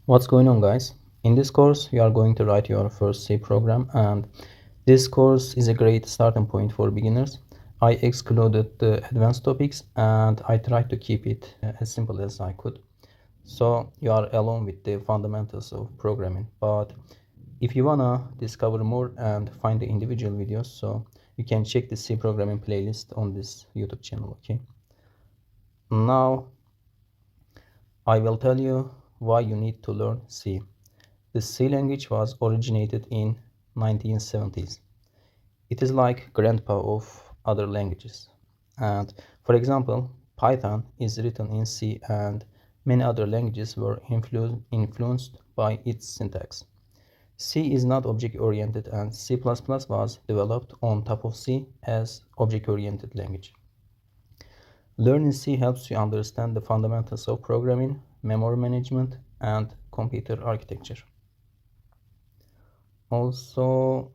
What's going on, guys? In this course you are going to write your first C program, and this course is a great starting point for beginners. I excluded the advanced topics and I tried to keep it as simple as I could. So you are alone with the fundamentals of programming, but if you wanna discover more and find the individual videos, so you can check the C programming playlist on this YouTube channel. Okay, now I will tell you why you need to learn C. The C language was originated in 1970s. It is like grandpa of other languages. And for example, Python is written in C and many other languages were influenced by its syntax. C is not object-oriented and C++ was developed on top of C as object-oriented language. Learning C helps you understand the fundamentals of programming, memory management, and computer architecture. Also,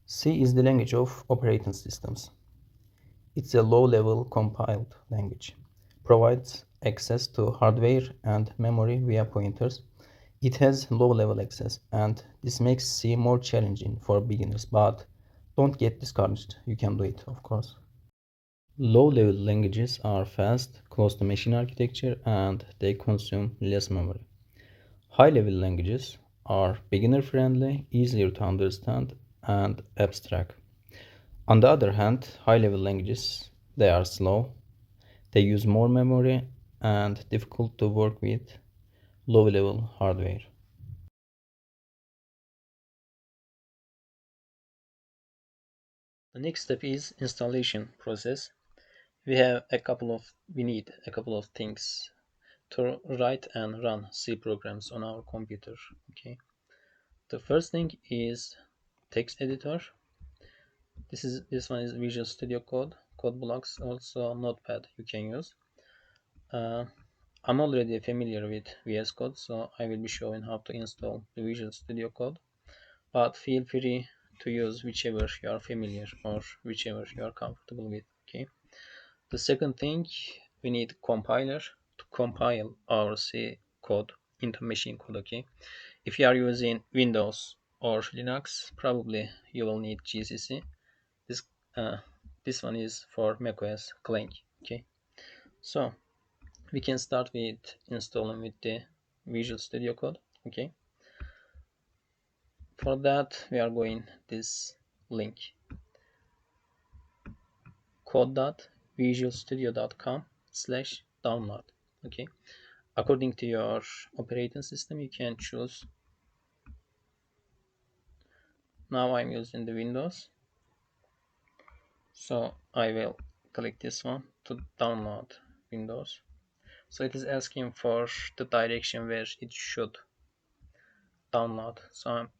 C is the language of operating systems. It's a low-level compiled language, provides access to hardware and memory via pointers. It has low-level access, and this makes C more challenging for beginners, but don't get discouraged. You can do it, of course. Low-level languages are fast, close to machine architecture, and they consume less memory. High-level languages are beginner-friendly, easier to understand, and abstract. On the other hand, high-level languages, they are slow, they use more memory, and difficult to work with low-level hardware. The next step is installation process. We need a couple of things to write and run C programs on our computer. Okay. The first thing is text editor. This one is Visual Studio Code, code blocks, also Notepad you can use. I'm already familiar with VS Code, so I will be showing how to install the Visual Studio Code, but feel free to use whichever you are familiar or whichever you are comfortable with. Okay. The second thing, we need compiler to compile our C code into machine code. Okay. If you are using Windows or Linux, probably you will need GCC. This uh, this one is for macOS Clang. Okay. So we can start with installing with the Visual Studio Code. Okay. For that, we are going this link, code.visualstudio.com/download. Okay. According to your operating system, you can choose. Now I'm using the Windows, so I will click this one to download Windows. So it is asking for the direction where it should download. So I'm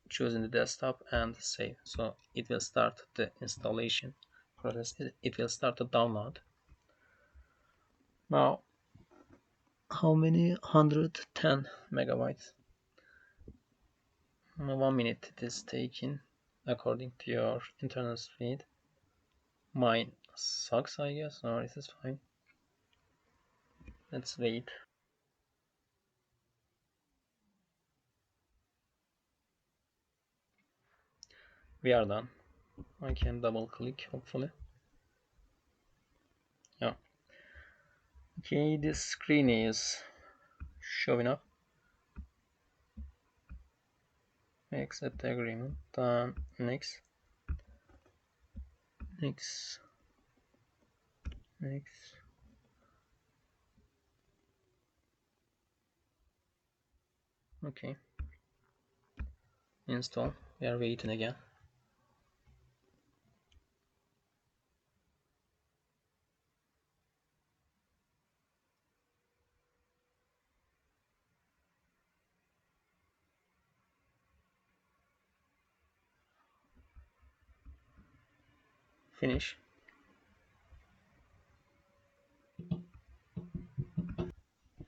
choosing the desktop and save. So it will start the installation process. It will start to download. Now, how many? 110 megabytes. 1 minute it is taking according to your internet speed. Mine sucks, I guess. No, this is fine. Let's wait. We are done. I can double click, hopefully. Yeah. Okay, this screen is showing up. Accept the agreement. Then next. Next. Next. Okay. Install. We are waiting again. Finish.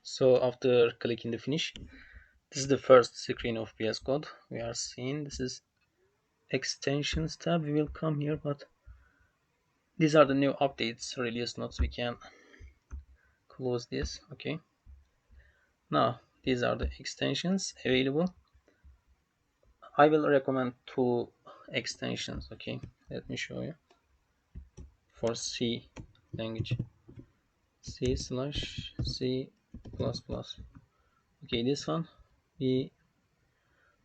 So after clicking the finish, this is the first screen of VS Code we are seeing. This is extensions tab. We will come here, but these are the new updates, release notes. We can close this. Okay. Now these are the extensions available. I will recommend two extensions. Okay, let me show you. For C language, C/C++. Okay, this one,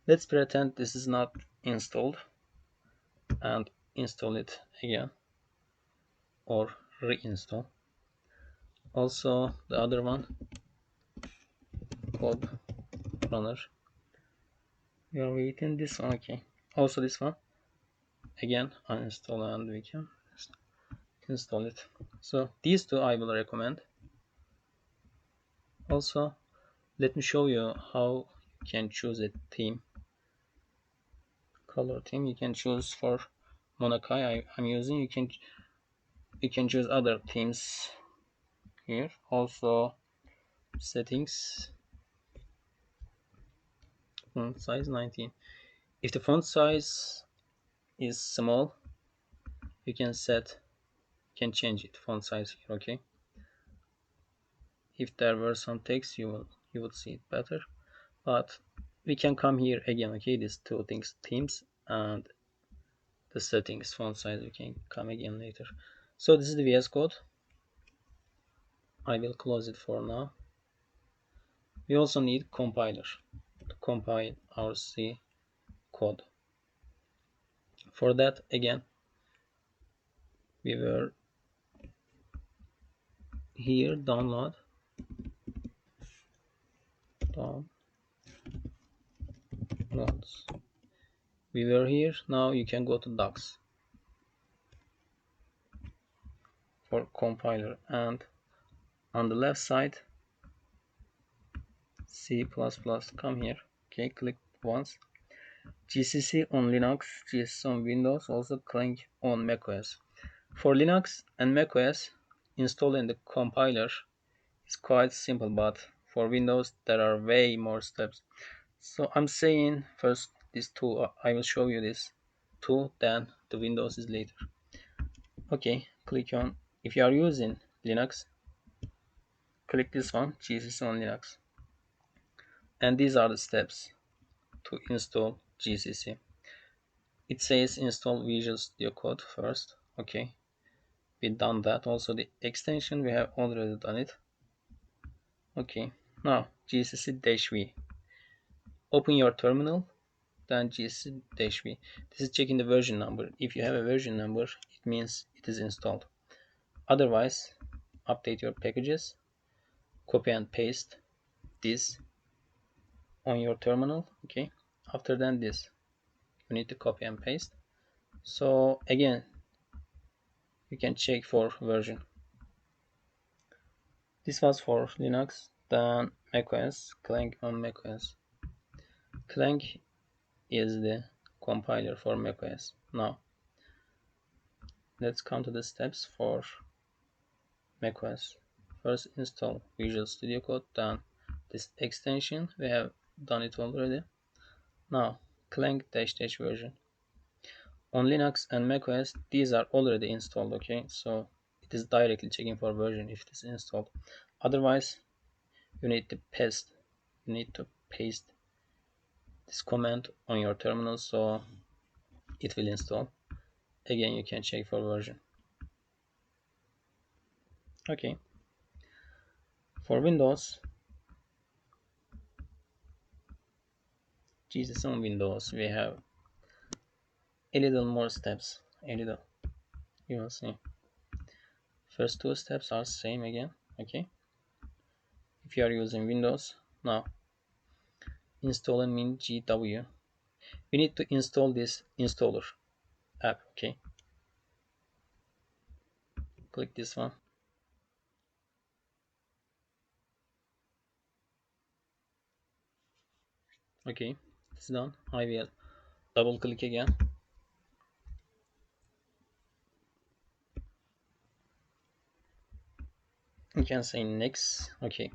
let's pretend this is not installed and install it again or reinstall. Also the other one, code runner, we are waiting. This one, okay, also this one, again uninstall and we can install it. So these two I will recommend. Also, let me show you how you can choose a theme, color theme. You can choose for Monakai I'm using. You can choose other themes here. Also settings, font size 19. If the font size is small, you can change it font size here. Okay, if there were some text, you would see it better, but we can come here again. Okay, these two things, themes and the settings, font size, we can come again later. So this is the VS Code. I will close it for now. We also need compiler to compile our C code. For that, again, we were here, downloads. We were here. Now you can go to docs for compiler, and on the left side, C++, come here. Okay, click once. GCC on Linux, GCC on Windows, also click on macOS. For Linux and macOS, installing the compiler is quite simple, but for Windows there are way more steps. So I'm saying first these two, I will show you this two, then the Windows is later. Okay, click on, if you are using Linux, click this one, GCC on Linux, and these are the steps to install GCC. It says install Visual Studio Code first. Okay, we've done that. Also the extension, we have already done it. Okay, now GCC-V. Open your terminal, then GCC-V. This is checking the version number. If you have a version number, it means it is installed. Otherwise, update your packages, copy and paste this on your terminal. Okay, after then this, you need to copy and paste. So again, you can check for version. This was for Linux, then macOS, Clang on macOS. Clang is the compiler for macOS. Now, let's come to the steps for macOS. First, install Visual Studio Code, then this extension, we have done it already. Now, Clang -- version. On Linux and macOS, these are already installed, okay? So, it is directly checking for version if it is installed. Otherwise, you need to paste this command on your terminal, so it will install. Again, you can check for version. Okay, for Windows, GCC on Windows, we have a little more steps. You will see. First two steps are same again. Okay, if you are using Windows, now install and min-gw. We need to install this installer app. Okay, click this one. Okay, it's done. I will double click again. You can say next. Okay,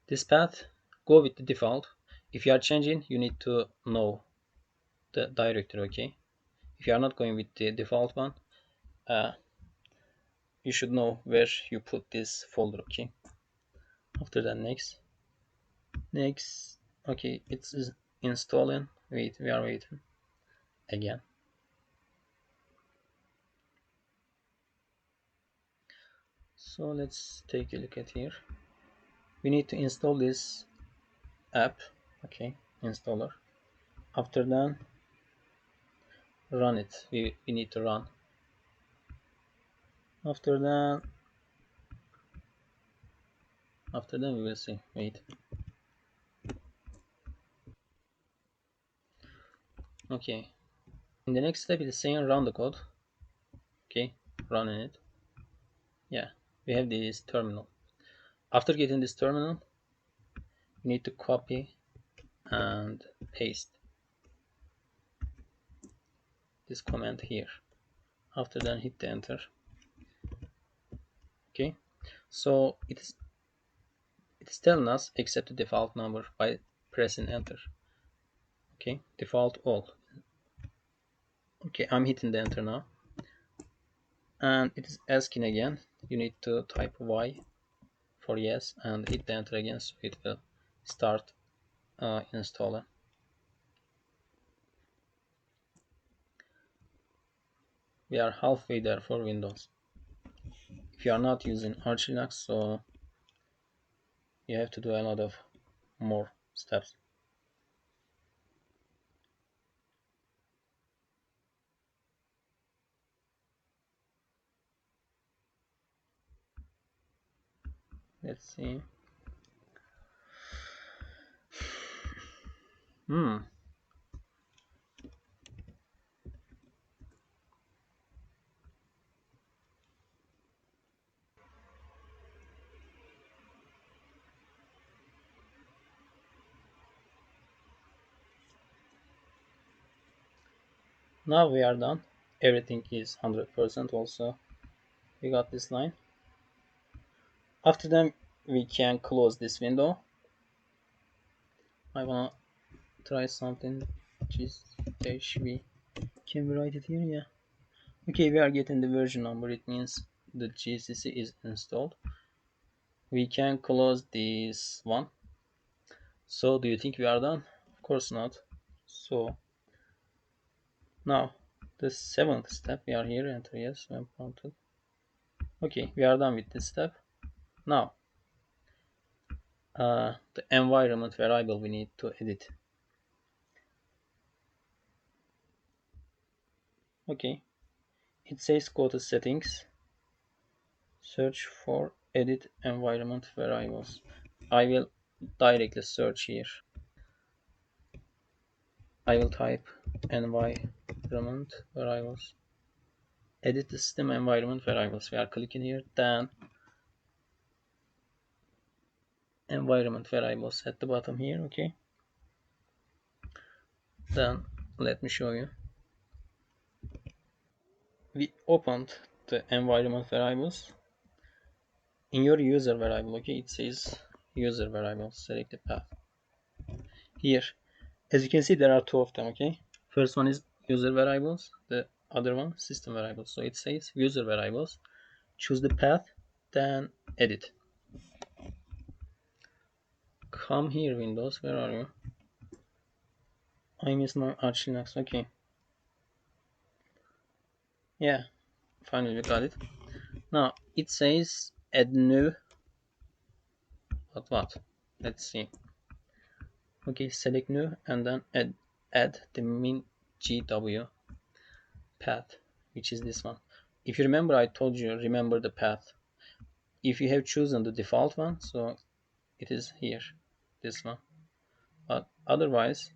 this path, go with the default. If you are changing, you need to know the directory. Okay, if you are not going with the default one, you should know where you put this folder. Okay, after that, next. Next, okay, it's installing. Wait, we are waiting again. So let's take a look at here. We need to install this app. Okay, installer. After that, run it. We need to run. After that, we will see. Wait. Okay. In the next step, it is saying run the code. Okay, running it. Yeah, we have this terminal. After getting this terminal, we need to copy and paste this command here. After that, hit the enter. Okay, so it's telling us accept the default number by pressing enter. Okay, default all. Okay, I'm hitting the enter now, and it is asking again. You need to type Y for yes and hit the enter again, so it will start installing. We are halfway there for Windows. If you are not using Arch Linux, so you have to do a lot of more steps. Let's see. Now we are done. Everything is 100% also. We got this line. After that, we can close this window. I wanna try something. -v. Can we write it here? Yeah. Okay, we are getting the version number. It means the GCC is installed. We can close this one. So do you think we are done? Of course not. So now the seventh step, we are here, enter yes when prompted. Okay, we are done with this step. Now the environment variable we need to edit. Okay, it says go to settings, search for edit environment variables. I will directly search here. I will type environment variables, edit the system environment variables. We are clicking here, then environment variables at the bottom here. Okay, then let me show you. We opened the environment variables. In your user variable, okay, it says user variable, select the path. Here, as you can see, there are two of them, okay? First one is user variables, the other one system variables. So it says user variables, choose the path, then edit. Come here, Windows, where are you? I miss my Arch Linux, okay. Yeah, finally we got it. Now, it says add new, what? Let's see. Okay, select new and then add the min GW path, which is this one. If you remember, I told you remember the path. If you have chosen the default one, so it is here, this one. But otherwise,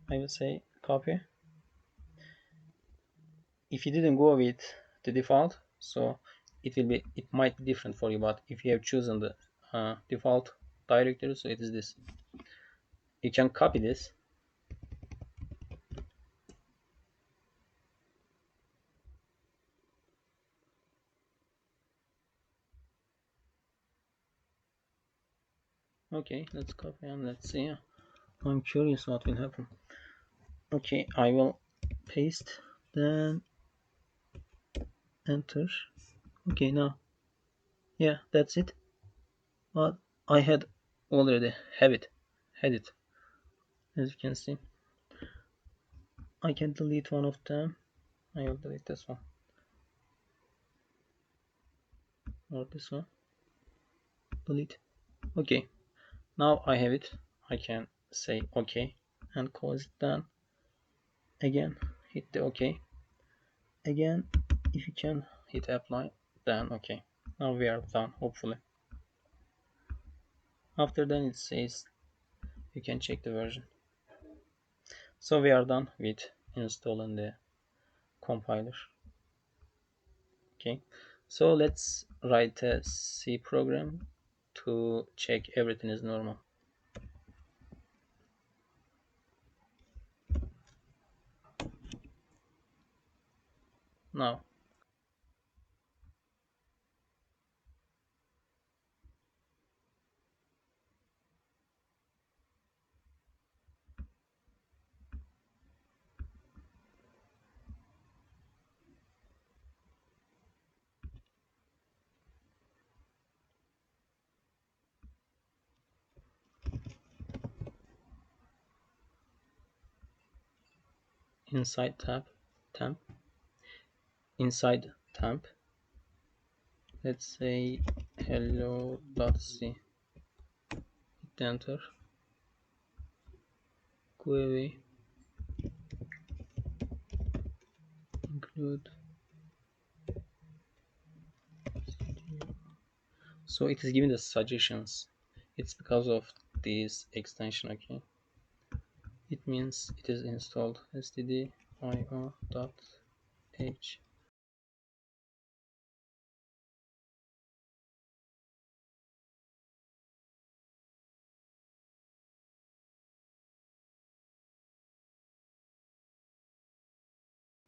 I will say copy. If you didn't go with the default, so it might be different for you. But if you have chosen the default directory, so it is this. You can copy this. Okay, let's copy and let's see. I'm curious what will happen. Okay, I will paste, then enter. Okay, now, yeah, that's it. But I had already have it, had it. As you can see, I can delete one of them. I will delete this one or this one. Delete. Okay, now I have it. I can say OK and close it down. Again, hit the OK. Again, if you can hit apply, then OK. Now we are done, hopefully. After then it says you can check the version. So we are done with installing the compiler. Okay, so let's write a C program to check everything is normal. Now inside temp, inside temp, let's say hello.c, hit enter, query include. So it is giving the suggestions. It's because of this extension. Okay, it means it is installed stdio.h.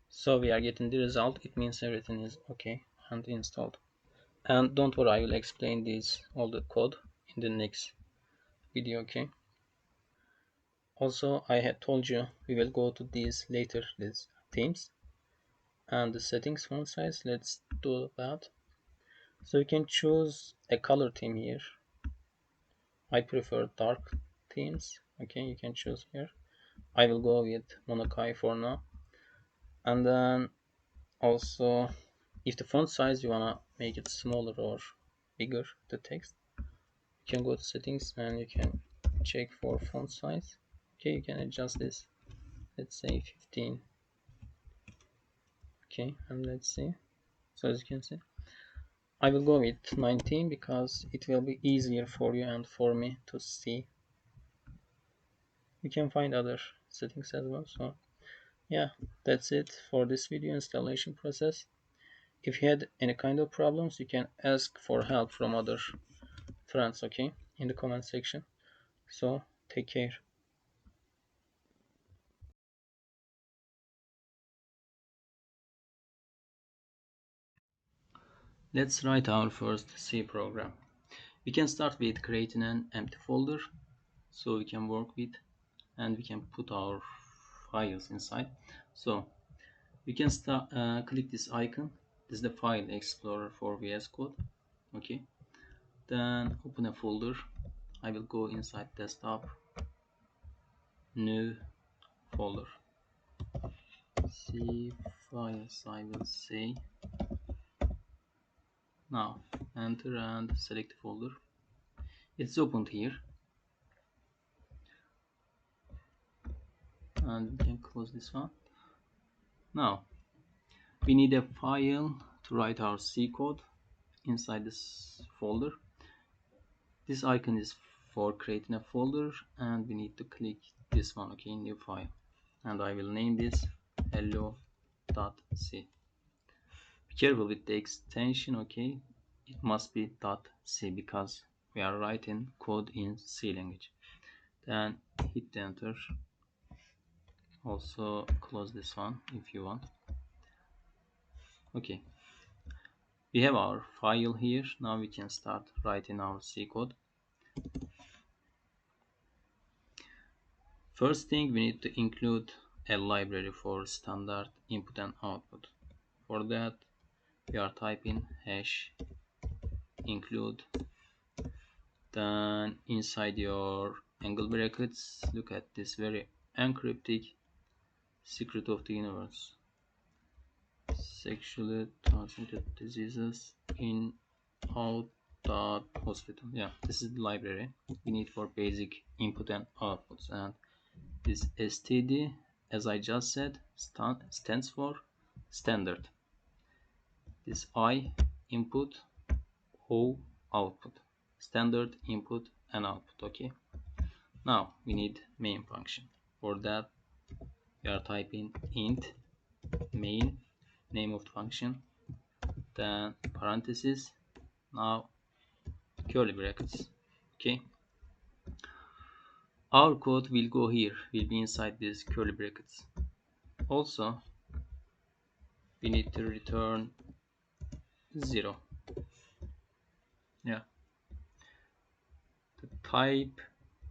So we are getting the result. It means everything is okay and installed. And don't worry, I will explain this all the code in the next video. Okay, also I had told you we will go to these later, these themes and the settings font size. Let's do that. So you can choose a color theme here. I prefer dark themes. Okay, you can choose here. I will go with Monokai for now. And then also, if the font size you wanna make it smaller or bigger, the text, you can go to settings and you can check for font size. Okay, you can adjust this. Let's say 15. Okay, and let's see. So as you can see, I will go with 19 because it will be easier for you and for me to see. You can find other settings as well. So yeah, that's it for this video installation process. If you had any kind of problems, you can ask for help from other friends, okay, in the comment section. So take care. Let's write our first C program. We can start with creating an empty folder so we can work with and we can put our files inside. So we can start click this icon. This is the file explorer for VS Code. Okay, then open a folder. I will go inside desktop, new folder, C files, I will say. Now enter and select the folder. It's opened here and we can close this one. Now we need a file to write our C code inside this folder. This icon is for creating a folder and we need to click this one, okay, new file, and I will name this hello.c. Be careful with the extension, okay, it must be .c because we are writing code in C language. Then hit enter. Also close this one if you want. Okay, we have our file here. Now we can start writing our C code. First thing, we need to include a library for standard input and output. For that, we are typing hash include Then inside your angle brackets, look at this very encryptic secret of the universe. Sexually transmitted diseases in out hospital. Yeah, this is the library we need for basic input and outputs. And this STD, as I just said, stands for standard. This I, input, O, output. Standard input and output. Okay. Now we need main function. For that we are typing int main, name of the function, then parentheses, now curly brackets. Okay. Our code will go here, will be inside these curly brackets. Also, we need to return 0. Yeah. The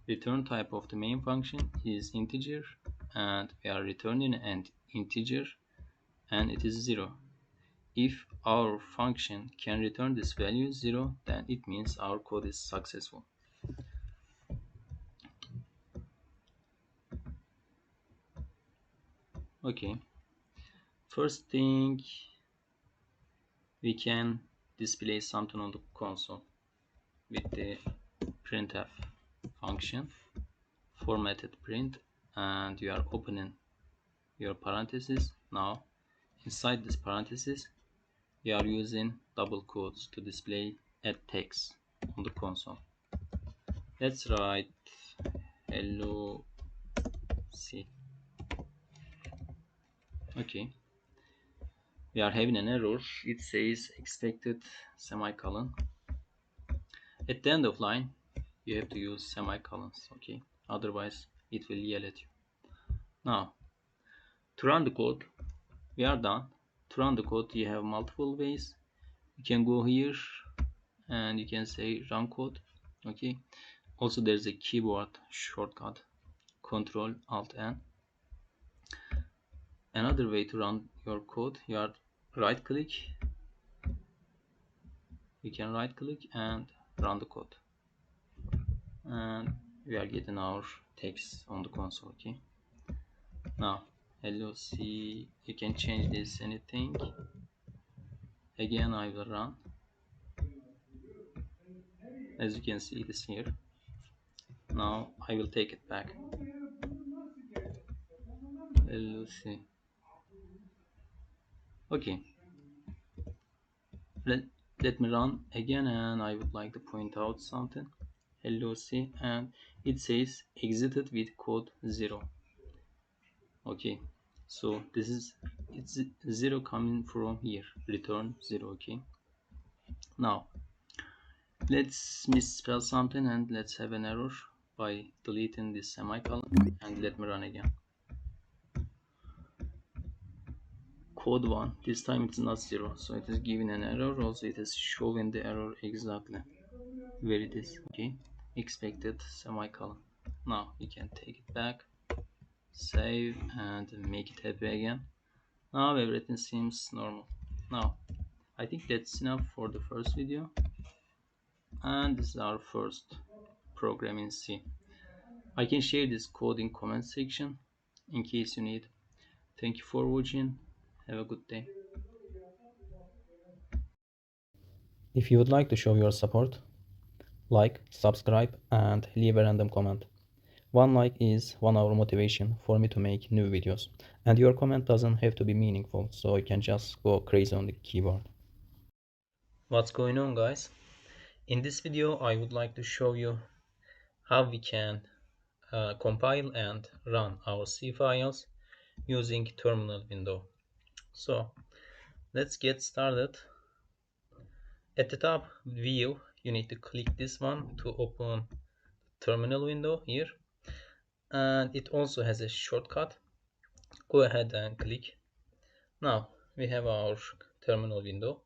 return type of the main function is integer, and we are returning an integer, and it is 0. If our function can return this value 0, then it means our code is successful. Okay. First thing, we can display something on the console with the printf function, formatted print, and you are opening your parentheses. Now inside this parentheses we are using double quotes to display a text on the console. Let's write hello C. Okay, we are having an error. It says expected semicolon. At the end of line you have to use semicolons, okay, otherwise it will yell at you. Now to run the code, we are done. To run the code you have multiple ways. You can go here and you can say run code. Okay, also there's a keyboard shortcut, Control Alt N. Another way to run your code, you are right click, you can right click and run the code, and we are getting our text on the console. Okay, now hello C, you can change this anything. Again I will run. As you can see, it is here. Now I will take it back. Hello C. Okay, let me run again, and I would like to point out something. Hello C, and it says exited with code 0. Okay, so this is, it's 0 coming from here, return 0. Okay, now let's misspell something and let's have an error by deleting this semicolon, and let me run again. Code 1, this time it's not 0, so it is giving an error. Also it is showing the error exactly where it is. Okay, expected semicolon. Now you can take it back, save, and make it happy again. Now everything seems normal. Now I think that's enough for the first video, and this is our first program in C. I can share this code in comment section in case you need. Thank you for watching. Have a good day. If you would like to show your support, like, subscribe, and leave a random comment. One like is 1 hour motivation for me to make new videos, and your comment doesn't have to be meaningful, so you can just go crazy on the keyboard. What's going on, guys? In this video I would like to show you how we can compile and run our C files using terminal window. So let's get started. At the top view you need to click this one to open terminal window here, and it also has a shortcut. Go ahead and click. Now we have our terminal window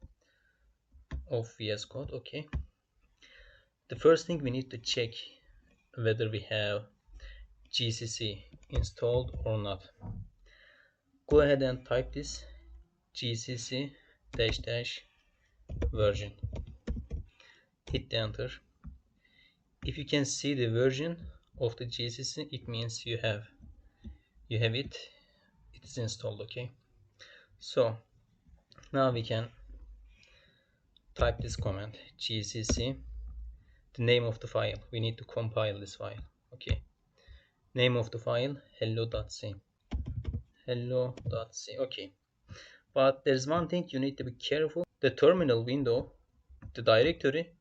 of VS Code. Okay, the first thing we need to check whether we have GCC installed or not. Go ahead and type this GCC -- version. Hit the enter. If you can see the version of the GCC, it means you have it. It is installed. Okay, so now we can type this command GCC, the name of the file. We need to compile this file. Okay, name of the file hello.c. hello.c. Okay, but there's one thing you need to be careful. The terminal window, the directory,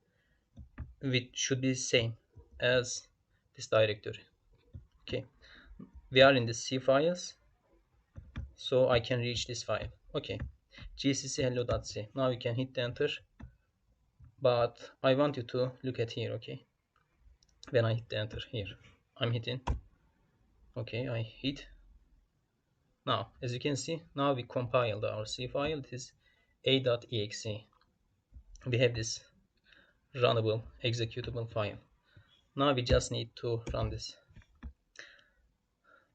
should be the same as this directory. Okay, we are in the C files, so I can reach this file. Okay, gcc hello.c. Now you can hit the enter, but I want you to look at here. Okay, when I hit the enter here, I'm hitting. Okay, I hit. Now as you can see, now we compiled our C file. It is a.exe. We have this runnable executable file. Now we just need to run this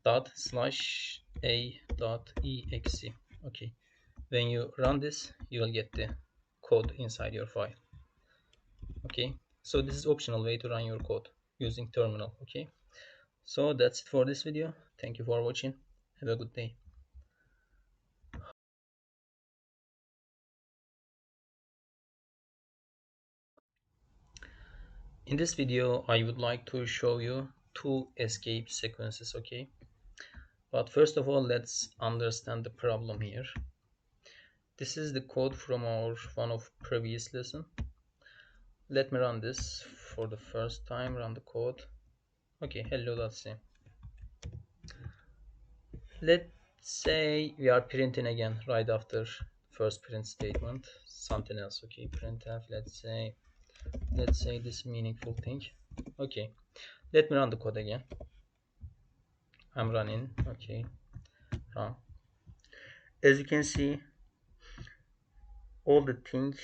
./a.exe. Okay, when you run this, you will get the code inside your file. Okay, so this is optional way to run your code using terminal. Okay, so that's it for this video. Thank you for watching. Have a good day. In this video, I would like to show you two escape sequences. Okay, but first of all, let's understand the problem here. This is the code from our one of previous lesson. Let me run this for the first time. Run the code. Okay, hello.c. Let's say we are printing again right after first print statement something else. Okay, printf. Let's say this meaningful thing. Okay, let me run the code again. I'm running. Okay, run. As you can see, all the thing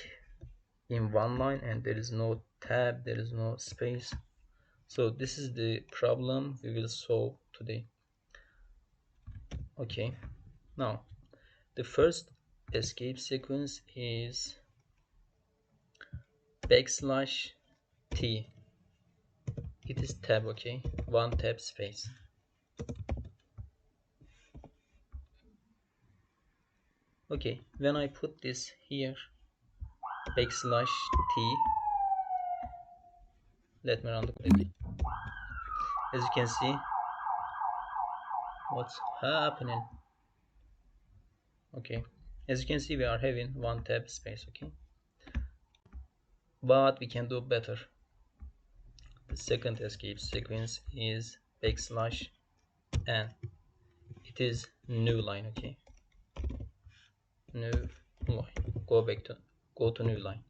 in one line, and there is no tab, there is no space. So this is the problem we will solve today. Okay, now the first escape sequence is \t. It is tab. Okay, one tab space. Okay, when I put this here, \t, let me run the code. As you can see, what's happening? Okay, as you can see, we are having one tab space. Okay, but we can do better. The second escape sequence is \n. It is new line. Okay, new line. Go to new line.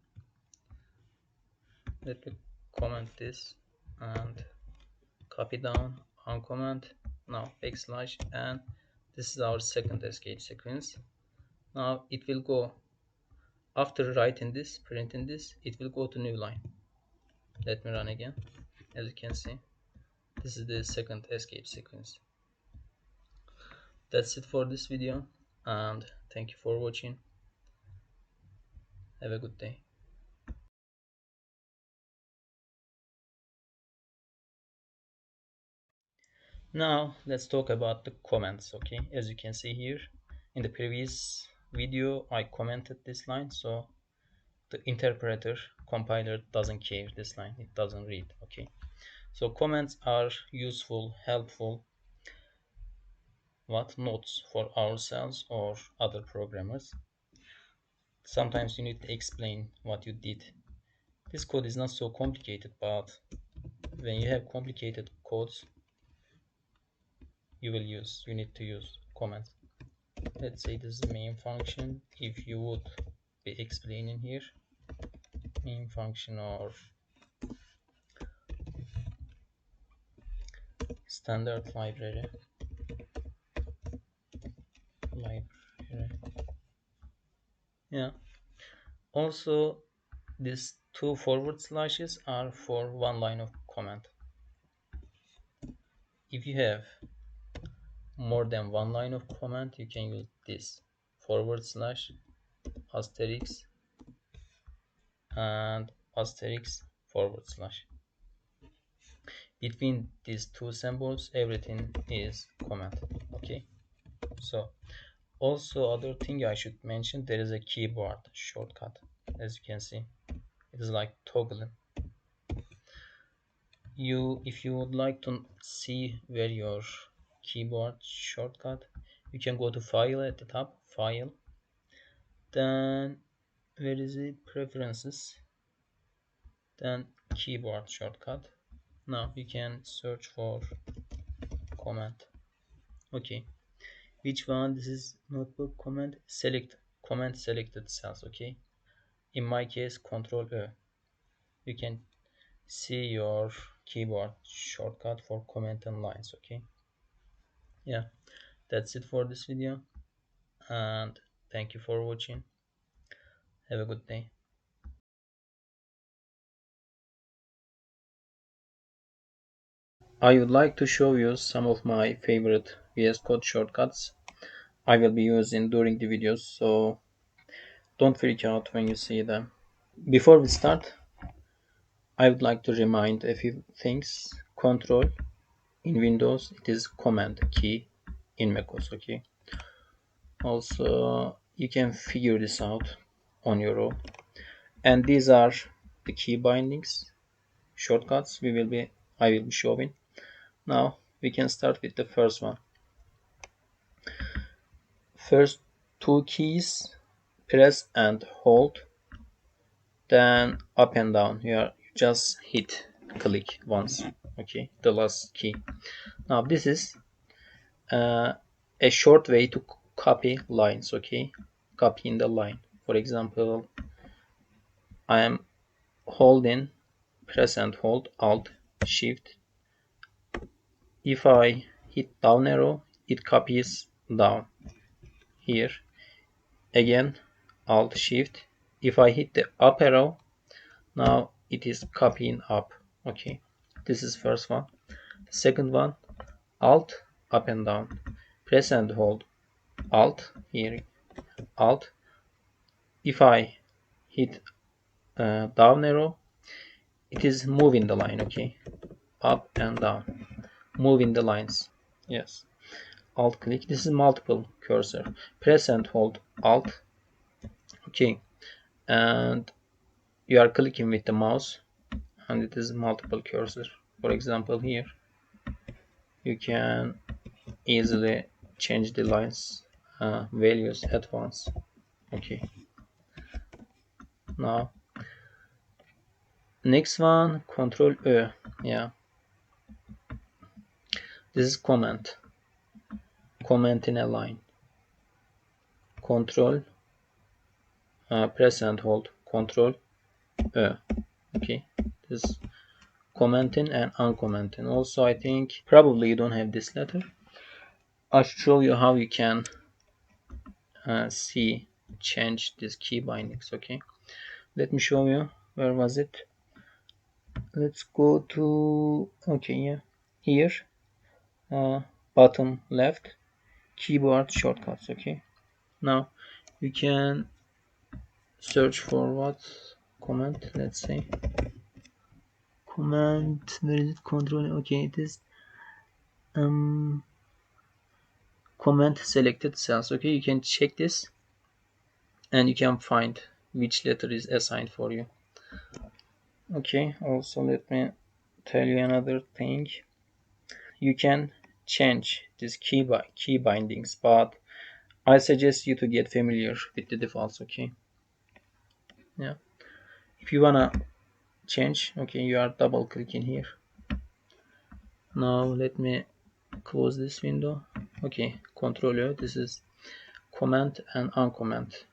Let me comment this and copy down, uncomment. Now \n. This is our second escape sequence. Now it will go, after writing this, printing this, it will go to new line. Let me run again. As you can see, this is the second escape sequence. That's it for this video, and thank you for watching. Have a good day. Now let's talk about the comments. Okay, as you can see here, in the previous video I commented this line, so the interpreter compiler doesn't care this line, it doesn't read. Okay, so comments are useful, helpful notes for ourselves or other programmers. Sometimes you need to explain what you did. This code is not so complicated, but when you have complicated codes, you need to use comments. Let's say this is the main function. If you would be explaining here, main function or standard library. Yeah, also these two forward slashes are for one line of comment. If you have more than one line of comment, you can use this / asterisk and asterisk / Between these two symbols, everything is comment. Okay, so also other thing I should mention, there is a keyboard shortcut. As you can see, it is like toggling. If you would like to see where your keyboard shortcut, you can go to file at the top, file, then where is it, preferences, then keyboard shortcut. Now you can search for comment. Okay, which one? This is notebook comment, select comment selected cells. Okay, in my case control E. You can see your keyboard shortcut for comment and lines. Okay, yeah, that's it for this video, and thank you for watching. Have a good day. I would like to show you some of my favorite VS Code shortcuts I will be using during the videos, so don't freak out when you see them. Before we start, I would like to remind a few things. Control in Windows, it is Command key in macOS. Okay. Also, you can figure this out on your own. And these are the key bindings, shortcuts I will be showing. Now we can start with the first one. First two keys, press and hold, then up and down. You just hit click once. Okay, the last key. Now this is a short way to copy lines. Okay, copying the line. For example, I am holding, press and hold Alt Shift. If I hit down arrow, it copies down here. Again, Alt Shift. If I hit the up arrow, now it is copying up. Okay, this is first one. Second one, Alt up and down. Press and hold Alt here. Alt. If I hit down arrow, it is moving the line. Okay, up and down, moving the lines. Yes. Alt click. This is multiple cursor. Press and hold Alt. Okay, and you are clicking with the mouse, and it is multiple cursor. For example, here you can easily change the lines values at once. Okay, now next one, Control Ö. Yeah, this is comment in a line. Control press and hold Control Ö. Okay, this commenting and uncommenting. Also, I think probably you don't have this letter. I'll show you how you can change this key bindings. Okay, let me show you. Where was it? Let's go to, okay, yeah, here, bottom left, keyboard shortcuts. Okay, now you can search for what comment. Let's say comment, where is it? Control. Okay, it is comment selected cells. Okay, you can check this and you can find which letter is assigned for you. Okay, also let me tell you another thing. You can change this key bindings, but I suggest you to get familiar with the defaults. Okay, yeah, if you wanna change, okay, you are double clicking here. Now let me close this window. Okay, Control O. This is comment and uncomment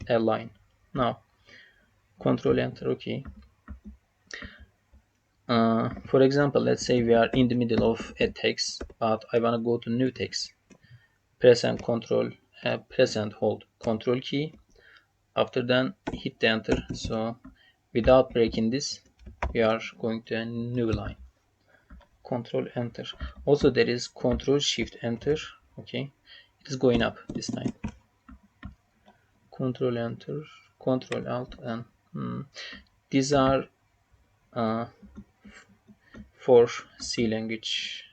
a line. Now Control Enter. Okay, for example, let's say we are in the middle of a text, but I want to go to new text. Press and hold Control key. After then hit the Enter. So without breaking this, we are going to a new line. Control Enter. Also there is Control Shift Enter. Okay, it is going up this time. Control Enter, Control Alt, and these are for C language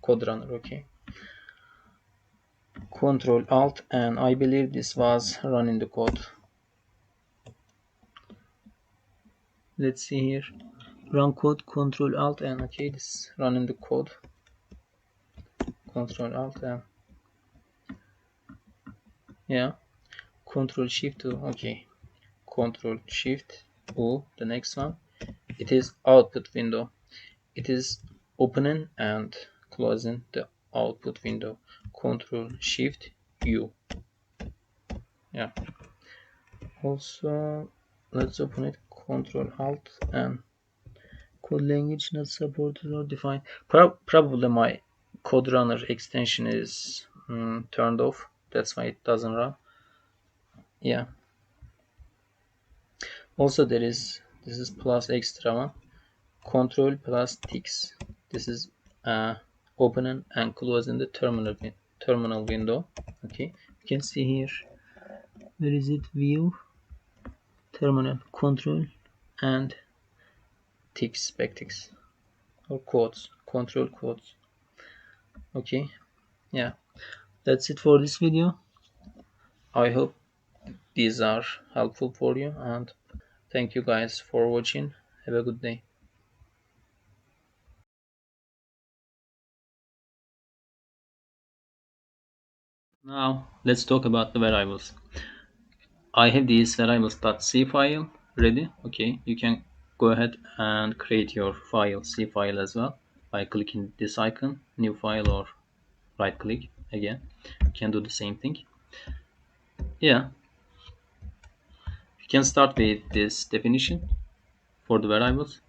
code runner. Okay, Control Alt, and I believe this was running the code. Let's see here. Run code, Control Alt, and okay, this is running the code. Control Alt, and yeah, Control Shift O. Okay, Control Shift O. The next one, it is output window. It is opening and closing the output window. Control Shift U. Yeah. Also, let's open it. Control Alt, and code language not supported or defined. Probably my code runner extension is turned off. That's why it doesn't run. Yeah. Also, this is plus extra one. Control plus ticks. This is opening and closing the terminal window. Okay, you can see here. Where is it? View, terminal, control, and ticks, backticks, or quotes, control quotes. Okay, yeah, that's it for this video. I hope these are helpful for you, and thank you guys for watching. Have a good day. Now let's talk about the variables. I have this variables.c file ready. Okay, you can go ahead and create your C file as well by clicking this icon, new file, or right click again. You can do the same thing. Yeah, you can start with this definition for the variables.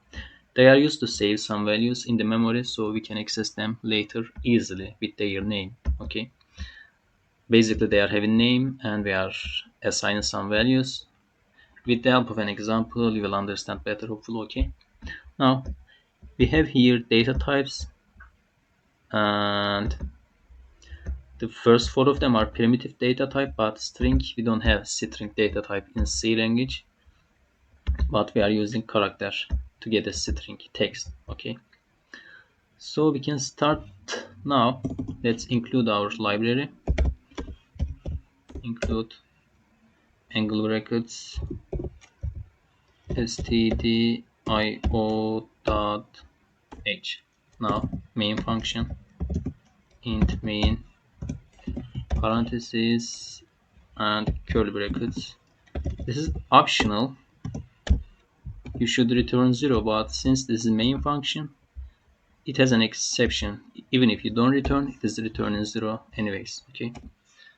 They are used to save some values in the memory so we can access them later easily with their name. Okay, basically they are having name and we are assigning some values. With the help of an example you will understand better, hopefully. Okay, now we have here data types, and the first four of them are primitive data type, but string. We don't have string data type in C language, but we are using character to get a string text. Okay, so we can start now. Let's include our library. Include angle brackets stdio.h. Now main function int main parentheses and curly brackets. This is optional. You should return 0, but since this is main function, it has an exception. Even if you don't return, it is returning 0 anyways. Okay,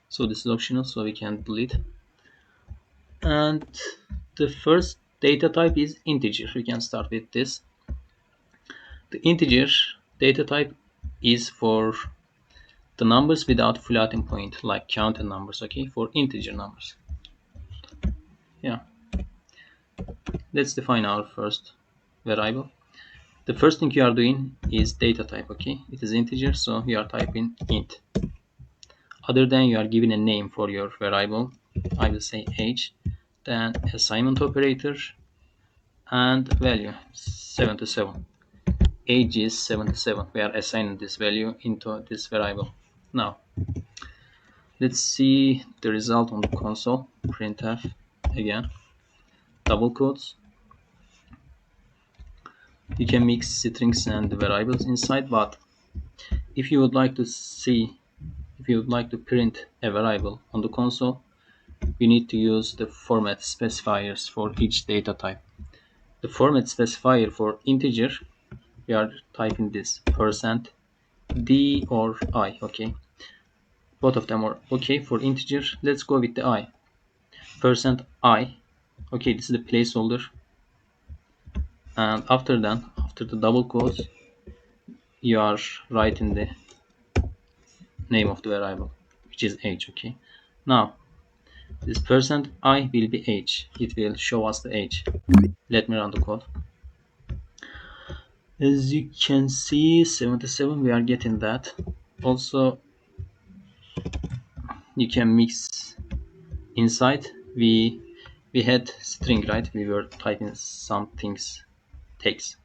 so this is optional, so we can delete. And the first data type is integer. We can start with this. The integer data type is for the numbers without floating point, like counting numbers. Okay, for integer numbers. Yeah, let's define our first variable. The first thing you are doing is data type. Okay, it is integer, so you are typing int. Other than you are giving a name for your variable, I will say age, then assignment operator, and value 77. Age is 77. We are assigning this value into this variable. Now let's see the result on the console. Printf again, double quotes. You can mix strings and variables inside, but if you would like to print a variable on the console, you need to use the format specifiers for each data type. The format specifier for integer, we are typing this %d or I. Okay, both of them are okay for integer. Let's go with the I. %I. Okay, this is the placeholder, and after the double quotes, you are writing the name of the variable, which is age. Okay, now this %I will be age. It will show us the age. Let me run the code. As you can see, 77, we are getting that. Also, you can mix inside. We had string, right? We were typing some things text.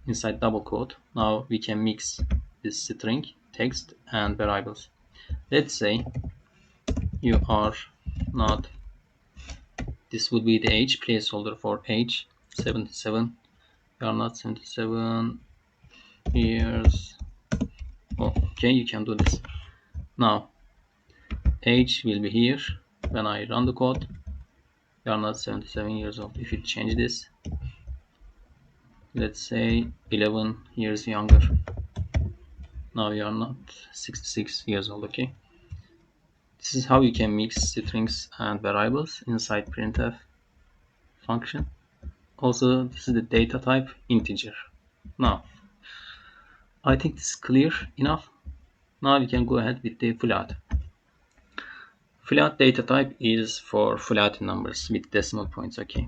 inside double quote. Now we can mix this string, text, and variables. Let's say you are not, this would be the age, placeholder for age 77. You are not 77 years. Oh, okay, you can do this. Now age will be here. When I run the code, you are not 77 years old. If you change this, let's say 11 years younger, now you are not 66 years old. Okay, this is how you can mix strings and variables inside printf function. Also, this is the data type integer. Now I think this is clear enough. Now we can go ahead with the float. Float data type is for floating numbers with decimal points. Okay,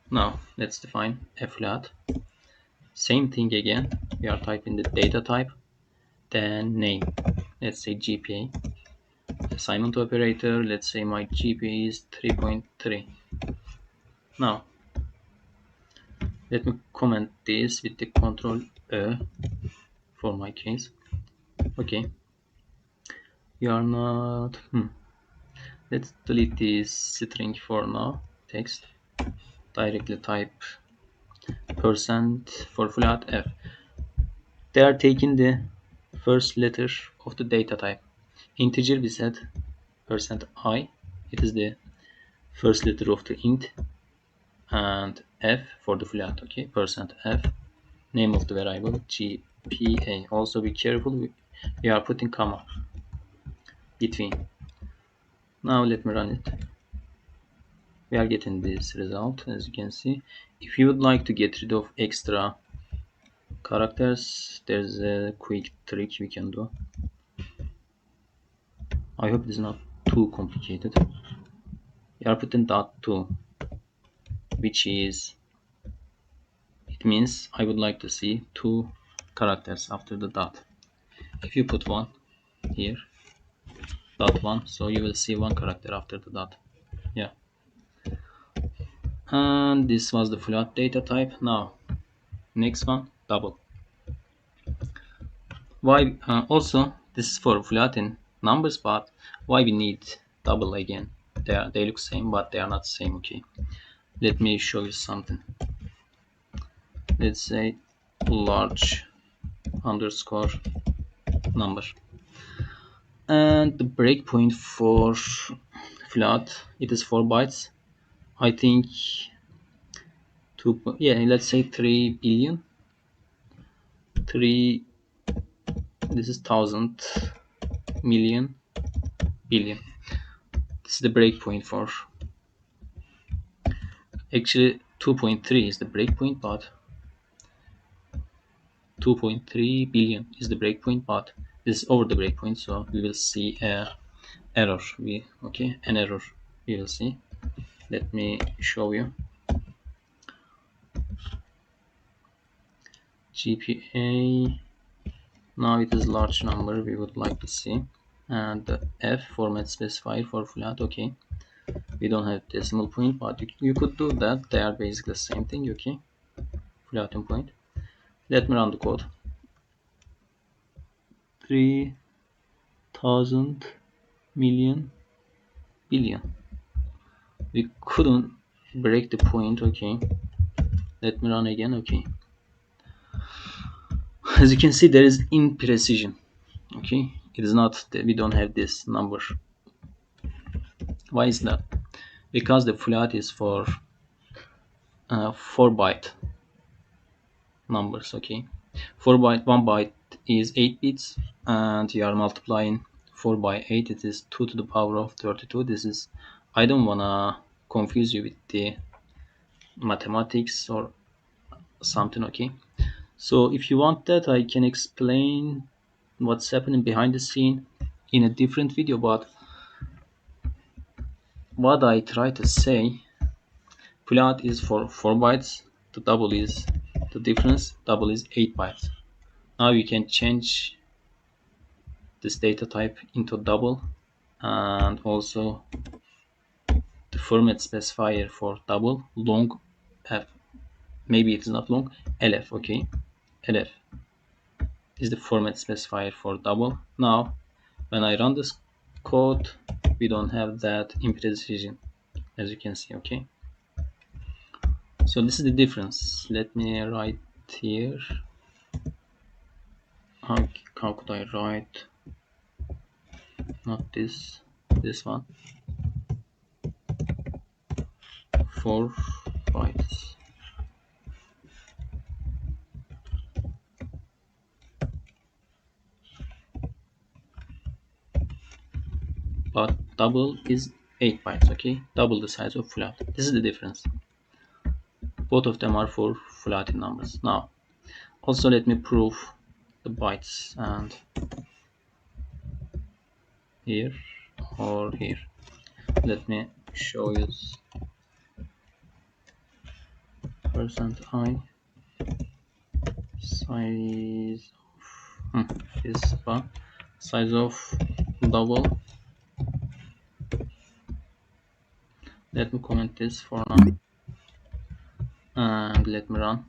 now let's define a float. Same thing again, we are typing the data type, then name, let's say GPA. Assignment operator, let's say my GPA is 3.3. Now let me comment this with the control for my case. Okay, we are not let's delete this string for now, text, directly type percent for float f. They are taking the first letter of the data type. Integer, we said percent %i, it is the first letter of the int, and f for the float. Okay, percent %f, name of the variable GPA. Also be careful, we are putting comma between. Now let me run it. We are getting this result, as you can see. If you would like to get rid of extra characters, there's a quick trick we can do. I hope it is not too complicated. We are putting .2, which is, it means I would like to see 2 characters after the dot. If you put 1 here, .1, so you will see 1 character after the dot. Yeah, and this was the float data type. Now next one, double. Why also this is for floating numbers, but why we need double again? They look same, but they are not same. Okay, let me show you something. Let's say large underscore number, and the breakpoint for float, it is 4 bytes. I think 2, yeah, let's say 3 billion. 3, this is 1000 million billion. This is the breakpoint for, actually 2.3 is the breakpoint, but 2.3 billion is the breakpoint, but this is over the breakpoint, so we will see a error. An error we will see. Let me show you. GPA, now it is large number we would like to see, and the F format specifier for float. Okay, we don't have decimal point, but you could do that. They are basically the same thing. Okay, floating point. Let me run the code. 3000 million billion. We couldn't break the point. Okay, let me run again. Okay, as you can see, there is imprecision. Okay, it is not that we don't have this number. Why is that? Because the float is for 4 byte numbers. Okay, 4 byte, 1 byte is 8 bits, and you are multiplying 4 by 8, it is 2 to the power of 32. This is, I don't wanna confuse you with the mathematics or something. Okay, so if you want that, I can explain what's happening behind the scene in a different video, but what I try to say, float is for 4 bytes, the double is the difference, double is 8 bytes. Now you can change this data type into double, and also the format specifier for double, long f. maybe it is not long, lf. Okay, lf is the format specifier for double. Now when I run this code, we don't have that imprecision, as you can see. Okay, so this is the difference. Let me write here. How could I write, not this one, 4 bytes. But double is 8 bytes. Okay, double the size of float. This is the difference. Both of them are for floating numbers. Now also let me prove the bytes, and here or here. Let me show you %i size of this one, size of double. Let me comment this for now and let me run.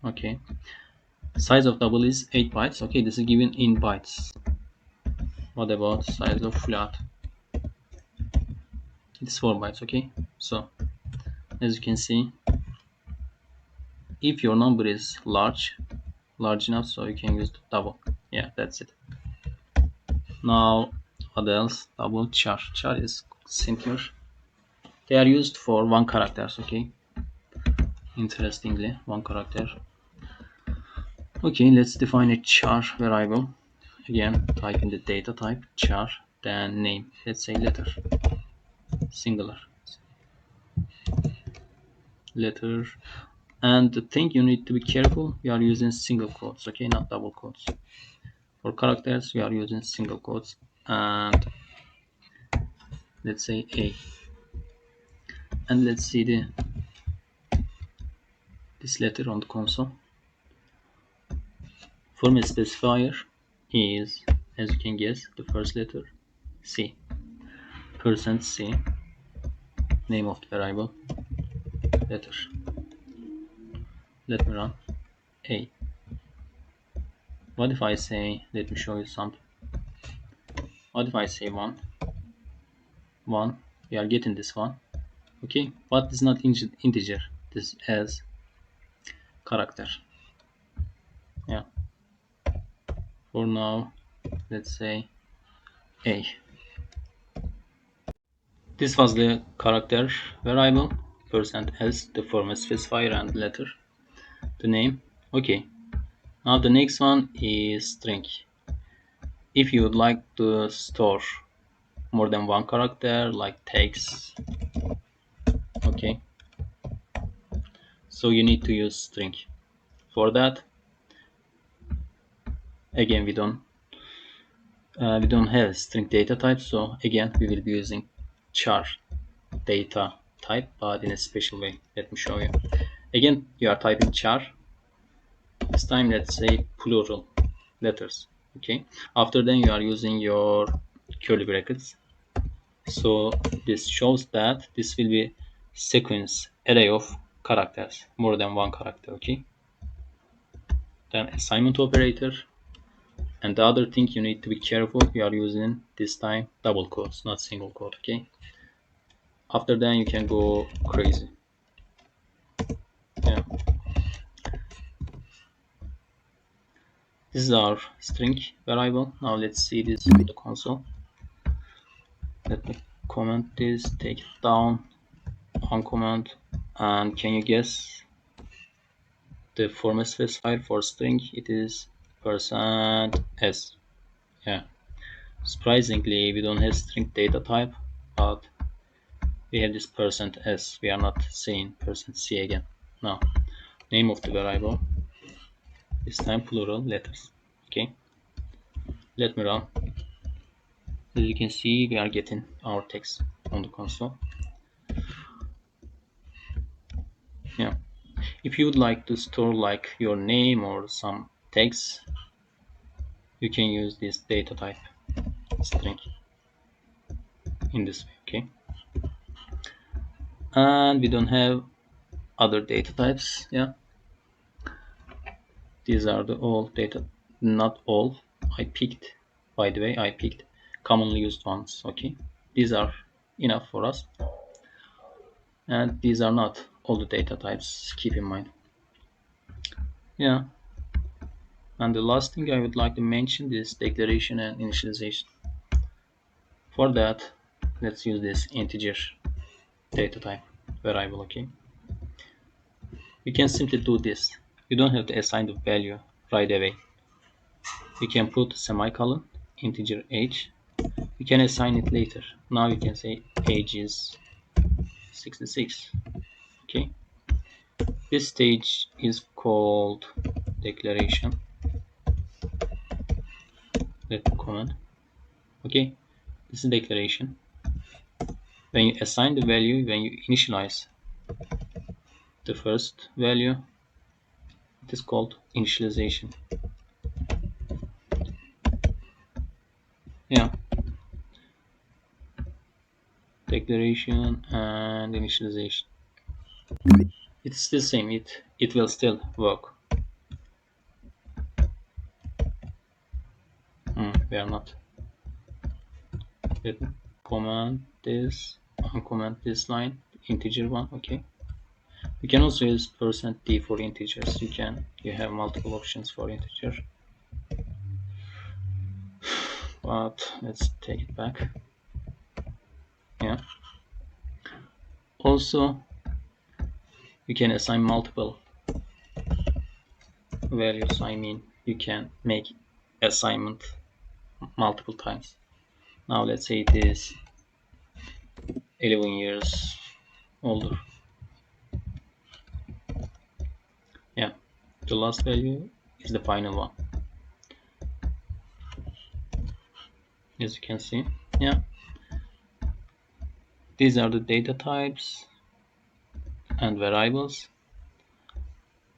Okay, size of double is 8 bytes. Okay, this is given in bytes. What about size of float? It's 4 bytes. Okay, so as you can see, if your number is large enough, so you can use the double. Yeah, that's it. Now what else? Double char. Char is simpler. They are used for one characters. Okay, interestingly, one character. Okay, let's define a char variable. Again, type in the data type char, then name. Let's say letter, singular letter. And the thing you need to be careful, we are using single quotes. Okay, not double quotes. For characters, we are using single quotes. And let's say a, and let's see this letter on the console. Format specifier is, as you can guess, the first letter C. %C, name of the variable, letter. Let me run A. What if I say, let me show you something. What if I say 1? We are getting this one. Okay, but this is not integer. This as character. Yeah. For now, let's say A. This was the character variable, %s, the format specifier, and letter, the name. Okay. Now the next one is string. If you would like to store more than one character, like text, okay, so you need to use string. For that, again, we don't have string data type, so again we will be using char data type, but in a special way. Let me show you. Again, you are typing char. This time let's say plural letters. Okay, after then you are using your curly brackets. So this shows that this will be sequence array of characters, more than one character. Okay, then assignment operator. And the other thing you need to be careful, you are using this time double quotes, not single quote. Okay, after that you can go crazy. Yeah, this is our string variable. Now let's see this on the console. Let me comment this, take it down, uncomment, and can you guess the format specifier for string? It is %s. Yeah, surprisingly we don't have string data type, but we have this %s. We are not saying %c again. Now name of the variable, this time plural letters. Okay, let me run. As you can see, we are getting our text on the console. Yeah, if you would like to store like your name or some text, you can use this data type string in this way. Okay, and we don't have other data types. Yeah, these are the all data, not all. I picked, by the way, I picked commonly used ones. Okay, these are enough for us, and these are not all the data types, keep in mind. Yeah, and the last thing I would like to mention is declaration and initialization. For that, let's use this integer data type variable. Okay, we can simply do this. You don't have to assign the value right away. You can put semicolon integer age. You can assign it later. Now you can say age is 66. Okay, this stage is called declaration. Let me comment. Okay, this is declaration. When you assign the value, when you initialize the first value, it is called initialization. Yeah, declaration and initialization. It's the same. It will still work. We are not. Let me comment this, uncomment this line, integer one. Okay. You can also use %d for integers. You have multiple options for integer. But let's take it back. Yeah. Also, you can assign multiple values. I mean, you can make assignment multiple times. Now let's say it is 11 years older. Yeah, the last value is the final one, as you can see. Yeah, these are the data types and variables.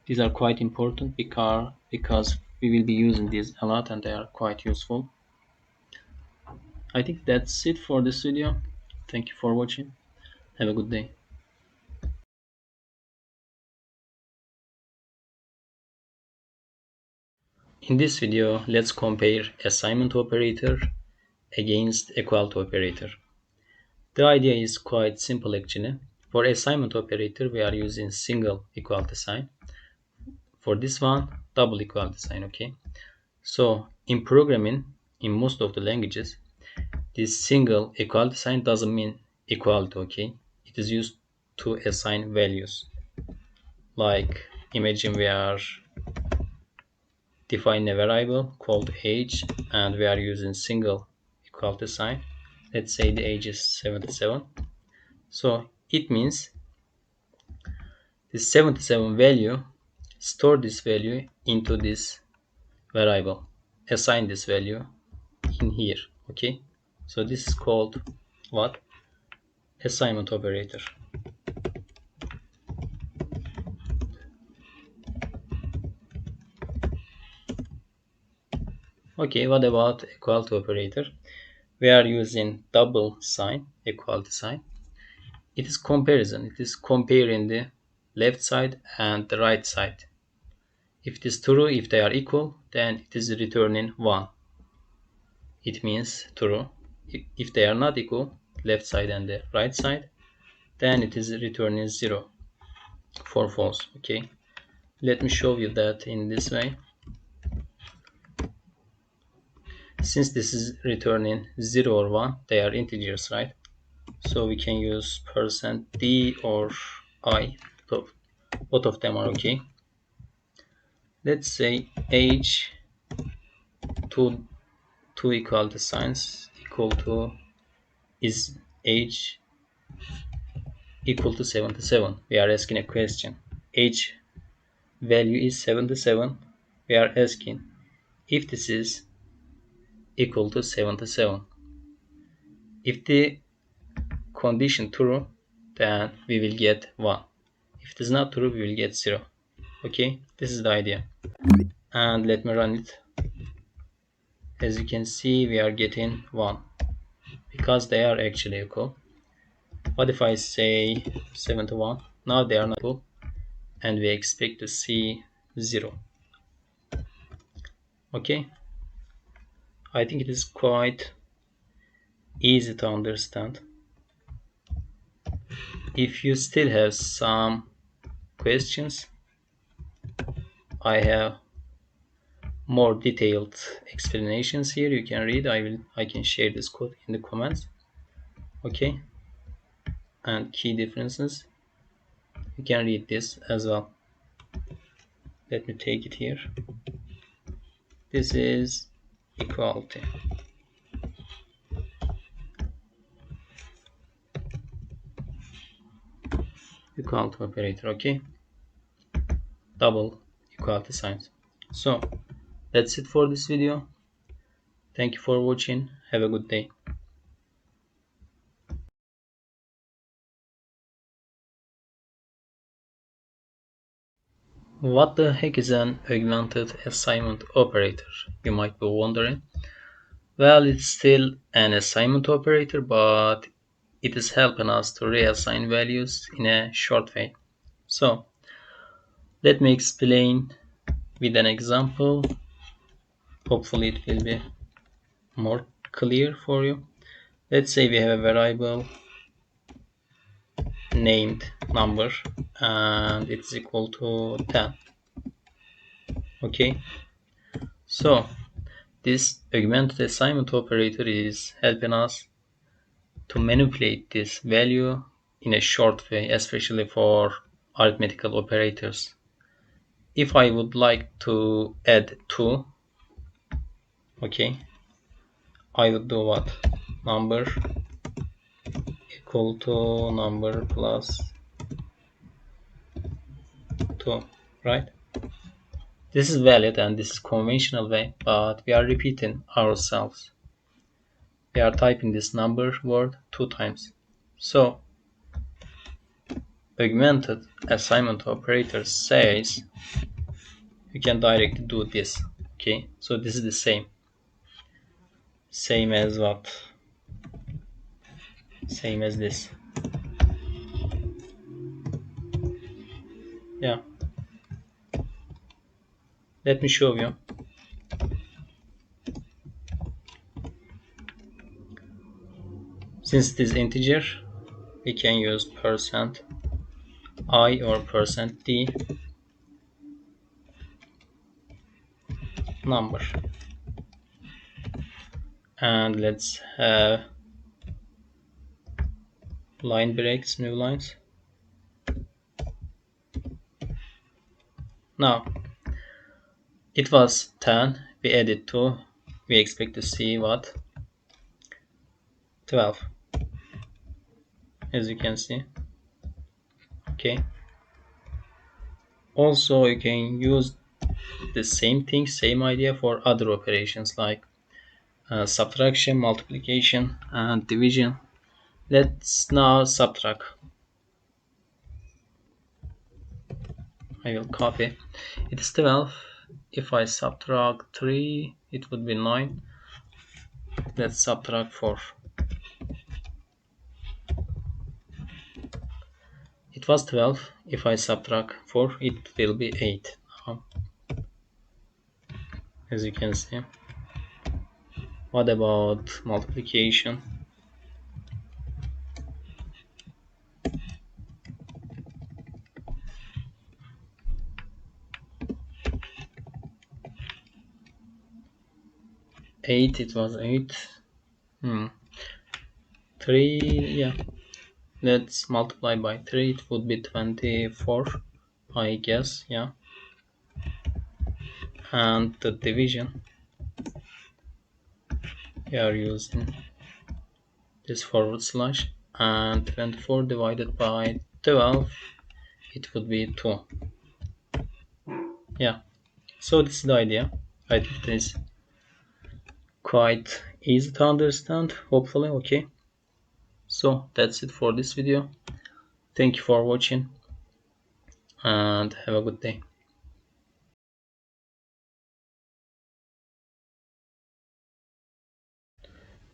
These are quite important because we will be using these a lot and they are quite useful. I think that's it for this video. Thank you for watching. Have a good day. In this video, let's compare assignment operator against equality operator. The idea is quite simple actually. For assignment operator, we are using single equality sign. For this one, double equality sign. Okay. So in programming, in most of the languages, this single equality sign doesn't mean equality. Okay. It is used to assign values. Like imagine we are defining a variable called age and we are using single equality sign. Let's say the age is 77. So it means this 77 value, store this value into this variable, assign this value in here. Okay, so this is called what? Assignment operator. Okay, what about equality operator? We are using double sign, equality sign. It is comparison. It is comparing the left side and the right side. If it is true, if they are equal, then it is returning 1. It means true. If they are not equal, left side and the right side, then it is returning 0 for false. Okay, let me show you that in this way. Since this is returning 0 or 1, they are integers, right? So we can use %d or I. So both of them are okay. Let's say age two equality signs equal to is age equal to 77. We are asking a question. Age value is 77. We are asking if this is equal to 77. If the condition true, then we will get 1. If it is not true, we will get 0. Okay, this is the idea. And let me run it. As you can see, we are getting 1 because they are actually equal. What if I say 71? Now they are not equal and we expect to see 0. Okay, I think it is quite easy to understand. If you still have some questions, I have more detailed explanations here. You can read. I can share this code in the comments. Okay, and key differences. You can read this as well. Let me take it here. This is equality. Equality operator. Okay, double equality signs. So that's it for this video. Thank you for watching. Have a good day. What the heck is an augmented assignment operator? You might be wondering. Well, it's still an assignment operator, but it is helping us to reassign values in a short way. So let me explain with an example. Hopefully it will be more clear for you. Let's say we have a variable named number and it's equal to 10. Okay, so this augmented assignment operator is helping us to manipulate this value in a short way, especially for arithmetical operators. If I would like to add 2, okay, I would do what? Number equal to number plus 2, right? This is valid and this is conventional way, but we are repeating ourselves. We are typing this number word 2 times. So augmented assignment operator says you can directly do this. Okay, so this is the same as what? Same as this. Yeah, let me show you. Since it is integer, we can use percent %i or percent %d number, and let's have line breaks, new lines. Now it was 10, we added 2, we expect to see what? 12, as you can see. Okay, also you can use the same thing, same idea for other operations like subtraction, multiplication and division. Let's now subtract. I will copy. It is 12. If I subtract 3, it would be 9. Let's subtract 4. It was 12. If I subtract 4, it will be 8 now, as you can see. What about multiplication? It was 8. 3, yeah. Let's multiply by 3, it would be 24, I guess, yeah. And the division, we are using this forward slash, and 24 divided by 12, it would be 2. Yeah, so this is the idea. I think it is quite easy to understand, hopefully. Okay, so that's it for this video. Thank you for watching and have a good day.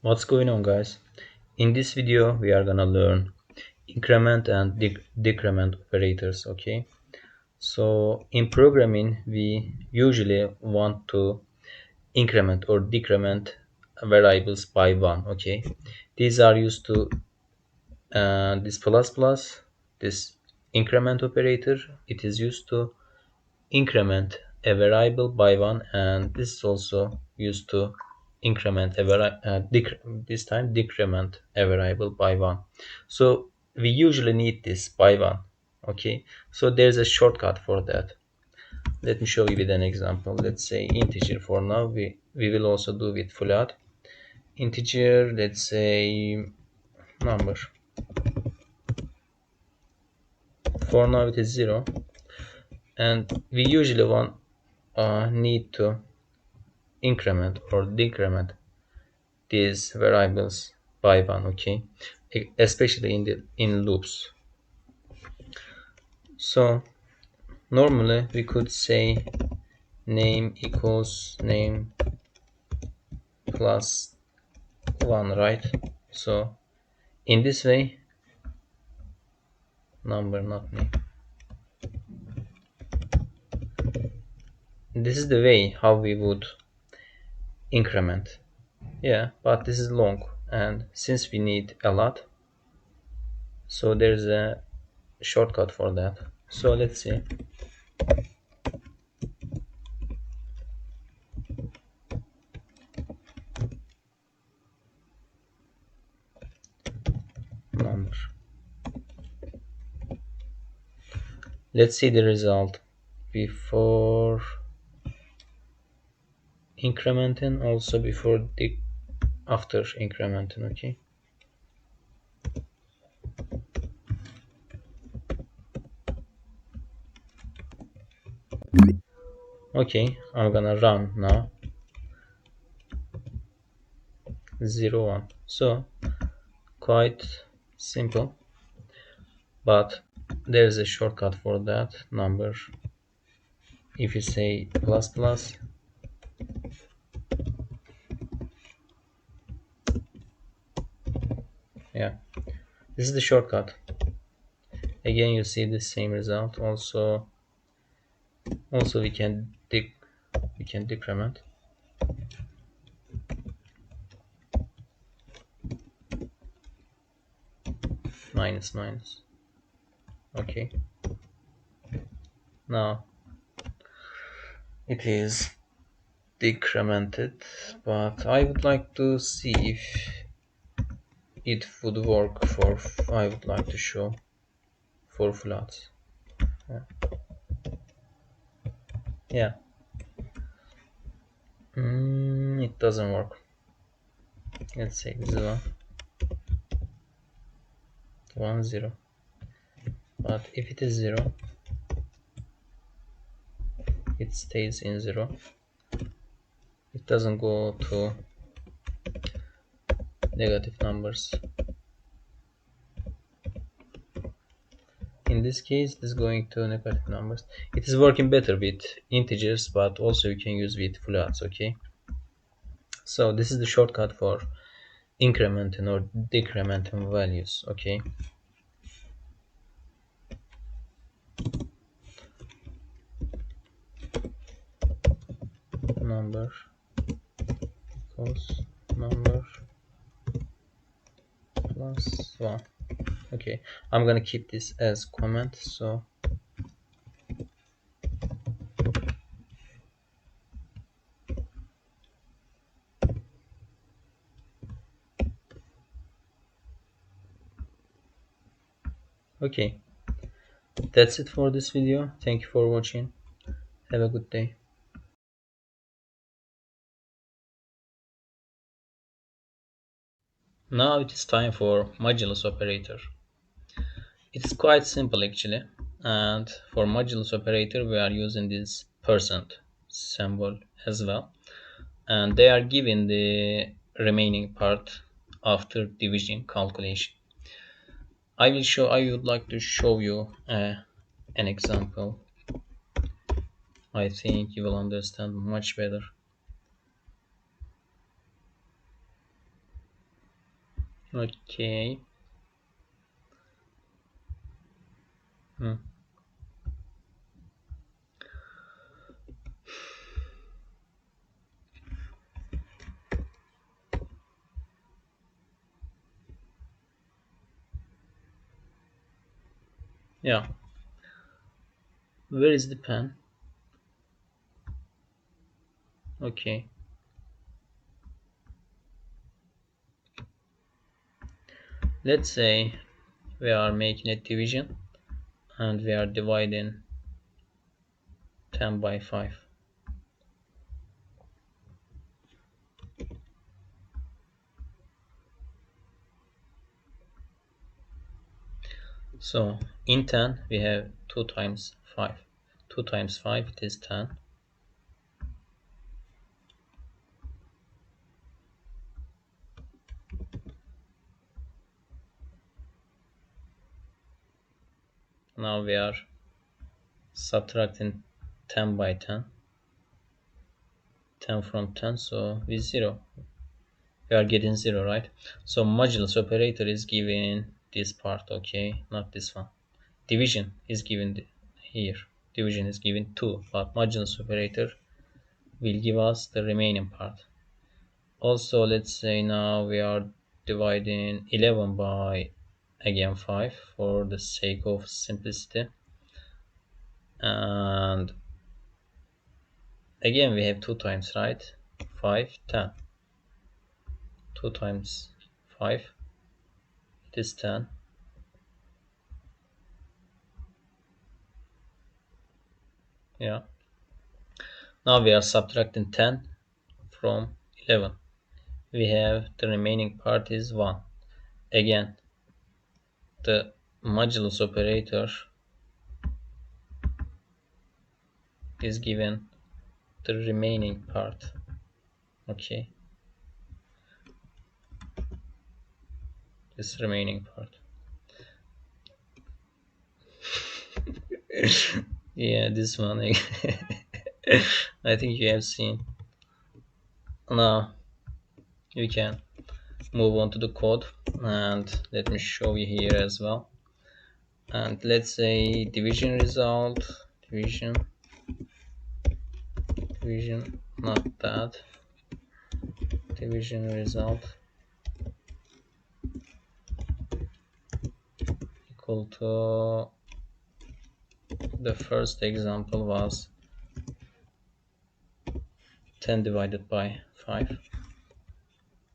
What's going on, guys? In this video we are gonna learn increment and decrement operators. Okay, so in programming we usually want to increment or decrement variables by one. Okay, these are used to this plus plus, this increment operator, it is used to increment a variable by one, and this is also used to increment a this time decrement a variable by one. So we usually need this by one. Okay, so there's a shortcut for that. Let me show you with an example. Let's say integer. For now we will also do with float. Integer, let's say number. For now it is 0, and we usually need to increment or decrement these variables by one. Okay, especially in loops. So normally we could say name equals name plus 1, right? So in this way, number, not name. This is the way how we would increment. Yeah, but this is long, and since we need a lot, so there's a shortcut for that. So let's see. Number. Let's see the result before incrementing, also before the after incrementing. Okay, okay, I'm gonna run now. 0 1. So quite simple, but there's a shortcut for that. Number, if you say plus plus, yeah, this is the shortcut. Again, you see the same result. Also we can decrement. Minus minus. Okay, now it is decremented, but I would like to see if it would work for, I would like to show for floods. Yeah, yeah. It doesn't work. Let's say this one 1 0, but if it is 0, it stays in 0. It doesn't go to negative numbers. In this case, it is going to negative numbers. It is working better with integers, but also you can use with floats. Okay, so this is the shortcut for incrementing or decrementing values. Okay, number equals number plus 1. Okay, I'm gonna keep this as comment. So okay, that's it for this video. Thank you for watching. Have a good day. Now it is time for Modulus Operator. It's quite simple actually, and for Modulus Operator we are using this percent symbol as well, and they are given the remaining part after division calculation. I would like to show you an example. I think you will understand much better. Okay, Yeah. Where is the pen? Okay. Let's say we are making a division and we are dividing 10 by 5. So in 10 we have 2 times 5. 2 times 5 it is 10. Now we are subtracting 10 by 10. 10 from 10, so with 0. We are getting 0, right? So modulus operator is given this part, okay? Not this one. Division is given here. Division is given 2, but modulus operator will give us the remaining part. Also, let's say now we are dividing 11 by, again, 5 for the sake of simplicity. And again, we have 2 times, right? 5, 10. 2 times 5, it is 10. Yeah. Now we are subtracting 10 from 11. We have the remaining part is 1. Again, the modulus operator is given the remaining part. Okay, this remaining part. Yeah, this one. I think you have seen. Now you can move on to the code, and let me show you here as well. And let's say division result, division, not that, division result equal to, the first example was 10 divided by 5,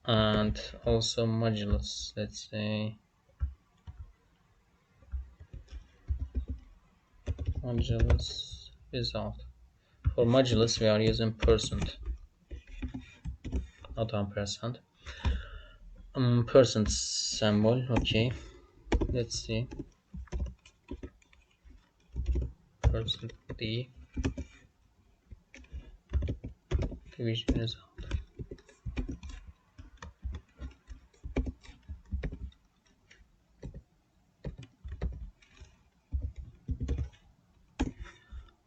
and also modulus, let's say modulus result. For modulus we are using percent, not ampersand. Percent symbol. Okay, let's see, percent d division result.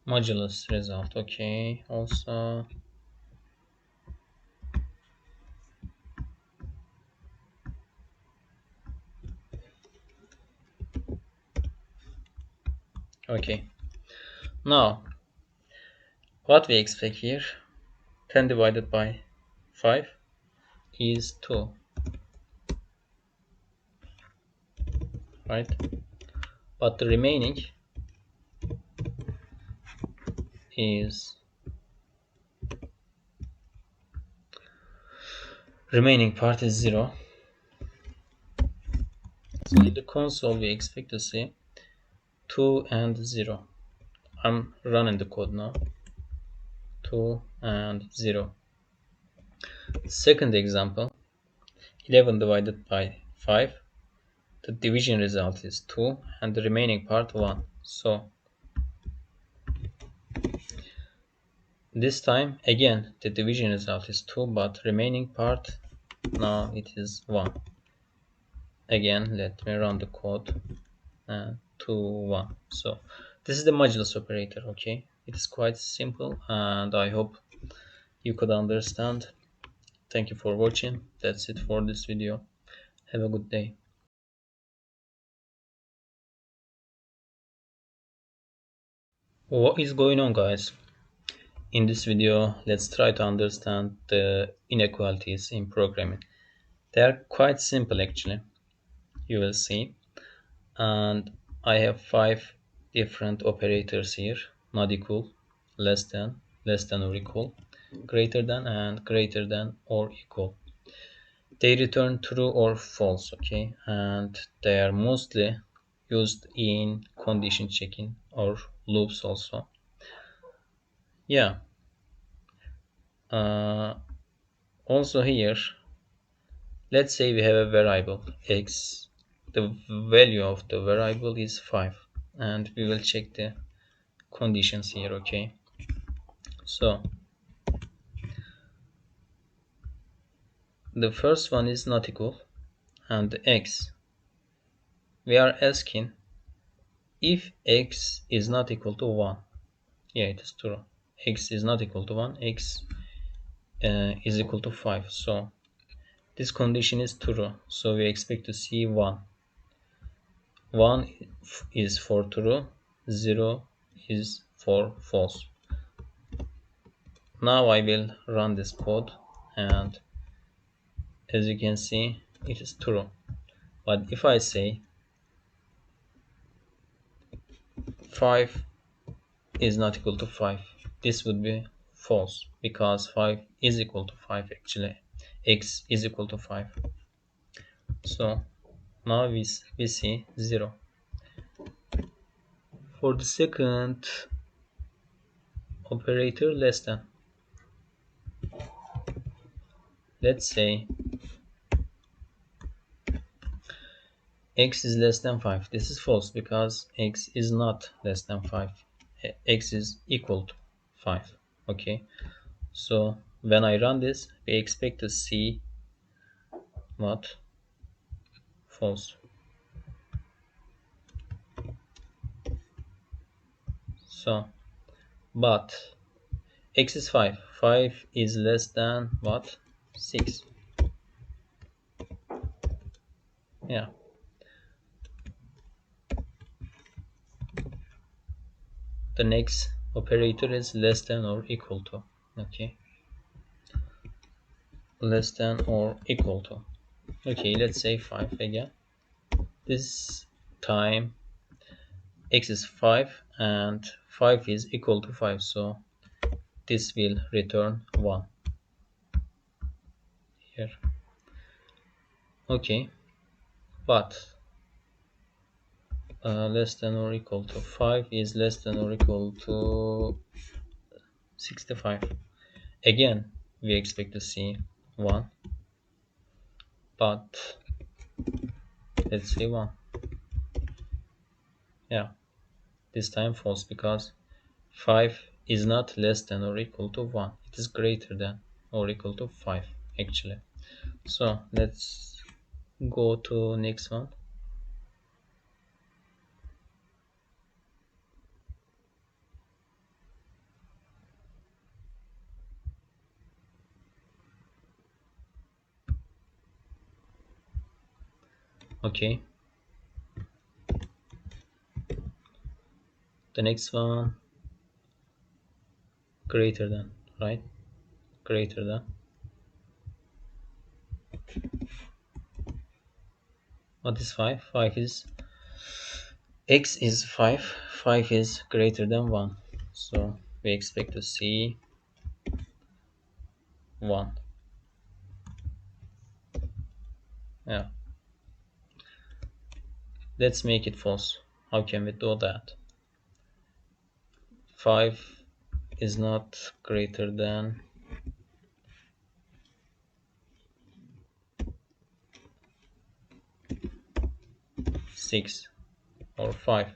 Modulus result. Okay, also okay. Now what we expect here, 10 divided by 5 is 2, right? But the remaining is, remaining part is 0. So in the console we expect to see 2 and 0. I'm running the code now. 2 and 0. Second example, 11 divided by 5. The division result is 2 and the remaining part 1. So this time again the division result is 2, but remaining part now it is 1. Again, let me run the code. 2, 1. So this is the modulus operator. Okay, it is quite simple, and I hope you could understand. Thank you for watching. That's it for this video. Have a good day. What is going on, guys? In this video, let's try to understand the inequalities in programming. They are quite simple actually, you will see. And I have 5 different operators here: not equal, less than or equal, greater than, and greater than or equal. They return true or false, okay? And they are mostly used in condition checking or loops also. Yeah. Uh, Also here, let's say we have a variable x. The value of the variable is 5, and we will check the conditions here, okay? So the first one is not equal, and the x, we are asking if x is not equal to 1. Yeah, it is true. X is not equal to 1, x is equal to 5. So this condition is true, so we expect to see 1. 1 is for true, 0 is for false. Now I will run this code, and as you can see, it is true. But if I say 5 is not equal to 5, this would be false, because 5 is equal to 5 actually. X is equal to 5. So now we see 0. For the second operator, less than, let's say x is less than 5. This is false because x is not less than 5. X is equal to 5. Okay, so when I run this, we expect to see what? False. So, but x is 5. 5 is less than what? 6. Yeah. The next operator is less than or equal to. Okay. Less than or equal to. Okay, let's say 5 again. This time x is 5 and 5 is equal to 5, so this will return 1 here. Okay, but less than or equal to 5 is less than or equal to 65. Again, we expect to see 1, but let's say 1. Yeah, this time false, because 5 is not less than or equal to 1. It is greater than or equal to 5 actually. So let's go to next one. Okay, the next one, greater than, right? Greater than. What is 5? 5 is, x is 5. 5 is greater than 1. So we expect to see 1. Yeah. Let's make it false. How can we do that? 5 is not greater than 6 or 5.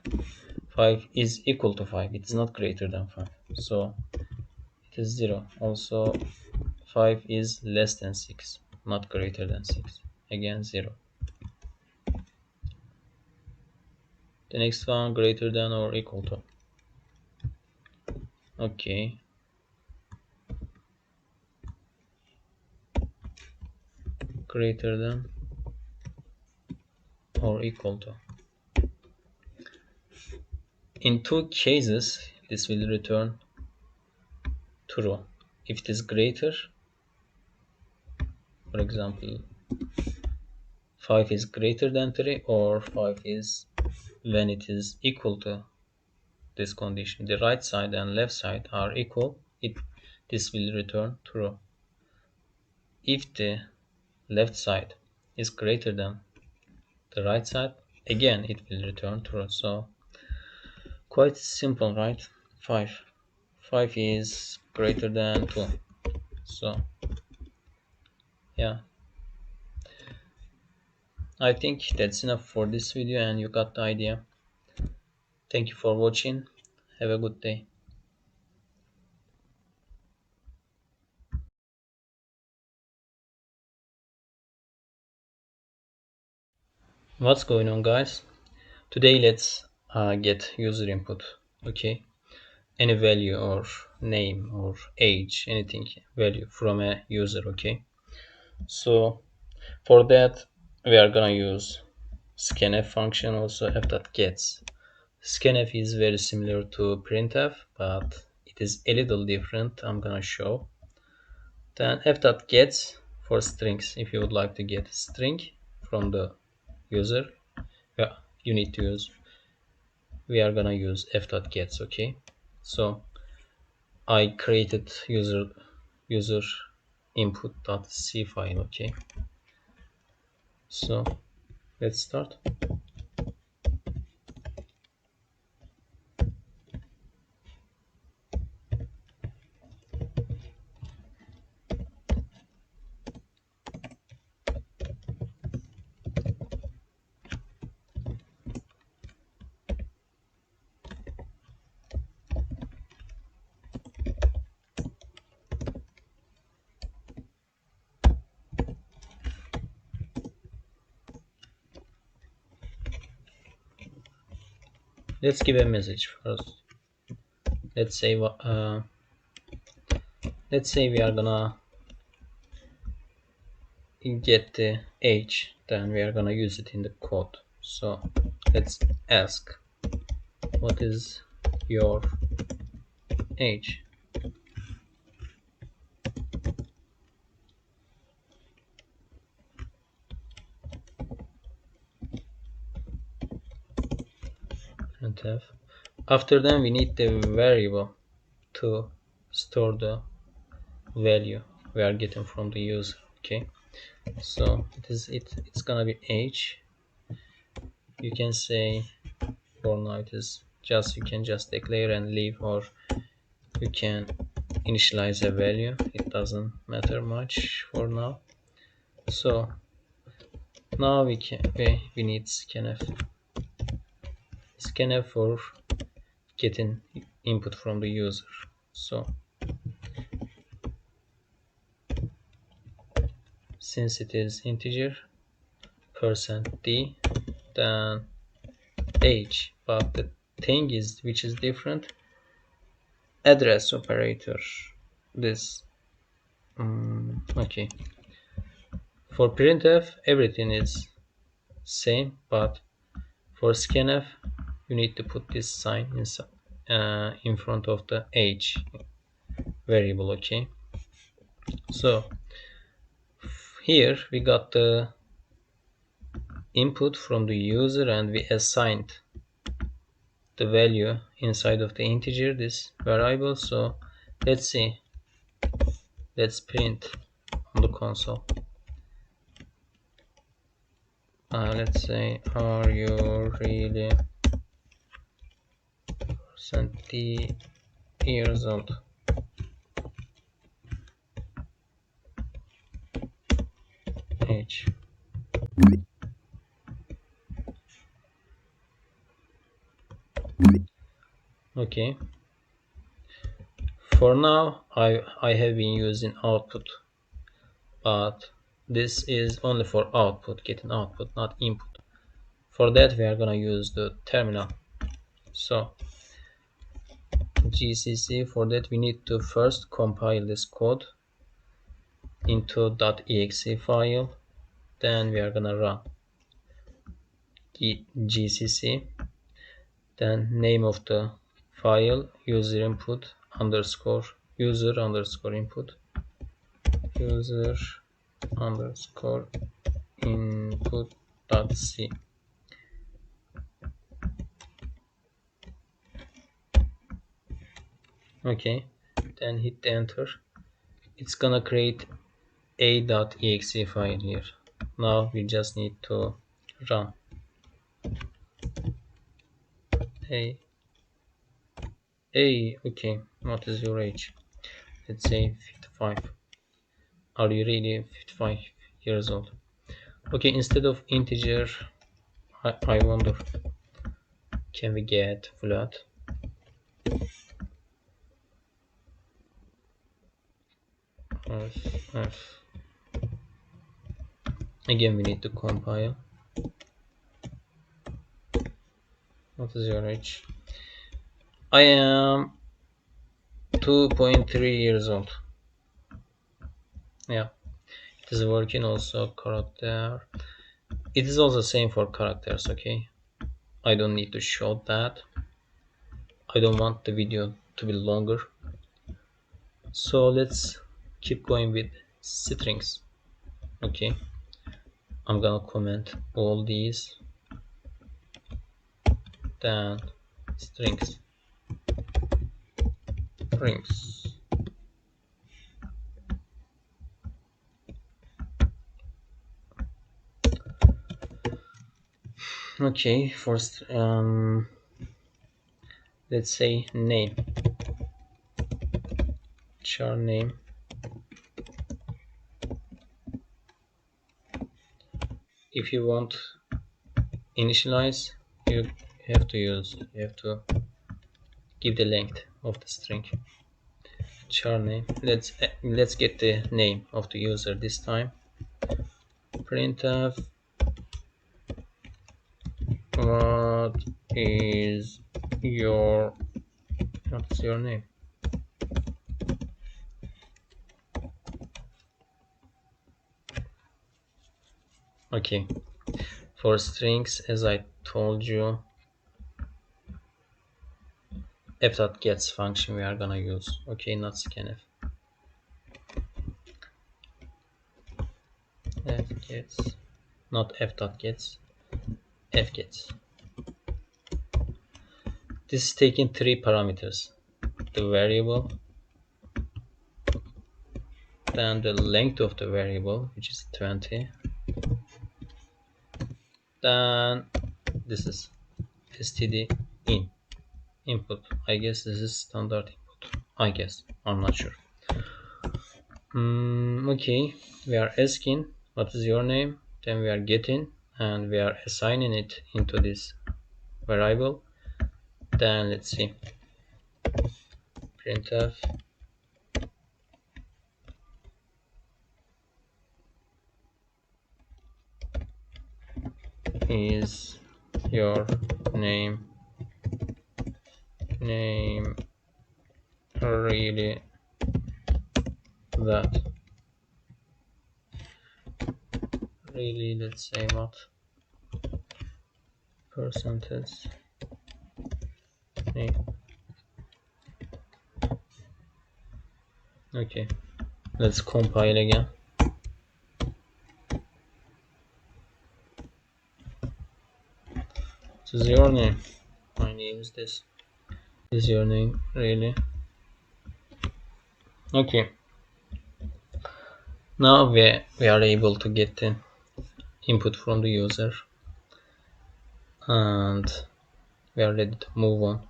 5 is equal to 5. It is not greater than 5. So it is 0. Also 5 is less than 6, not greater than 6. Again 0. The next one, greater than or equal to. Okay. Greater than or equal to. In two cases, this will return true. If it is greater, for example 5 is greater than 3, or 5 is when it is equal to this condition, the right side and left side are equal, this will return true. If the left side is greater than the right side, again it will return true. So quite simple, right? 5 is greater than 2. So yeah, I think that's enough for this video and you got the idea. Thank you for watching. Have a good day. What's going on, guys? Today let's get user input. Okay, any value or name or age, anything value from a user. Okay, so for that we are gonna use scanf function, also f.gets. Scanf is very similar to printf, but it is a little different. I'm gonna show. Then f.gets for strings. If you would like to get a string from the user, yeah, you need to use, we are gonna use f.gets. Okay, so I created user input.c file. Okay, so let's start. Let's give a message first. Let's say we are gonna get the age, then we are gonna use it in the code. So let's ask, what is your age? Printf. After that we need the variable to store the value we are getting from the user. Okay, so it's gonna be age. You can say for now it is just, you can just declare and leave, or you can initialize a value, it doesn't matter much for now. So now we need scanf for getting input from the user. So since it is integer, %d, then age, but the thing is which is different, address operator, this okay, for printf everything is same, but for scanf you need to put this sign inside in front of the age variable. Okay, so here we got the input from the user and we assigned the value inside of the integer, this variable. So let's see, let's print on the console. Let's say, are you really %d years old? Age. Okay, for now I have been using output, but this is only for output, getting output, not input. For that we are gonna use the terminal. So gcc, for that we need to first compile this code into .exe file, then we are gonna run gcc, then name of the file user input underscore user underscore input user underscore input dot c. Okay, then hit enter. It's gonna create a.exe file here. Now we just need to run okay, what is your age? Let's say 55. Are you really 55 years old? Okay, instead of integer, I wonder, can we get float? F. Again, we need to compile. What is your age? I am 2.3 years old. Yeah, it is working. Also character. It is also same for characters. Okay, I don't need to show that. I don't want the video to be longer. So let's keep going with strings. Okay, I'm gonna comment all these, then strings. Okay, first let's say name, char name. If you want initialize, you have to give the length of the string. Char name. Let's get the name of the user this time. Printf what is your name? Okay, for strings, as I told you, f.gets function we are gonna use. Okay, not scanf. F.gets, not f.gets, f.gets. This is taking three parameters: the variable, then the length of the variable, which is 20, then this is std in input. I guess this is standard input. I guess, I'm not sure. Okay, we are asking what is your name, then we are getting and we are assigning it into this variable. Then let's see, printf is your name really that? Really, let's say what percentage name. Okay, let's compile again. This is your name. My name is this. This is your name, really? Okay. Now we are able to get the input from the user and we are ready to move on.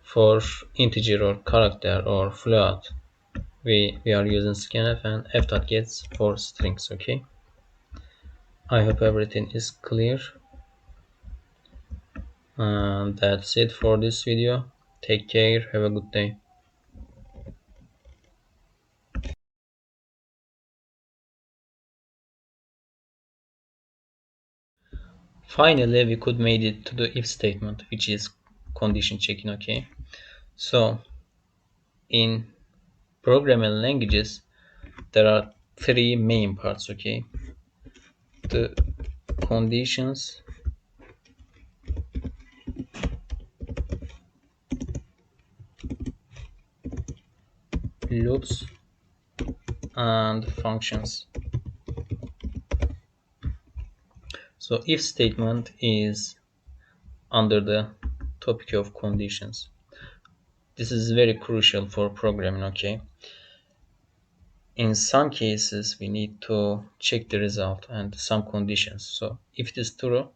For integer or character or float, we are using scanf and f.gets for strings. Okay, I hope everything is clear, and that's it for this video. Take care, have a good day. Finally, we could made it to the if statement, which is condition checking. Okay, so in programming languages there are three main parts. Okay, the conditions, loops and functions. So if statement is under the topic of conditions. This is very crucial for programming, okay? In some cases, we need to check the result and some conditions. So if it is true,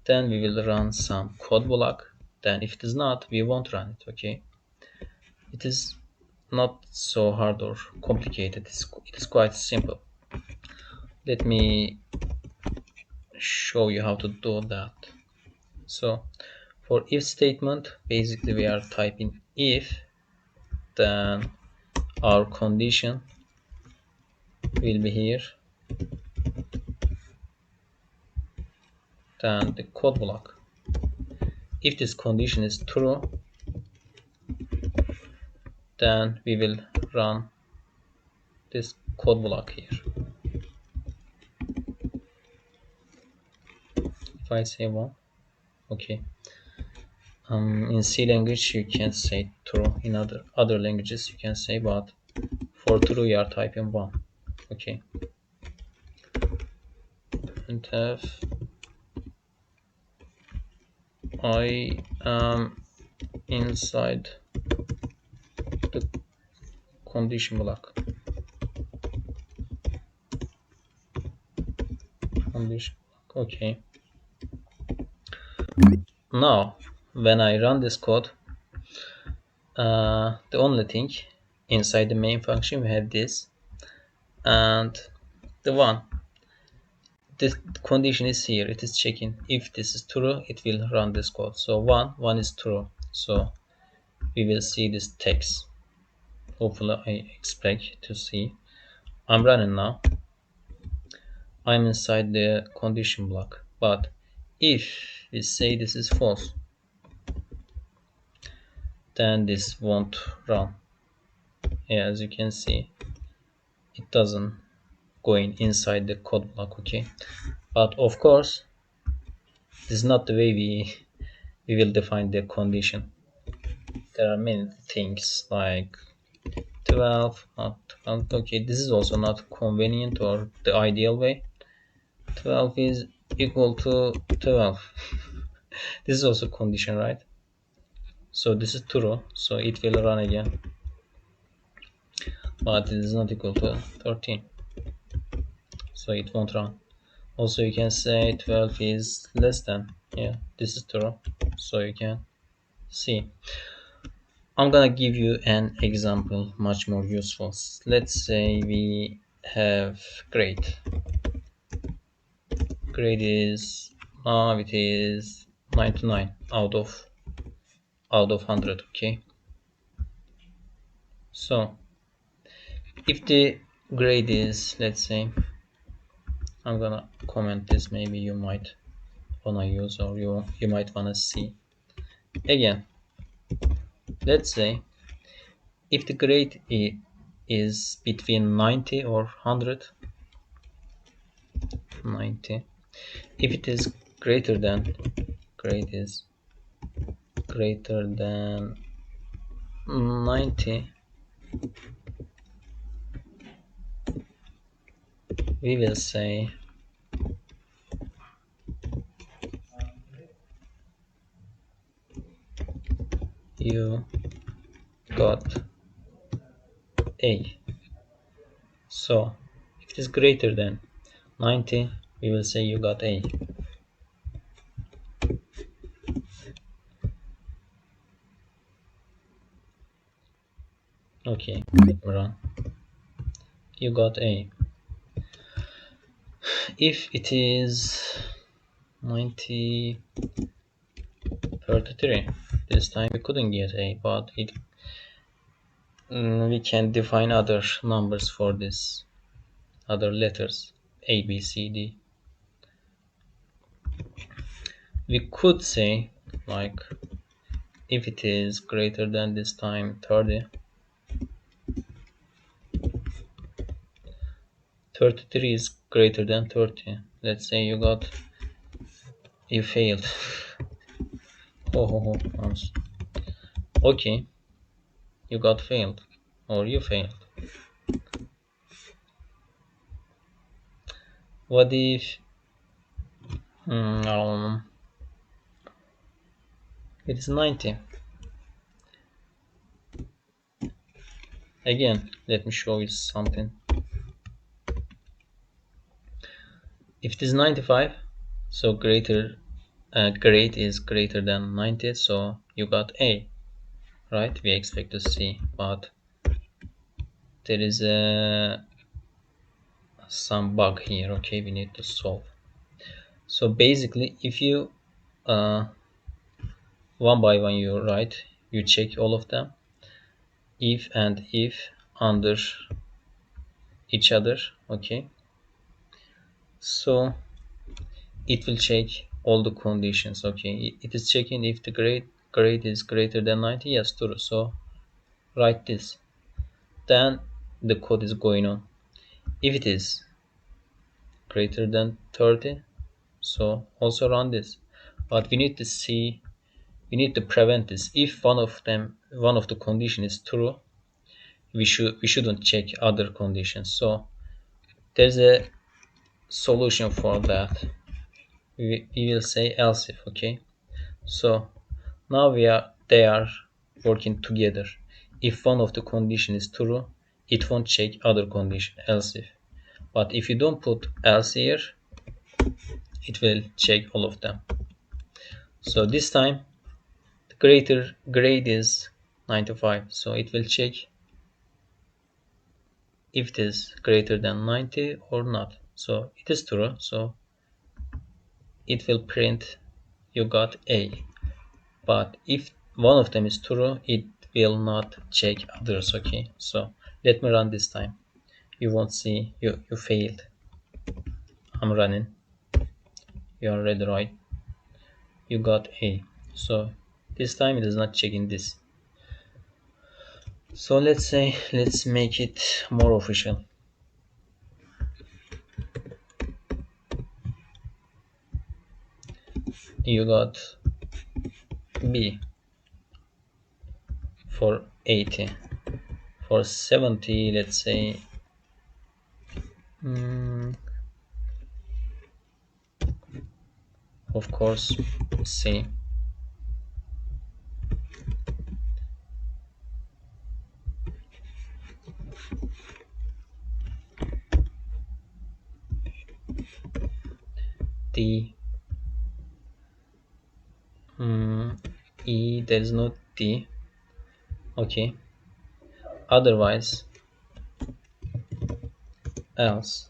then we will run some code block. Then if it is not, we won't run it, okay? It is not so hard or complicated. It is quite simple. Let me show you how to do that. So for if statement, basically we are typing if, then our condition will be here, then the code block. If this condition is true, then we will run this code block here. If I say 1, okay. In C language you can say true, in other languages you can say, but for true you are typing 1, okay. And have I am inside the condition block. Condition block, okay. Now when I run this code, the only thing inside the main function we have this, and the one, this condition is here, it is checking if this is true, it will run this code. So 1 is true, so we will see this text. Hopefully I expect to see. I'm running now, I'm inside the condition block, but if we say this is false, then this won't run. Yeah, as you can see, it doesn't going inside the code block, okay. But of course this is not the way we will define the condition. There are many things like 12, not 12, okay, this is also not convenient or the ideal way. 12 is equal to 12. This is also condition, right? So this is true, so it will run again, but it is not equal to 13, so it won't run. Also you can say 12 is less than, yeah, this is true, so you can see. I'm gonna give you an example much more useful. Let's say we have grade is now it is 99 out of 100, okay. So if the grade is, let's say, I'm gonna comment this, maybe you might wanna use, or you might wanna see again. Let's say if the grade is between 90 or 100, 90, if it is greater than, grade is greater than 90, we will say you got A. So if it is greater than 90, we will say you got A. Okay, let me run. You got A. If it is 90, 33, this time we couldn't get A, but we can define other numbers for this, other letters, A, B, C, D. We could say, like, if it is greater than this time 30, 33 is greater than 30. Let's say you failed. Okay, you got failed. or you failed. What if it is 90? Again, let me show you something. If it is 95, so grade is greater than 90, so you got A, right? We expect to C, but there is some bug here. Okay, we need to solve. So basically, if you one by one you write, you check all of them, if and if under each other. Okay, so it will check all the conditions. Okay, it is checking if the grade is greater than 90. Yes, true. So write this, then the code is going on. If it is greater than 30, so also run this, but we need to see, we need to prevent this. If one of the condition is true, we shouldn't check other conditions. So there's a solution for that. We will say else if. Okay, so now they are working together. If one of the condition is true, it won't check other condition, else if. But if you don't put else here, it will check all of them. So this time the greater grade is 95, so it will check if it is greater than 90 or not. So it is true, so it will print you got A. But if one of them is true, it will not check others. Okay, so let me run this time. You won't see you failed. I'm running. You are ready, right? You got A. So this time it is not checking this. So let's make it more official. You got B for 80. For 70, let's say of course C. D. E, there is no D. Okay, otherwise else.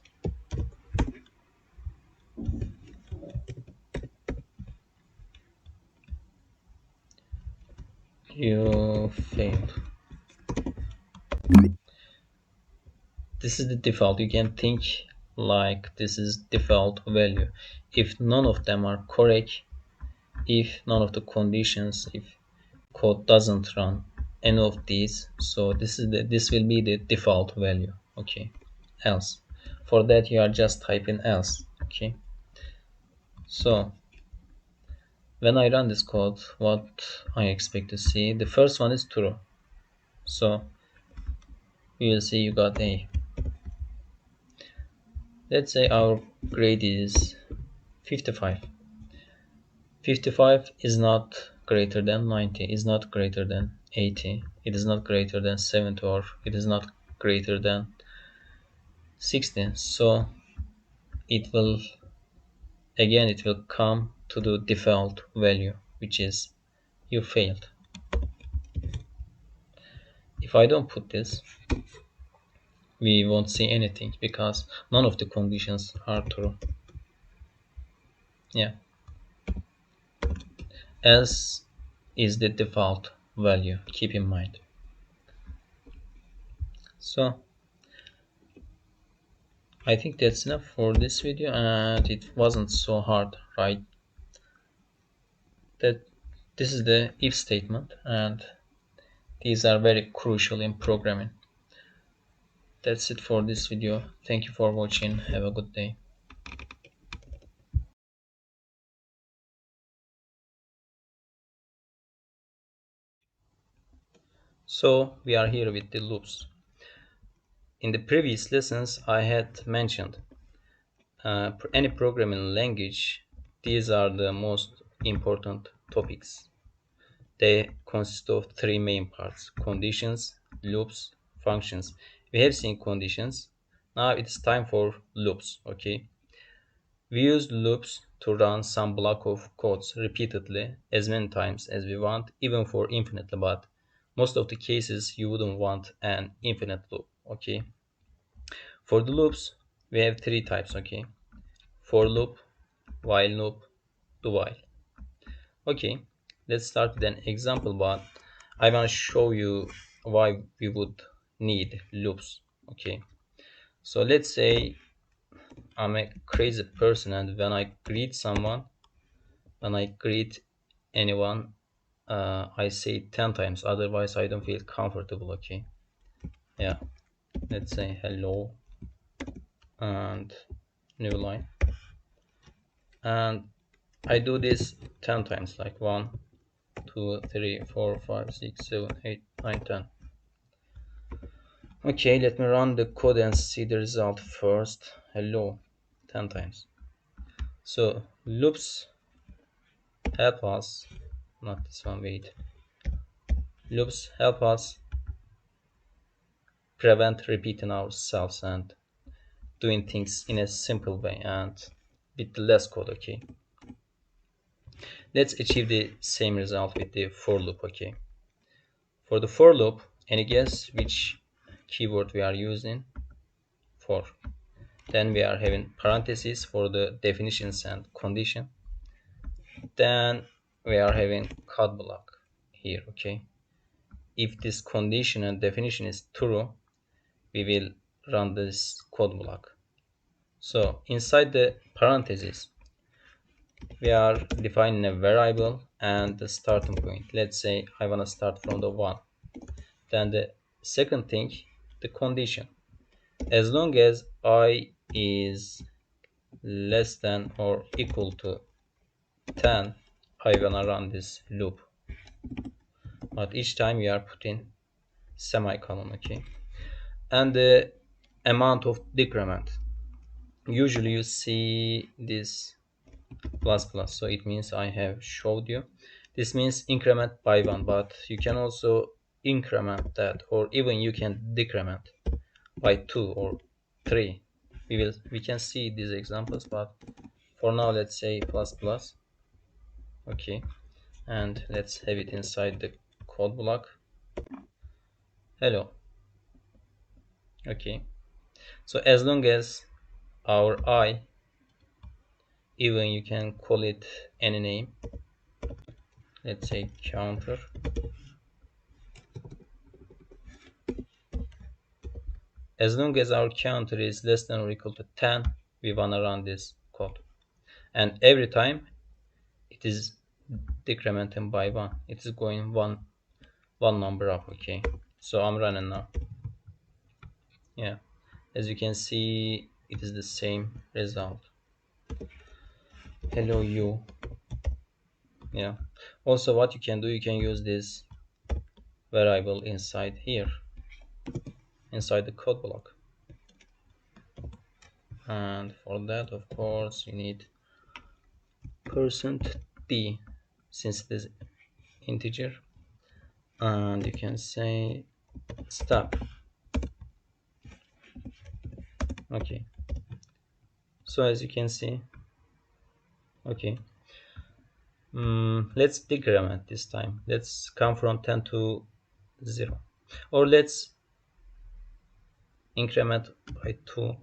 You failed. This is the default. You can think like this is default value. If none of them are correct, if none of the conditions, if code doesn't run any of these, so this will be the default value. Okay, else. For that you are just typing else. Okay, so when I run this code, what I expect to see, the first one is true, so you will see you got A. Let's say our grade is 55. 55 is not greater than 90, is not greater than 80, it is not greater than 70, or it is not greater than 60. So it will come to the default value, which is you failed. If I don't put this, we won't see anything because none of the conditions are true. Yeah, else is the default value, keep in mind. So I think that's enough for this video, and it wasn't so hard, right? That this is the if statement, and these are very crucial in programming. That's it for this video. Thank you for watching. Have a good day. So we are here with the loops. In the previous lessons, I had mentioned any programming language, these are the most important topics. They consist of three main parts: conditions, loops, functions. We have seen conditions. Now it's time for loops, okay? We use loops to run some block of codes repeatedly as many times as we want, even for infinitely, but most of the cases you wouldn't want an infinite loop, okay? For the loops, we have three types, okay? For loop, while loop, do while. Okay, let's start with an example, but I want to show you why we would need loops. Okay, so let's say I'm a crazy person, and when I greet someone, when I greet anyone, I say 10 times, otherwise I don't feel comfortable. Okay, yeah, let's say hello and new line, and I do this 10 times, like 1, 2, 3, 4, 5, 6, 7, 8, 9, 10. Okay, let me run the code and see the result first. Hello, 10 times. So loops help us, not this one, wait. Loops help us prevent repeating ourselves and doing things in a simple way and with less code, okay. Let's achieve the same result with the for loop, okay. For the for loop, any guess which keyword we are using? For. Then we are having parentheses for the definitions and condition. Then we are having code block here, okay. If this condition and definition is true, we will run this code block. So inside the parentheses, we are defining a variable and the starting point. Let's say I want to start from the 1. Then the second thing, the condition. As long as I is less than or equal to 10, I wanna run this loop. But each time we are putting semicolon, okay. And the amount of decrement. Usually you see this plus plus, so it means I have showed you. This means increment by 1, but you can also increment that, or even you can decrement by 2 or 3. We can see these examples, but for now let's say plus plus, okay. And let's have it inside the code block. Hello, okay. So as long as our I, even you can call it any name, let's say counter, as long as our counter is less than or equal to 10, we wanna run this code, and every time it is decrementing by 1, it is going one number up, okay. So I'm running now. Yeah, as you can see, it is the same result. Hello you. Yeah, also what you can do, you can use this variable inside here, inside the code block. And for that, of course, you need %d, since it is integer, and you can say stop. Okay, so as you can see, okay, let's decrement this time. Let's come from 10 to 0, or let's increment by 2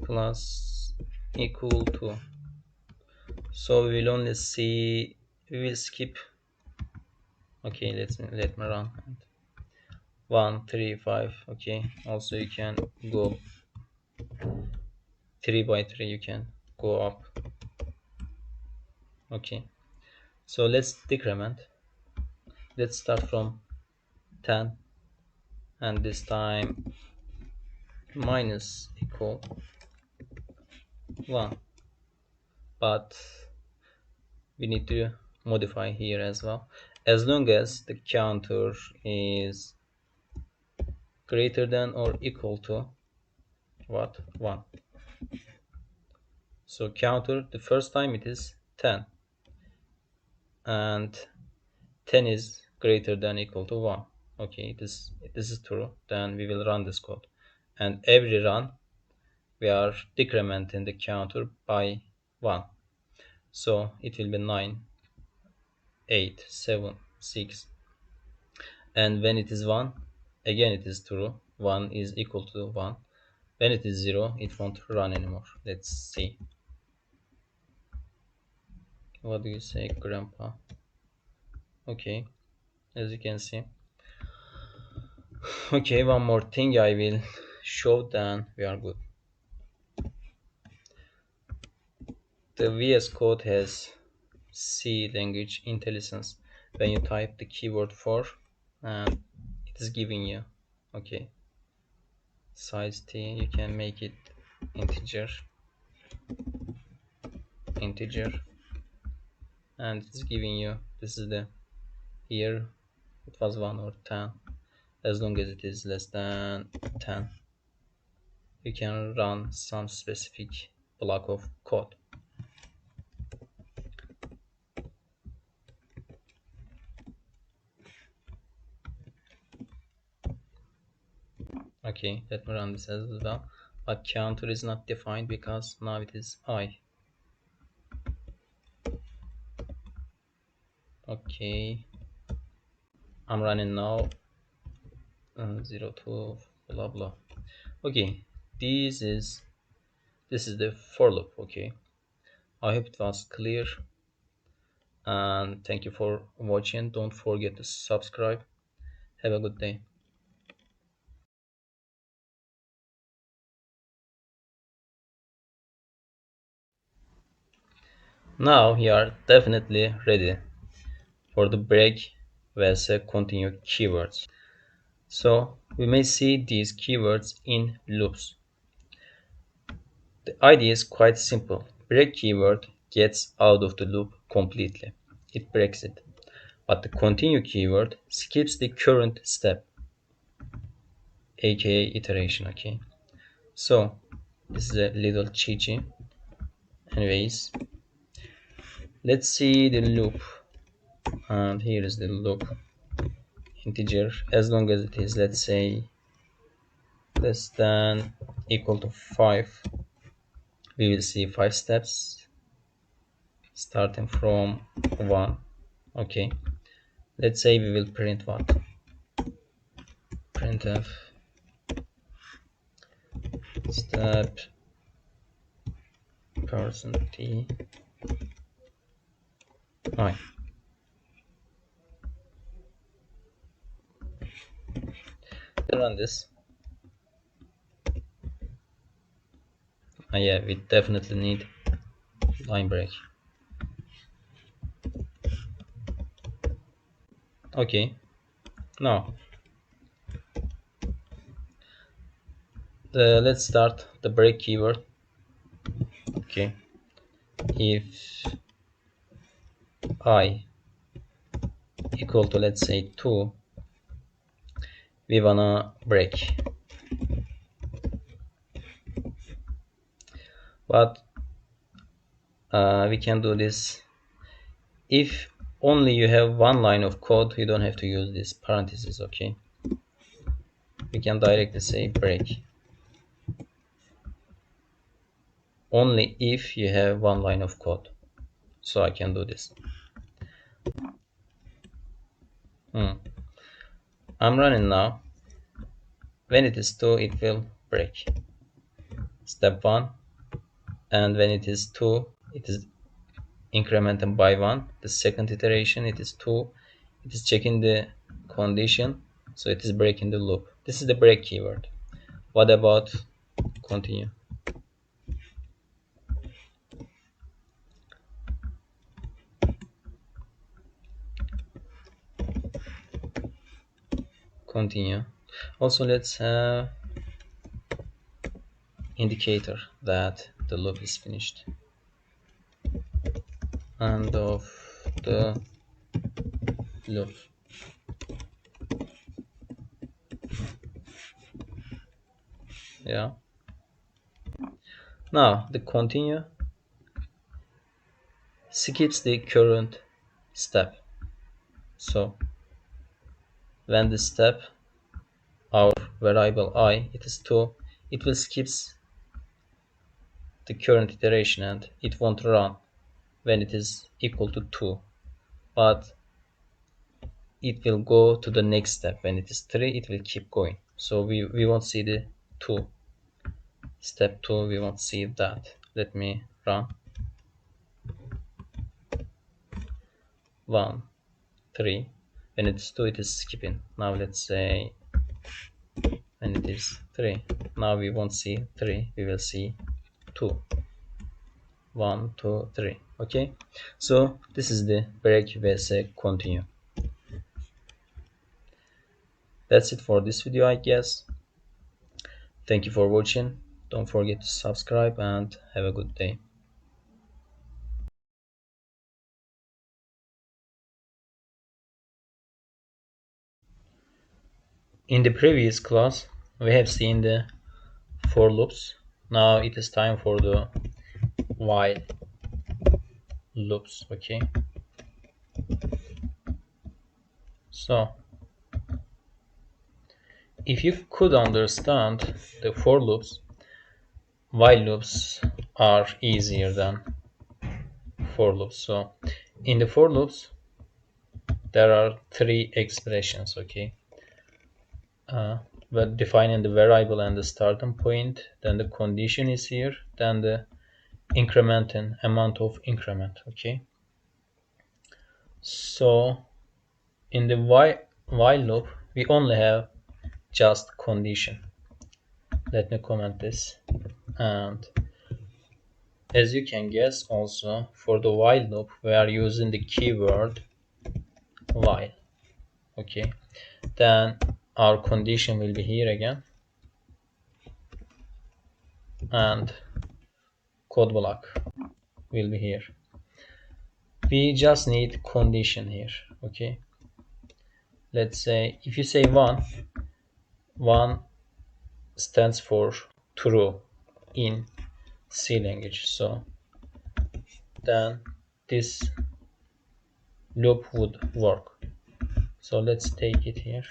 plus equal to. So we will only see, we will skip. Okay, let me run. 1, 3, 5. Okay, also you can go 3 by 3, you can go up. Okay, so let's decrement. Let's start from 10, and this time minus equal 1, but we need to modify here as well. as long as the counter is greater than or equal to what? 1. So counter, the first time it is 10, and 10 is greater than equal to 1. Okay, this is true. Then we will run this code, and every run we are decrementing the counter by 1. So it will be 9, 8, 7, 6, and when it is 1, again it is true. 1 is equal to 1. When it is 0, it won't run anymore. Let's see. What do you say, grandpa? Okay, as you can see. Okay, one more thing I will show, then we are good. The VS Code has C language intelligence. When you type the keyword for, and it is giving you, okay, size T, you can make it integer, and it's giving you, this is the, here it was 1 or 10. As long as it is less than 10, you can run some specific block of code. Okay, let me run this as well, but counter is not defined because now it is I. Okay, I'm running now. 0 to blah blah. Okay, this is the for loop. Okay, I hope it was clear, and thank you for watching. Don't forget to subscribe. Have a good day. Now you are definitely ready for the break vs continue keywords. So we may see these keywords in loops. The idea is quite simple. Break keyword gets out of the loop completely. It breaks it. But the continue keyword skips the current step, aka iteration. Okay. So this is a little cheat. Anyways, let's see the loop. And here is the loop. Integer, as long as it is, let's say, less than equal to 5, we will see 5 steps starting from 1. Okay, let's say we will print what? Printf step %t I. Run this. Yeah, we definitely need line break. Okay, now let's start the break keyword. Okay, if I equal to, let's say, 2, we wanna break. But we can do this if only you have one line of code. You don't have to use this parentheses. Okay, we can directly say break only if you have one line of code. So I can do this. I'm running now. When it is 2, it will break. Step 1, and when it is 2, it is incremented by 1. The second iteration, it is 2, it is checking the condition, so it is breaking the loop. This is the break keyword. What about continue? Continue. Also, let's have indicator that the loop is finished. End of the loop. Yeah. Now the continue skips the current step. So when the step our variable I it is 2, it will skips the current iteration and it won't run when it is equal to 2, but it will go to the next step. When it is 3, it will keep going. So we won't see the 2. Step 2, we won't see that. Let me run. 1, 3. When it's 2, it is skipping. Now let's say when it is 3. Now we won't see 3, we will see 2. 1, 2, 3. Okay, so this is the break vs continue. That's it for this video, I guess. Thank you for watching. Don't forget to subscribe and have a good day. In the previous class, we have seen the for loops. Now it is time for the while loops. Okay, so if you could understand the for loops, while loops are easier than for loops. So in the for loops there are 3 expressions. Okay, but defining the variable and the starting point, then the condition is here, then the increment and amount of increment. Okay, so in the while loop we only have just condition. Let me comment this. And as you can guess, also for the while loop we are using the keyword while. Okay, then our condition will be here again, and code block will be here. We just need condition here. Okay, let's say if you say 1 stands for true in C language, so then this loop would work. So let's take it here.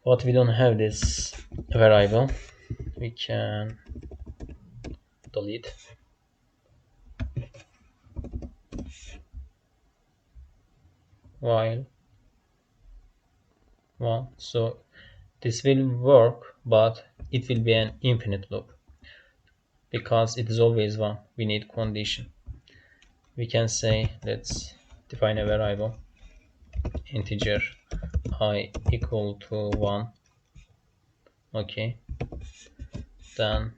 But we don't have this variable. We can delete. While 1. So this will work, but it will be an infinite loop because it is always 1. We need condition. We can say let's define a variable integer I equal to 1. Okay, then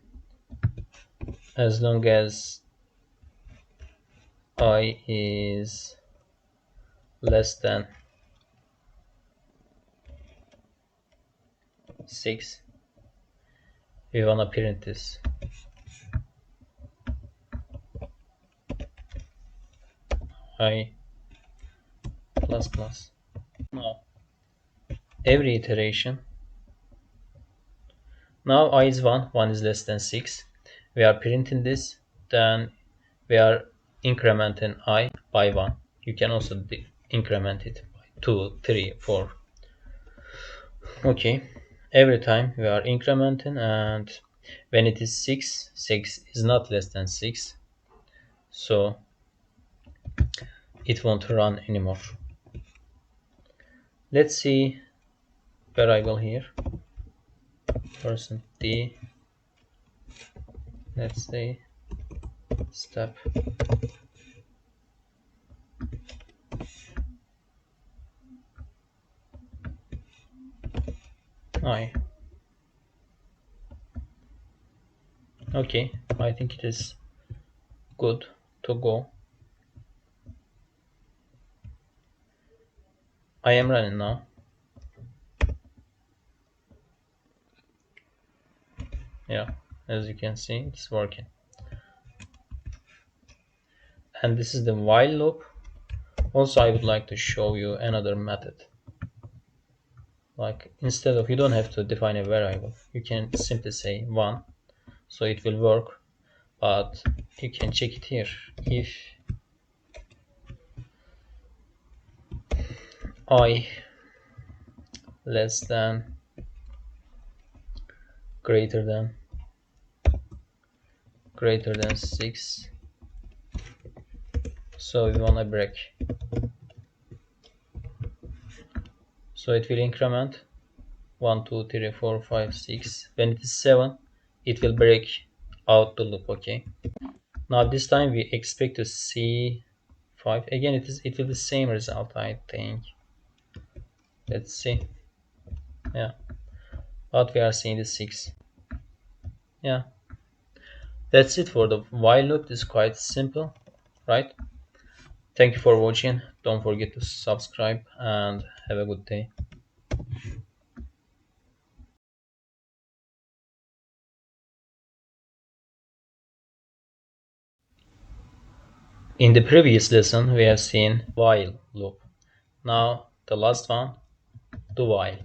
as long as I is less than 6, we wanna print this. I plus plus. Now every iteration, now I is 1 is less than 6, we are printing this, then we are incrementing I by 1. You can also increment it by 2, 3, 4. Okay, every time we are incrementing, and when it is 6 is not less than 6, so it won't run anymore. Let's see variable here, %d, let's say step I. Okay, I think it is good to go. I am running now. Yeah, as you can see, it's working. and this is the while loop. Also, I would like to show you another method. Like, instead of, you don't have to define a variable, you can simply say 1, so it will work. But you can check it here. If I less than greater than 6, so we want to break, so it will increment 1 2 3 4 5 6. When it is 7, it will break out the loop. Okay, now this time we expect to see 5 again. It will be the same result, I think. Let's see. Yeah, but we are seeing the 6. Yeah, that's it for the while loop. This is quite simple, right? Thank you for watching. Don't forget to subscribe and have a good day. In the previous lesson, we have seen while loop. Now the last one, do while.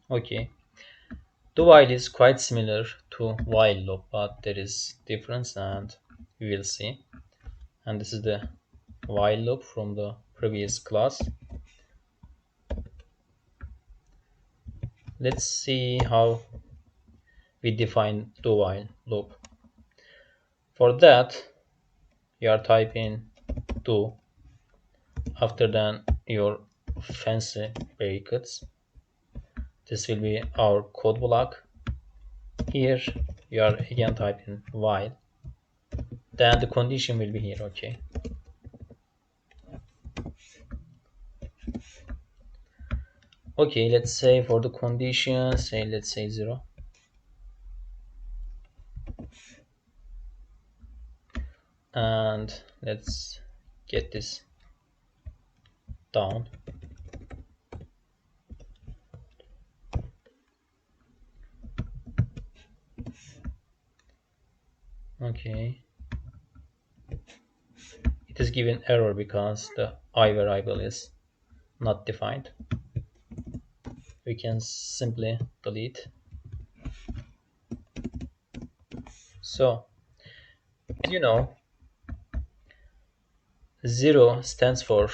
Okay, do while is quite similar to while loop, but there is difference, and we will see. And this is the while loop from the previous class. Let's see how we define do while loop. For that, you are typing do after then your fancy brackets. This will be our code block. Here you are again typing while, then the condition will be here. Okay, let's say for the condition, let's say 0, and let's get this down. Okay, it is given error because the I variable is not defined. We can simply delete. So, as you know, 0 stands for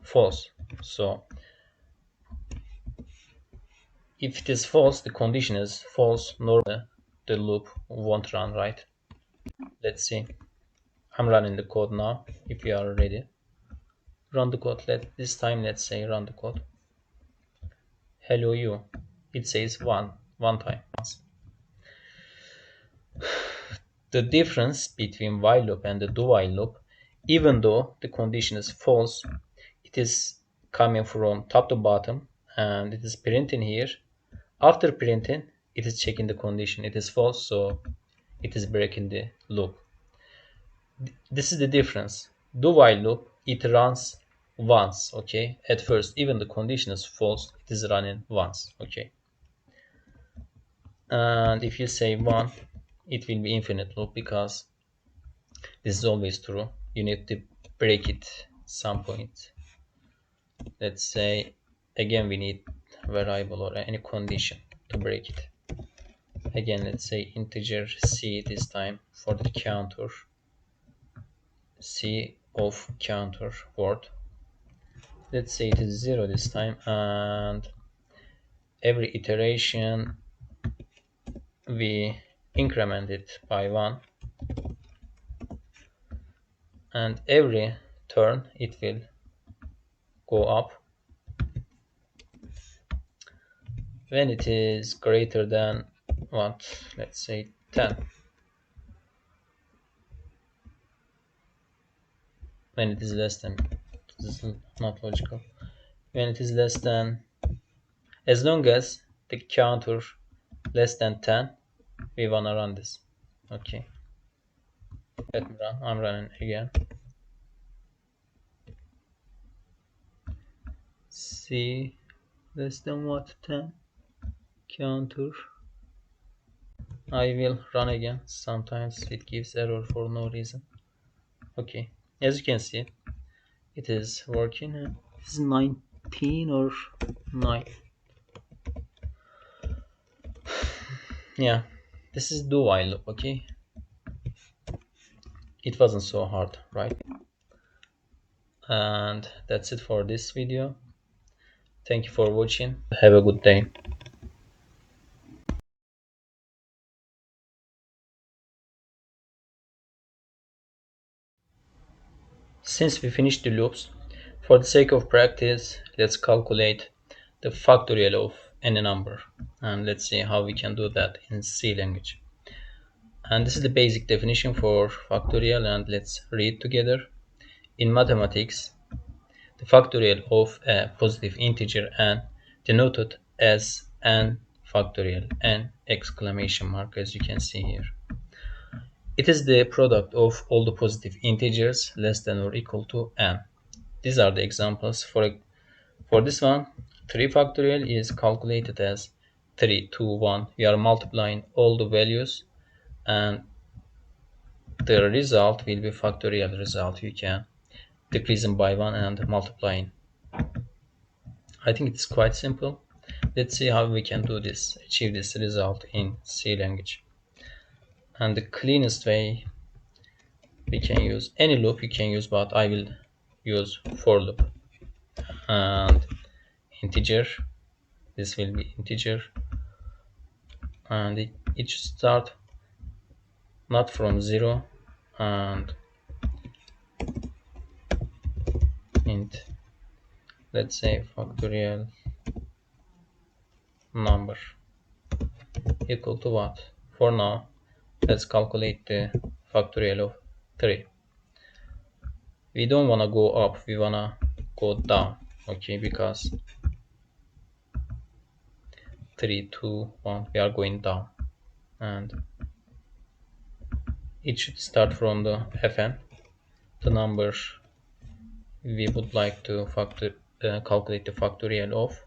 false. So if it is false, the condition is false, normally the loop won't run, right? Let's see. I'm running the code now. If you are ready, run the code. This time let's say run the code. Hello you. It says one time. The difference between while loop and the do while loop, even though the condition is false, it is coming from top to bottom, and it is printing here. After printing, it is checking the condition. It is false, so it is breaking the loop. This is the difference. Do while loop, it runs once. Okay, at first, even the condition is false, it is running once. Okay, and if you say 1, it will be infinite loop because this is always true. You need to break it some point. Let's say again we need variable or any condition to break it. Again, let's say integer c this time for the counter, c of counter word. Let's say it is 0 this time, and every iteration we increment it by 1, and every turn it will go up when it is greater than what, let's say 10. When it is less than, this is not logical. When it is less than, as long as the counter less than 10, we wanna run this. Okay, let me run. I'm running again. C less than what, 10? counter. I will run again. Sometimes it gives error for no reason. Okay, as you can see, it is working. It is 19 or 9. Yeah, this is do while loop. Okay, it wasn't so hard, right? And that's it for this video. Thank you for watching. Have a good day. Since we finished the loops, for the sake of practice, let's calculate the factorial of any number. And let's see how we can do that in C language. And this is the basic definition for factorial, and let's read together. In mathematics, the factorial of a positive integer n denoted as n factorial, n exclamation mark, as you can see here. It is the product of all the positive integers less than or equal to n. These are the examples. For this one, 3 factorial is calculated as 3, 2, 1. We are multiplying all the values, and the result will be factorial result. You can decreasing by 1 and multiplying. I think it's quite simple. Let's see how we can do this, achieve this result in C language. And the cleanest way, we can use any loop you can use, but I will use for loop. And integer, this will be integer, and it should start not from 0, and int, let's say factorial number equal to what? For now, let's calculate the factorial of 3. We don't want to go up, we want to go down, okay, because 3, 2, 1, we are going down, and it should start from the fn, the number we would like to calculate the factorial of,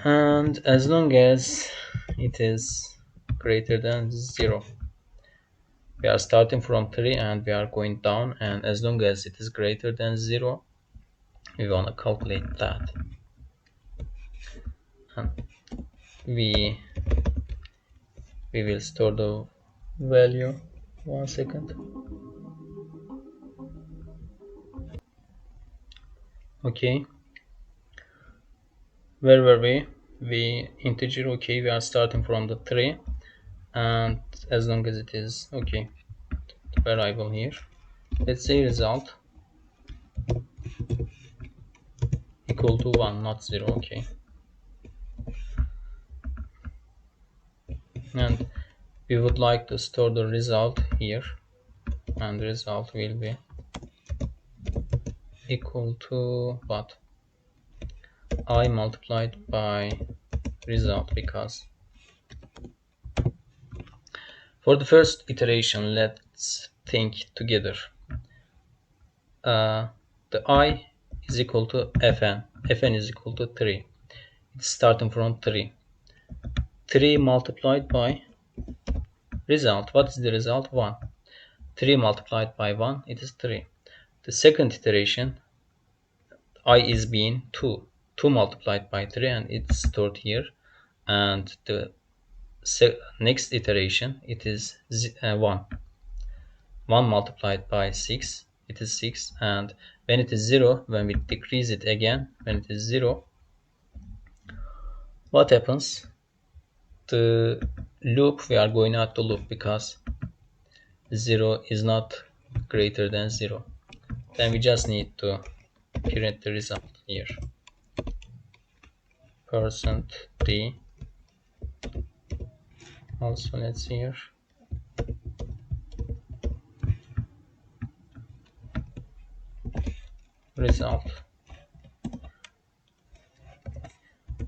and as long as it is greater than 0, we are starting from 3 and we are going down, and as long as it is greater than 0, we want to calculate that. And we will store the value. 1 second. Okay, where were we integer. Okay, we are starting from the 3, and as long as it is okay, the variable here, let's say result equal to 1, not 0. Okay, and we would like to store the result here, and the result will be equal to what? I multiplied by result, because for the first iteration, let's think together. The I is equal to fn. Fn is equal to 3. It's starting from 3. 3 multiplied by result. What is the result? 1. 3 multiplied by 1, it is 3. The second iteration, I is being 2. 2 multiplied by 3, and it's stored here. And the next iteration, it is 1. 1 multiplied by 6, it is 6. And when it is 0, when we decrease it again, when it is 0, what happens? The loop, we are going out the loop, because 0 is not greater than 0. Then we just need to print the result here. %d. Also, let's see here. Result.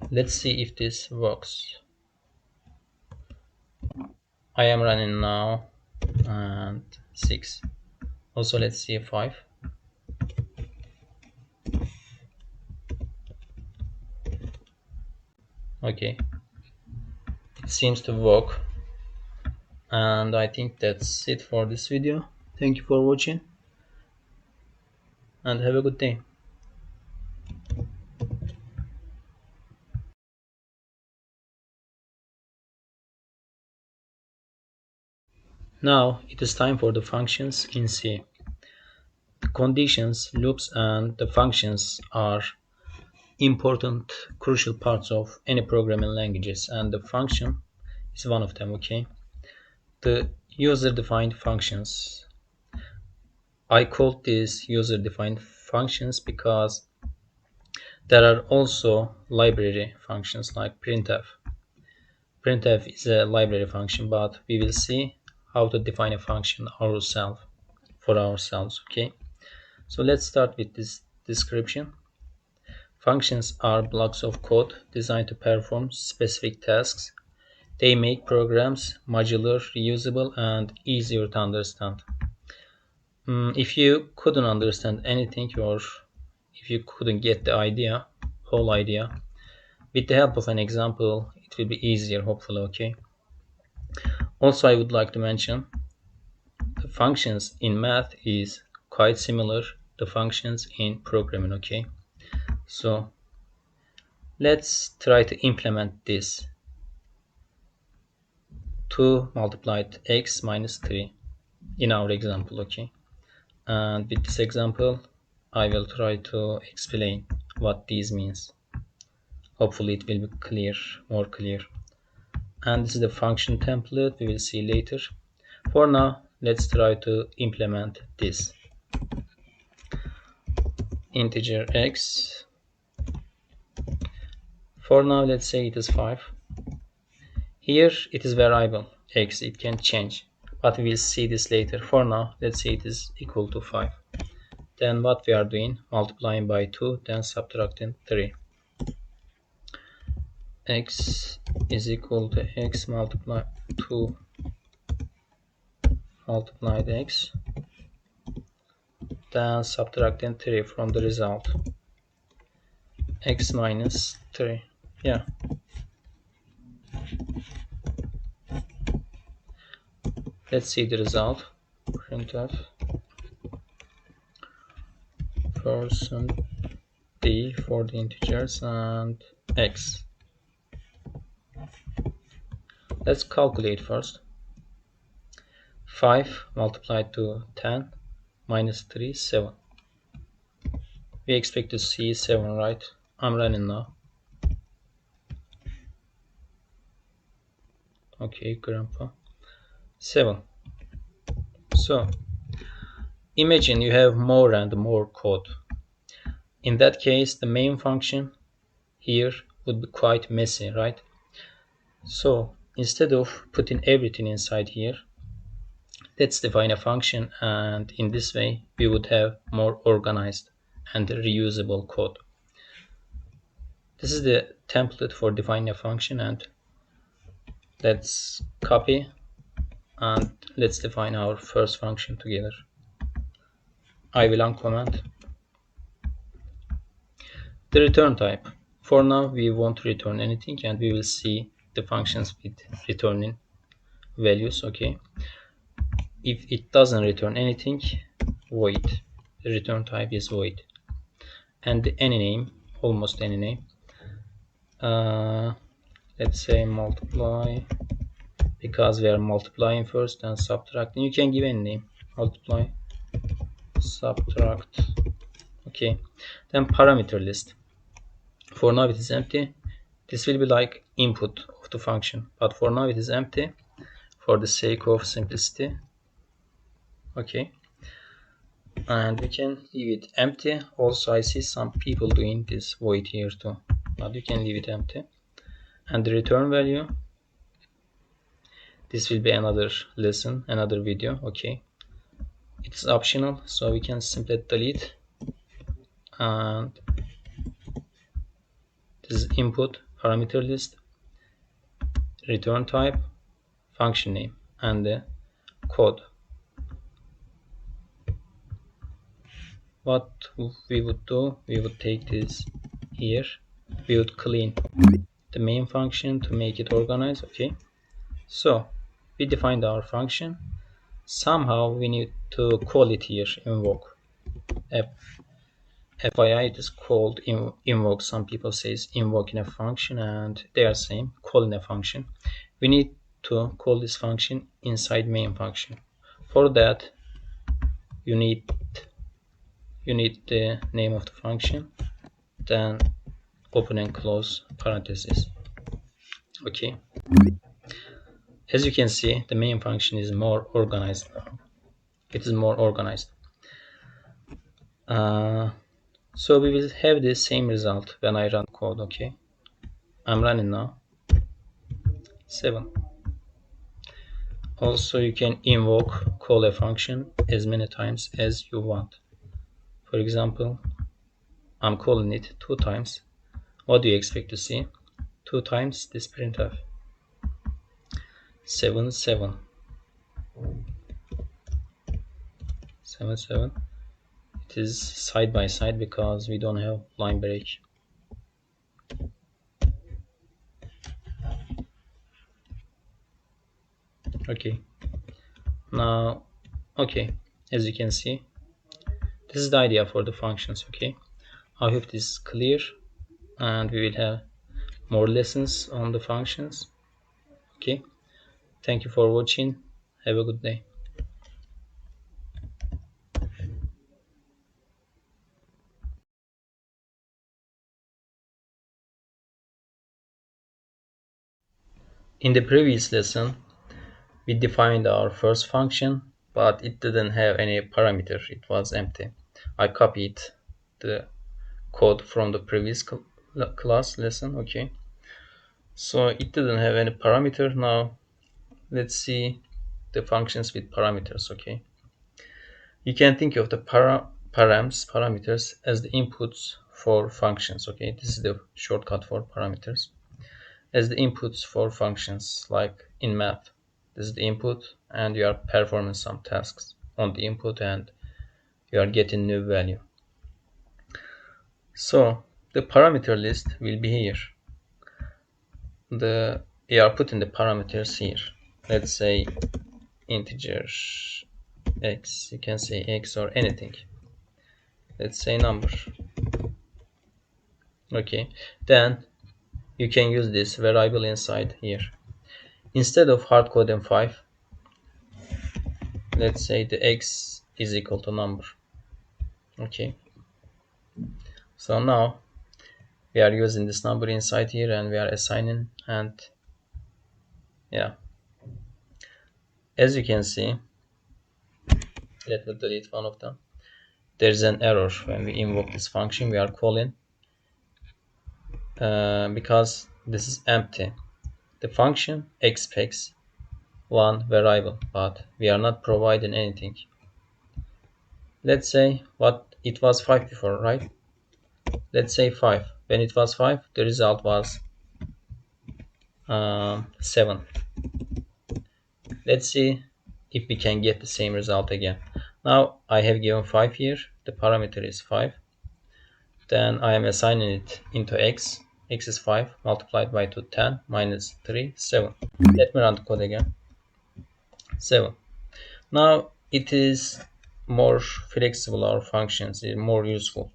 Let's see if this works. I am running now, and 6. Also, let's see 5. Okay, it seems to work, and I think that's it for this video. Thank you for watching and have a good day. Now it is time for the functions in C. The conditions, loops, and the functions are important, crucial parts of any programming languages, and the function is one of them. Okay, the user-defined functions. I called these user-defined functions because there are also library functions like printf. Printf is a library function, but we will see how to define a function ourselves for ourselves. Okay, so let's start with this description. Functions are blocks of code designed to perform specific tasks. They make programs modular, reusable, and easier to understand. If you couldn't understand anything, or if you couldn't get the whole idea, with the help of an example, it will be easier, hopefully. Okay. Also, I would like to mention the functions in math is quite similar to functions in programming. Okay. So let's try to implement this. 2 multiplied x minus 3 in our example. Okay. And with this example, I will try to explain what these means. Hopefully it will be clear, more clear. And this is the function template we will see later. For now, let's try to implement this. Integer x. For now, let's say it is 5. Here it is variable x, it can change, but we will see this later. For now, let's say it is equal to 5. Then what we are doing, multiplying by 2, then subtracting 3. X is equal to x multiplied 2 multiplied x, then subtracting 3 from the result, x minus 3. Yeah, let's see the result. Printf percent d for the integers and x. Let's calculate first. 5 multiplied to 10 minus 3, 7. We expect to see 7, right? I'm running now. Okay, grandpa. 7. So imagine you have more and more code. In that case, the main function here would be quite messy, right? So instead of putting everything inside here, let's define a function, and in this way we would have more organized and reusable code. This is the template for defining a function, and let's copy and let's define our first function together. I will uncomment the return type. For now we won't return anything, and we will see the functions with returning values. Okay, if it doesn't return anything, void. The return type is void. And any name, almost any name, let's say multiply, because we are multiplying first and subtracting. You can give any name, multiply, subtract. Okay, then parameter list. For now it is empty. This will be like input of the function, but for now it is empty for the sake of simplicity. Okay, and we can leave it empty. Also, I see some people doing this void here too, but you can leave it empty. And the return value, this will be another lesson, another video. Okay, it's optional, so we can simply delete. And this is input, parameter list, return type, function name, and the code. What we would do, we would take this here, we would clean the main function to make it organized. Okay, so we defined our function. Somehow we need to call it here, invoke. FYI, it is called invoke. Some people say invoking a function, and they are same, calling a function. We need to call this function inside main function. For that, you need the name of the function, then open and close parentheses. Okay, as you can see, the main function is more organized now. It is more organized. So we will have the same result when I run code. Okay, I'm running now. 7. Also, you can invoke, call a function as many times as you want. For example, I'm calling it 2 times. What do you expect to see? 2 times this printf. 7 7 7 7. It is side by side because we don't have line break. Okay, now, okay, as you can see, this is the idea for the functions. Okay, I hope this is clear, and we will have more lessons on the functions. Okay, thank you for watching. Have a good day. In the previous lesson, we defined our first function, but it didn't have any parameter. It was empty. I copied the code from the previous class lesson. Okay, so it didn't have any parameter. Now let's see the functions with parameters. Okay, you can think of the parameters as the inputs for functions. Okay, this is the shortcut for parameters, as the inputs for functions, like in math. This is the input, and you are performing some tasks on the input, and you are getting new value. So the parameter list will be here. We are putting the parameters here. Let's say integer x. You can say x or anything. Let's say number. Okay, then you can use this variable inside here. Instead of hard coding 5, let's say the x is equal to number. Okay, so now we are using this number inside here, and we are assigning, and yeah, as you can see, let me delete one of them. There's an error when we invoke this function we are calling, because this is empty. The function expects one variable, but we are not providing anything. Let's say what it was 5 before, right? Let's say 5. When it was 5, the result was 7. Let's see if we can get the same result again. Now I have given 5 here. The parameter is 5. Then I am assigning it into x. X is 5 multiplied by 2, 10 minus 3, 7. Let me run the code again. 7. Now it is more flexible, our functions is more useful.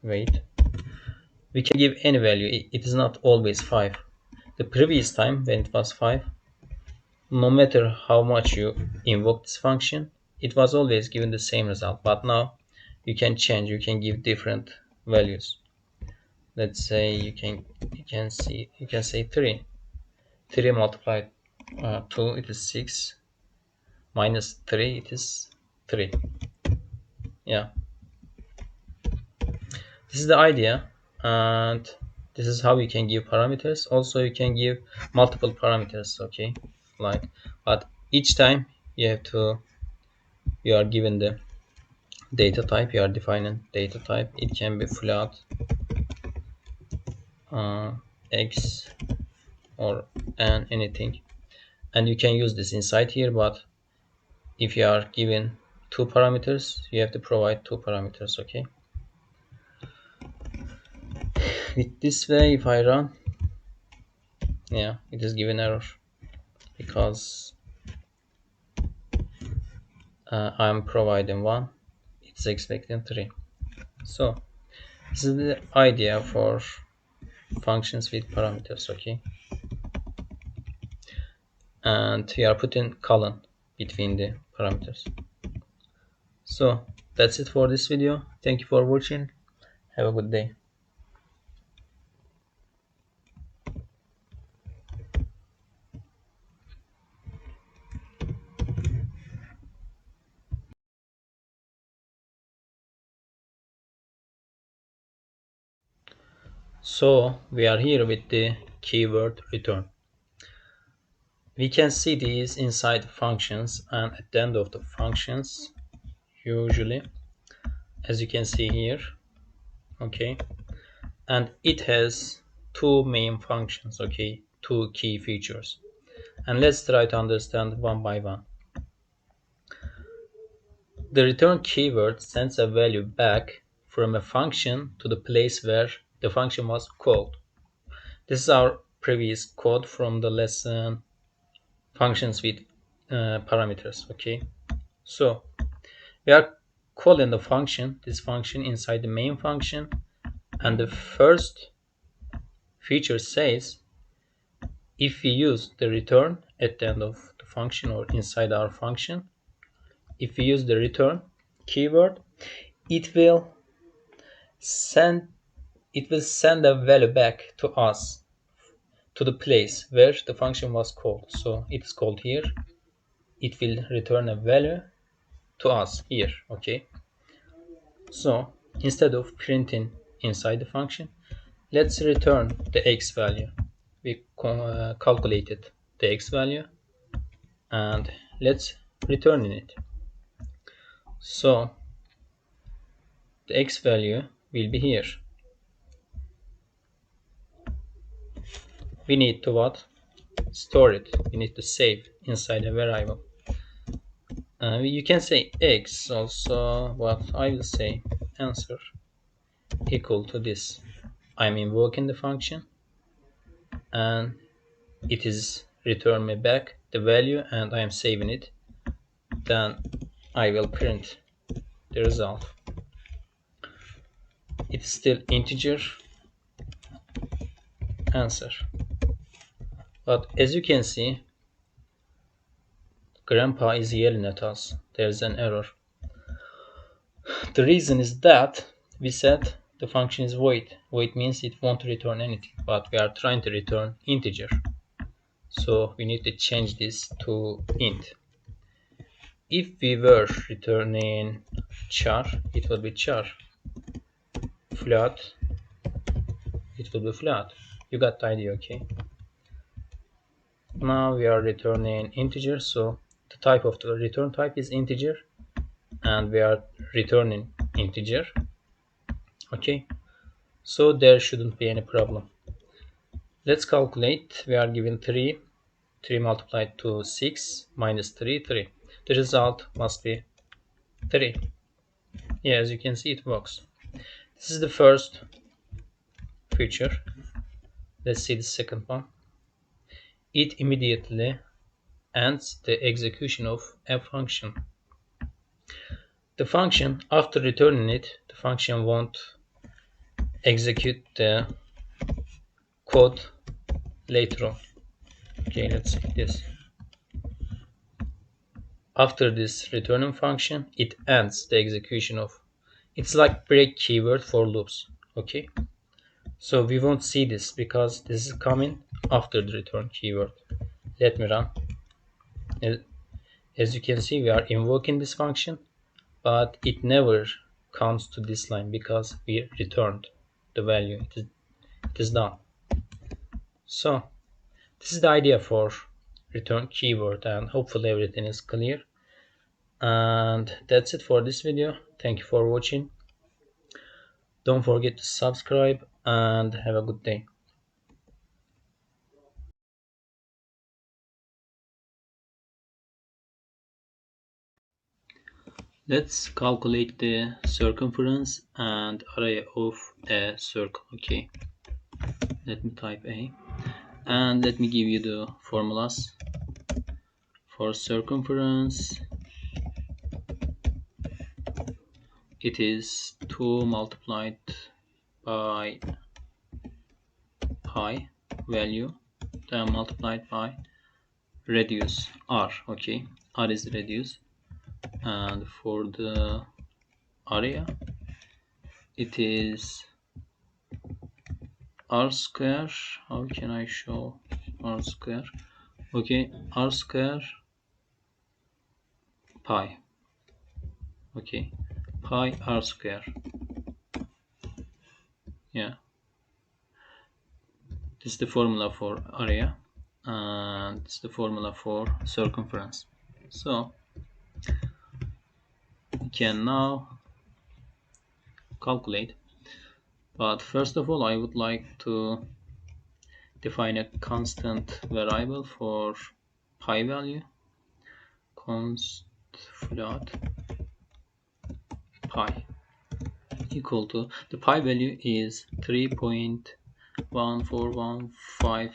Wait. We can give any value. It is not always 5. The previous time when it was 5, no matter how much you invoke this function, it was always given the same result. But now you can change, you can give different values. Let's say you can say 3. 3 multiplied 2, it is 6, minus 3, it is 3. Yeah, this is the idea, and this is how you can give parameters. Also you can give multiple parameters. Okay, like, but each time you are given the data type, you are defining data type. It can be float, x, or anything, and you can use this inside here. But if you are given 2 parameters, you have to provide 2 parameters. Okay, with this way, if I run, yeah, it is giving error because I'm providing 1, it's expecting 3. So this is the idea for functions with parameters, okay? And we are putting colon between the parameters. So that's it for this video. Thank you for watching. Have a good day. So we are here with the keyword return. We can see these inside functions and at the end of the functions, usually, as you can see here, okay, and it has two main functions, okay, two key features, and let's try to understand one by one. The return keyword sends a value back from a function to the place where the function was called. This is our previous code from the lesson functions with parameters, okay. So we are calling the function, this function, inside the main function, and the first feature says if we use the return at the end of the function or inside our function, if we use the return keyword, it will send a value back to us, to the place where the function was called. So it is called here, it will return a value to us here, okay. So instead of printing inside the function, let's return the x value. We calculated the x value and let's return it. So the x value will be here. We need to what? Store it. We need to save inside a variable. You can say x also, what I will say answer equal to this. I'm invoking the function and it is return me back the value and I am saving it. Then I will print the result. It's still integer answer. But as you can see, grandpa is yelling at us. There's an error. The reason is that we said the function is void. Void means it won't return anything, but we are trying to return integer. So we need to change this to int. If we were returning char, it would be char. Float, it will be float. You got the idea, okay? Now we are returning integer, so the type of the return type is integer and we are returning integer, okay, so there shouldn't be any problem. Let's calculate. We are given 3 multiplied to 6 minus 3 3. The result must be 3. Yeah, as you can see, it works. This is the first feature. Let's see the second one. It immediately ends the execution of a function. The function, after returning it, the function won't execute the code later on. Okay, let's see this. After this returning function, it ends the execution of. It's like break keyword for loops. Okay, so we won't see this because this is coming after the return keyword. Let me run. As you can see, we are invoking this function, but it never comes to this line because we returned the value. It is done. So this is the idea for return keyword, and hopefully everything is clear. And that's it for this video. Thank you for watching. Don't forget to subscribe and have a good day. Let's calculate the circumference and area of a circle. Okay, Let me type A, and let me give you the formulas. For circumference, it is 2 multiplied by pi value, then multiplied by radius r. Okay, r is radius, and for the area it is r square. How can I show r square? Okay, r square pi. Okay, pi r square. Yeah, this is the formula for area, and this is the formula for circumference. So we can now calculate, but first of all I would like to define a constant variable for pi value. Const float pi equal to, the pi value is 3.1415.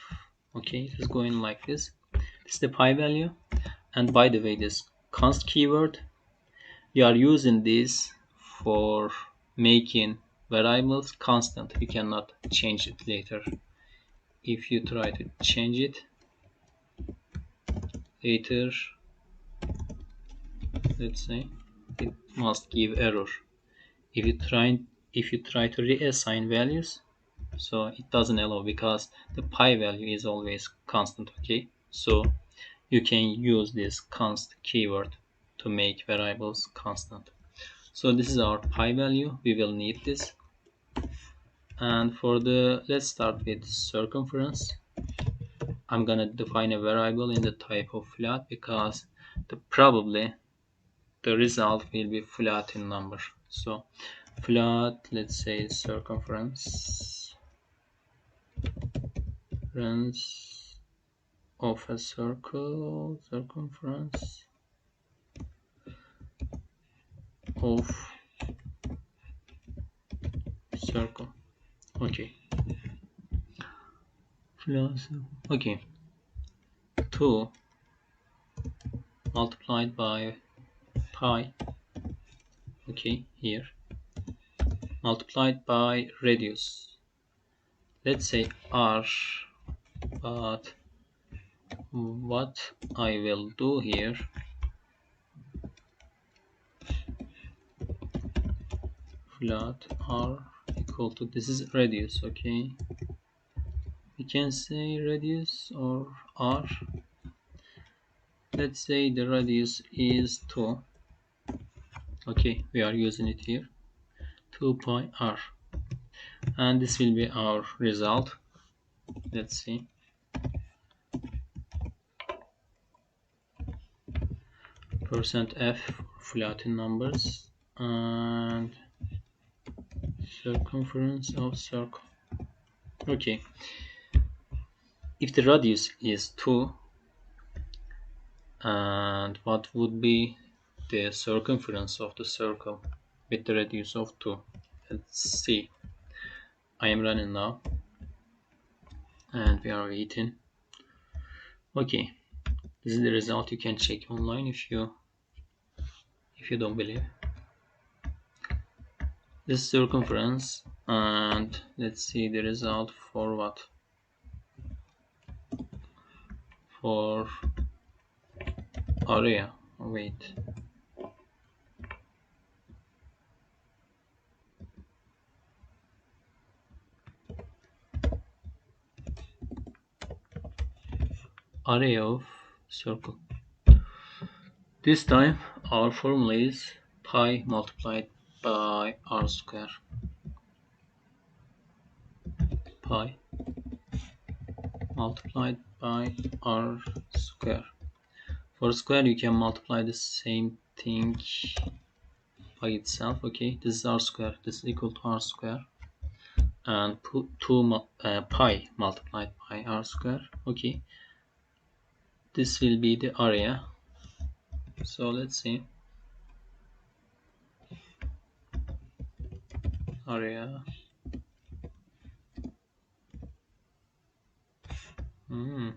okay, it is going like this. This is the pi value, and by the way, this const keyword, we are using this for making variables constant. You cannot change it later. If you try to change it later, let's say, it must give error. If you try to reassign values, so it doesn't allow, because the pi value is always constant. Okay, so you can use this const keyword to make variables constant. So this is our pi value, we will need this. And for the, let's start with circumference. I'm gonna define a variable in the type of float, because probably the result will be float in number. So float, let's say circumference of a circle, circumference of circle. Okay, okay, 2 multiplied by pi, okay, here, multiplied by radius, let's say r, but what I will do here, float r equal to, this is radius. Okay, we can say radius or r. Let's say the radius is 2. Okay, we are using it here, 2 pi r, and this will be our result. Let's see, %f floating numbers, and circumference of circle. Okay, if the radius is 2, and what would be the circumference of the circle with the radius of 2? Let's see. I am running now, and we are waiting. Okay, this is the result. You can check online if you don't believe. This circumference, and let's see the result for what? For area. Wait. Area of circle. This time our formula is pi multiplied by r square. Pi multiplied by r square. For square you can multiply the same thing by itself. Okay, this is r square, this is equal to r square, and put 2 pi multiplied by r square. Okay, this will be the area. So let's see, area Hmm.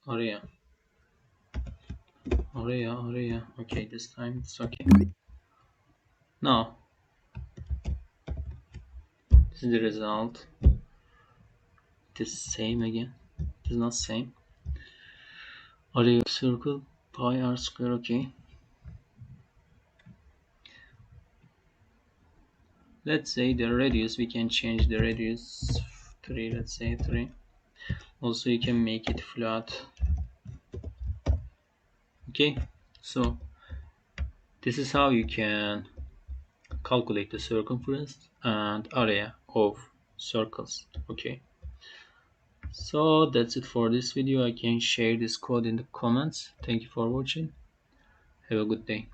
Area. Okay, this time it's okay. Now, this is the result. It is same again. It is not same. Area of circle pi r square. Okay. Let's say the radius. We can change the radius 3. Let's say 3. Also, you can make it flat. Okay. So this is how you can calculate the circumference and area of circles. Okay, so that's it for this video. I can share this code in the comments. Thank you for watching. Have a good day.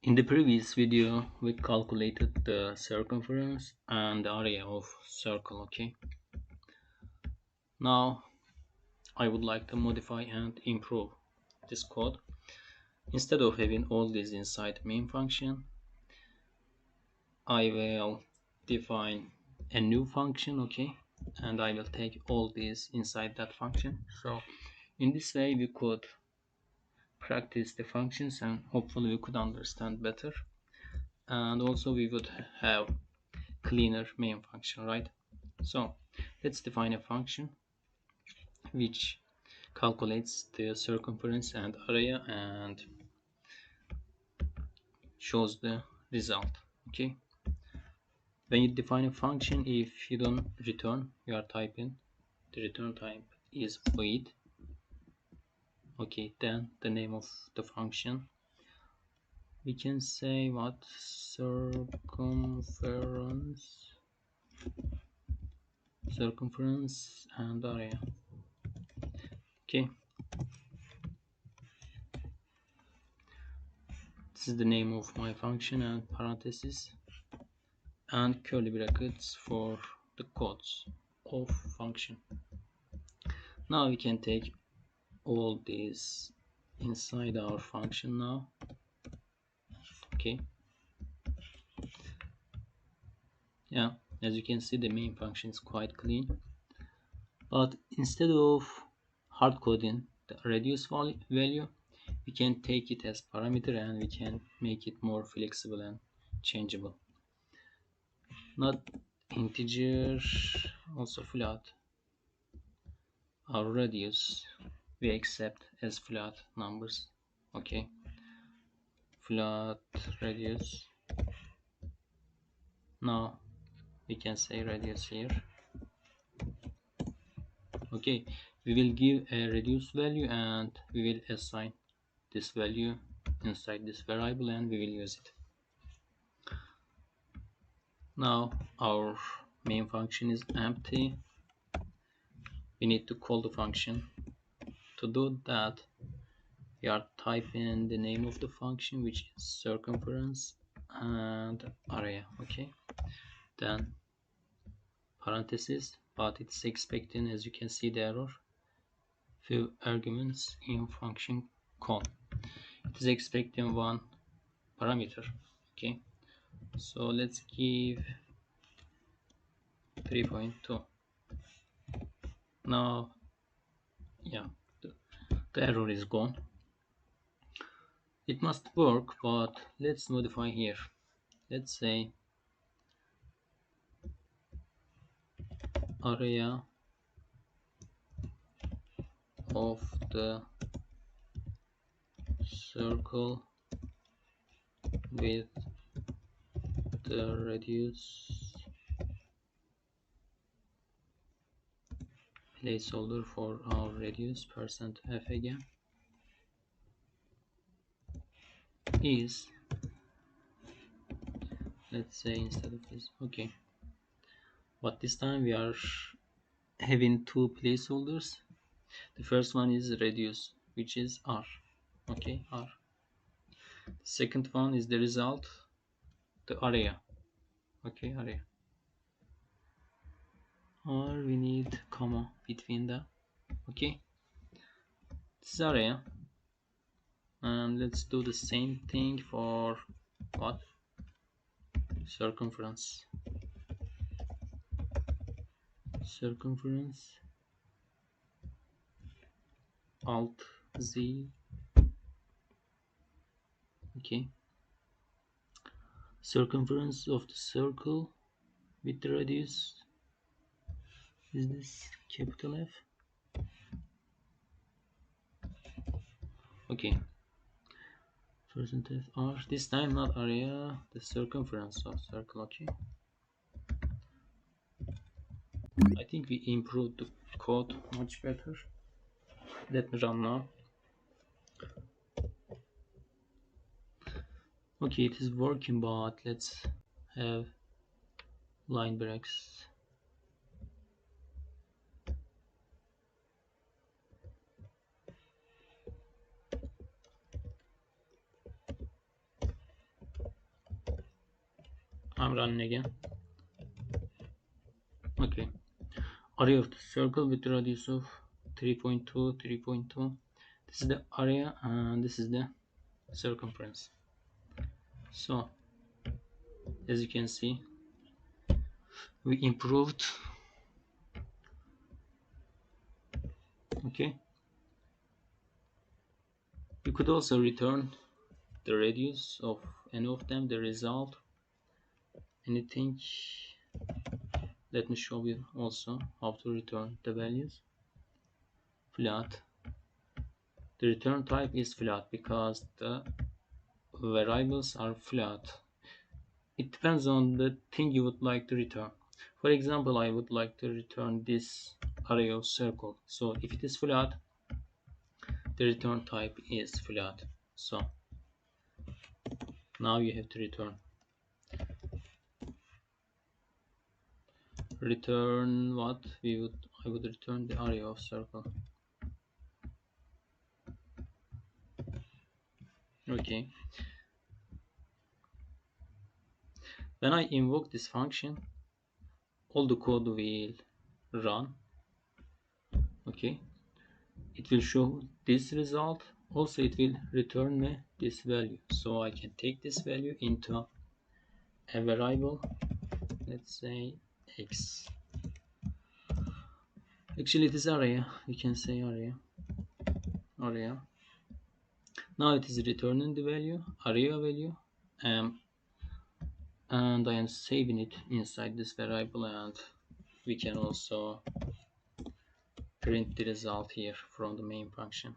In the previous video we calculated the circumference and the area of circle. Okay, now I would like to modify and improve this code. Instead of having all these inside main function, I will define a new function. Okay, and I will take all these inside that function. So in this way we could practice the functions and hopefully we could understand better, and also we would have cleaner main function, right? So let's define a function which calculates the circumference and area and shows the result. Okay, when you define a function, if you don't return, you are typing the return type is void. Okay, then the name of the function, we can say what, circumference and area. Okay, this is the name of my function and parentheses and curly brackets for the codes of function. Now we can take all these inside our function now. Okay, yeah, as you can see the main function is quite clean, but instead of hard coding the radius value, we can take it as parameter and we can make it more flexible and changeable. Not integer, also flat. Our radius we accept as flat numbers. Okay, flat radius. Now we can say radius here. Okay, we will give a radius value and we will assign this value inside this variable and we will use it. Now our main function is empty. We need to call the function. To do that, we are typing the name of the function, which is circumference and area. Okay, then parentheses, but it's expecting, as you can see the error, few arguments in function call. It is expecting one parameter. Okay, so let's give 3.2. Now yeah, the error is gone. It must work, but let's modify here. Let's say area of the circle with the radius placeholder for our radius %f again is, let's say instead of this, okay, but this time we are having two placeholders. The first one is radius, which is r. Okay, r. The second one is the result, the area. Okay, area. Or we need comma between them. Okay, this is area. And let's do the same thing for what? Circumference. Circumference. Alt Z. Okay. Circumference of the circle with the radius is this capital F. Okay. Percentage R. This time not area, the circumference of circle. Okay. I think we improved the code much better. Let me run now. Okay, it is working, but let's have line breaks. I'm running again. Okay. Area of the circle with the radius of 3.2, 3.2. This is the area and this is the circumference. So, as you can see, we improved. Okay. You could also return the radius of any of them, the result, anything. Let me show you also how to return the values. Flat. The return type is flat because the variables are flat. It depends on the thing you would like to return. For example, I would like to return this array of circle. So if it is flat, the return type is flat. So now you have to return what I would return the area of circle. Okay. When I invoke this function, all the code will run. Okay. It will show this result. Also, it will return me this value. So I can take this value into a variable. Let's say x. Actually, it is area. We can say area. Now it is returning the value, area value, and I am saving it inside this variable, and we can also print the result here from the main function.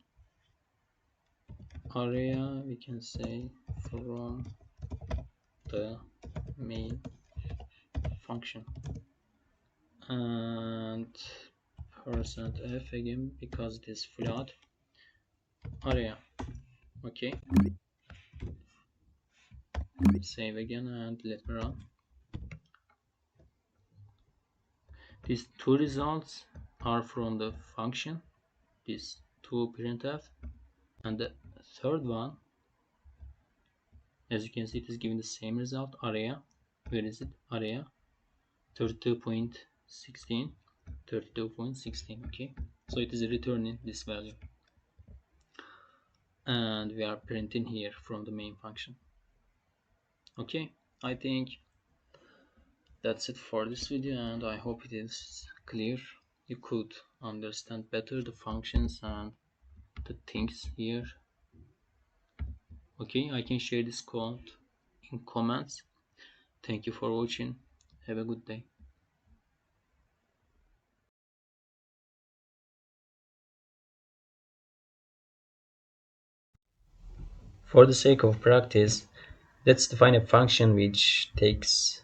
Area, we can say from the main function, and %f again because it is flat area. Okay, save again and let me run. These two results are from the function, these two printf, and the third one, as you can see, it is giving the same result, area. Where is it? Area 32.16, 32.16. Okay, so it is returning this value, and we are printing here from the main function. Okay, I think that's it for this video, and I hope it is clear. You could understand better the functions and the things here. Okay, I can share this code in comments. Thank you for watching. Have a good day. For the sake of practice, let's define a function which takes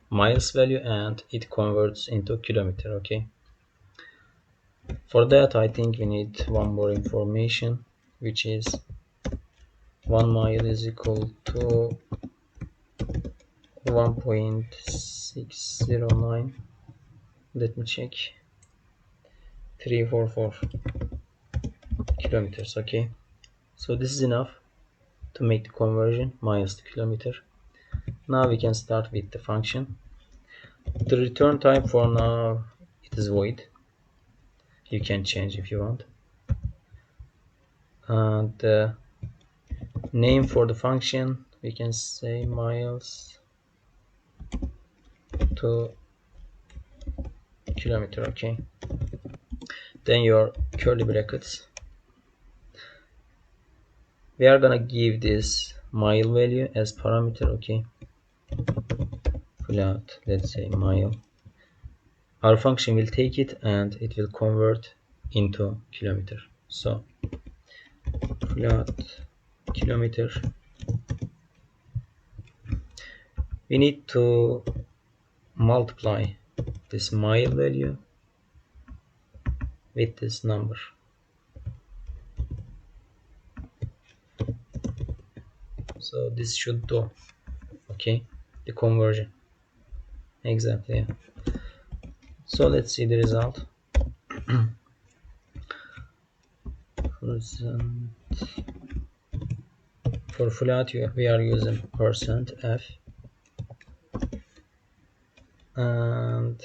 miles value and it converts into kilometer. Okay, for that I think we need one more information, which is 1 mile is equal to 1.609, let me check, 344 kilometers. Okay, so this is enough to make the conversion miles to kilometer. Now we can start with the function. The return type for now, it is void. You can change if you want. And Name for the function, we can say miles to kilometer. Okay, then your curly brackets, we are gonna give this mile value as parameter. Okay, float, let's say mile. Our function will take it and it will convert into kilometer. So float kilometer, we need to multiply this mile value with this number. So this should do, okay, the conversion. Exactly, yeah. So let's see the result. For float we are using %f and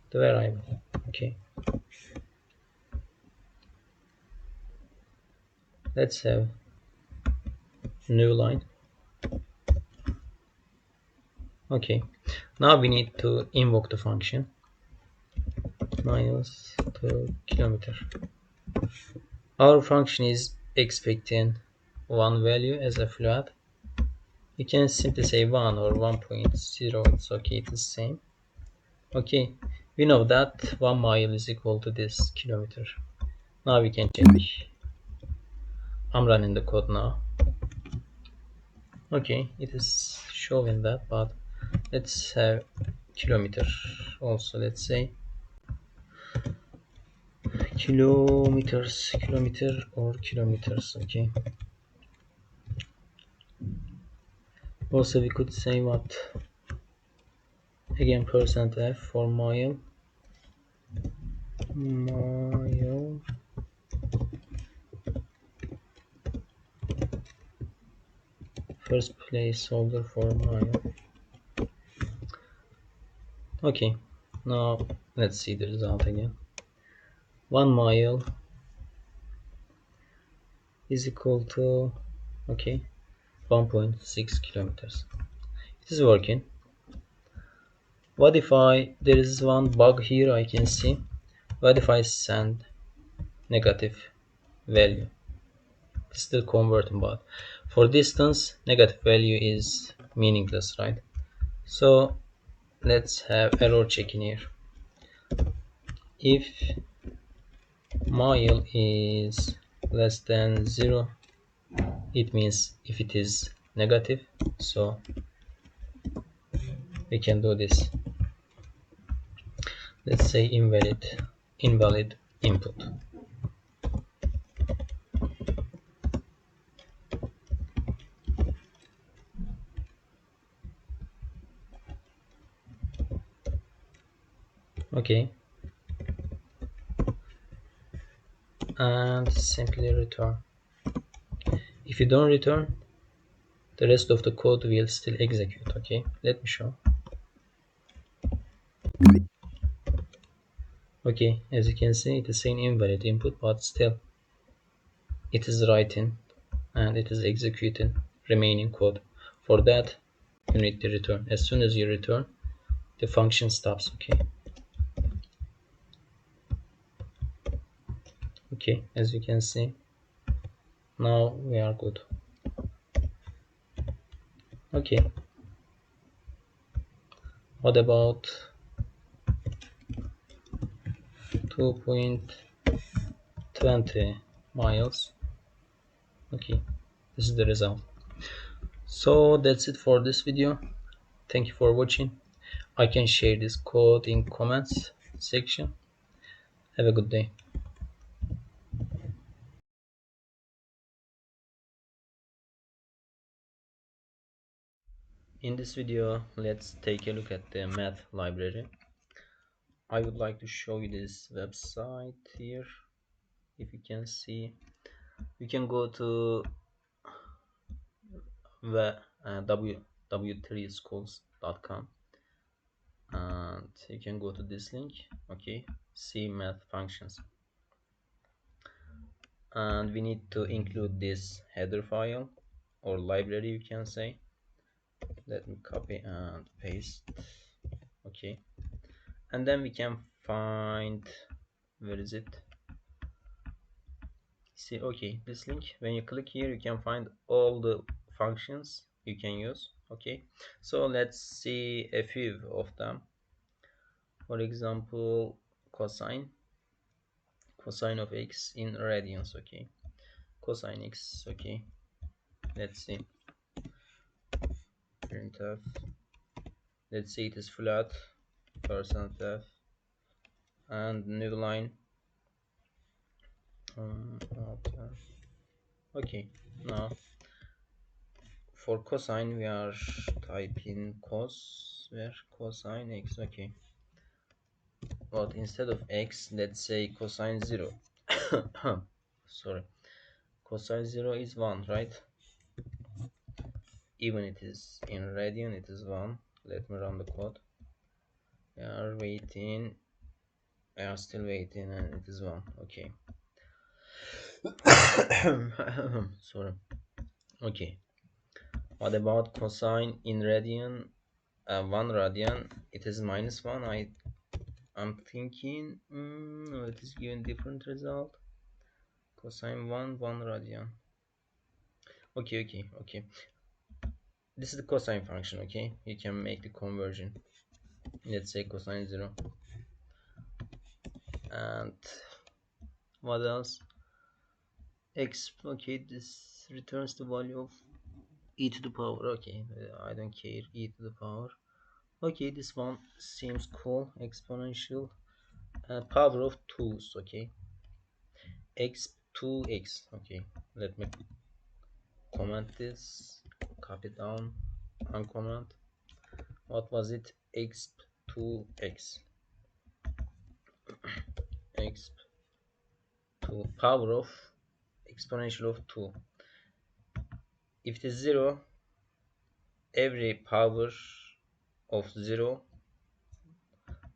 the variable. Okay, let's have new line. Okay, now we need to invoke the function miles to kilometer. Our function is expecting one value as a float. You can simply say 1 or 1.0, it's okay, it is the same. Okay, we know that 1 mile is equal to this kilometer. Now we can check. I'm running the code now. Okay, it is showing that, but let's have kilometer also. Let's say kilometer or kilometers. Okay, also we could say what again, %f for mile, first placeholder for mile. Okay, now let's see the result again. 1 mile is equal to, okay, 1.6 kilometers. It is working. What if there is one bug here I can see. What if I send negative value? It's still converting, but for distance negative value is meaningless, right? So let's have error checking here. If mile is less than 0, it means if it is negative, so we can do this. Let's say invalid input. Okay, and simply return. If you don't return, the rest of the code will still execute. Okay, let me show. Okay, as you can see, it is saying invalid input, but still it is writing and it is executing remaining code. For that you need to return. As soon as you return, the function stops. Okay, as you can see, now we are good. Okay, what about 2.20 miles? Okay, this is the result. So that's it for this video. Thank you for watching. I can share this code in comments section. Have a good day. In this video, let's take a look at the math library. I would like to show you this website here. If you can see, you can go to www.3schools.com and you can go to this link. Okay, see math functions. and we need to include this header file or library, you can say. Let me copy and paste. Okay, and then we can find, where is it? See, okay, this link, when you click here, you can find all the functions you can use. Okay, so let's see a few of them. For example, cosine of x in radians. Okay, cosine x. Okay, let's see, printf. Let's say it is flat, %f, and new line. Okay, now for cosine we are typing where cosine x. Okay, but instead of x, let's say cosine 0. Sorry, cosine 0 is 1, right? Even it is in radian, it is 1. Let me run the code. We are waiting, we are still waiting, and it is 1. Okay. Sorry. Okay, what about cosine in radian? 1 radian, it is -1. I'm thinking it is given different result. Cosine 1 radian. Okay, this is the cosine function. Okay, you can make the conversion. Let's say cosine 0. And what else? X. Okay, this returns the value of e to the power. Okay, I don't care, e to the power. Okay, this one seems cool. Exponential power of 2's. Okay, x 2x. Okay, let me comment this, copy down, uncomment. What was it? X 2x, x 2 power of exponential of 2. If it is 0, every power of 0,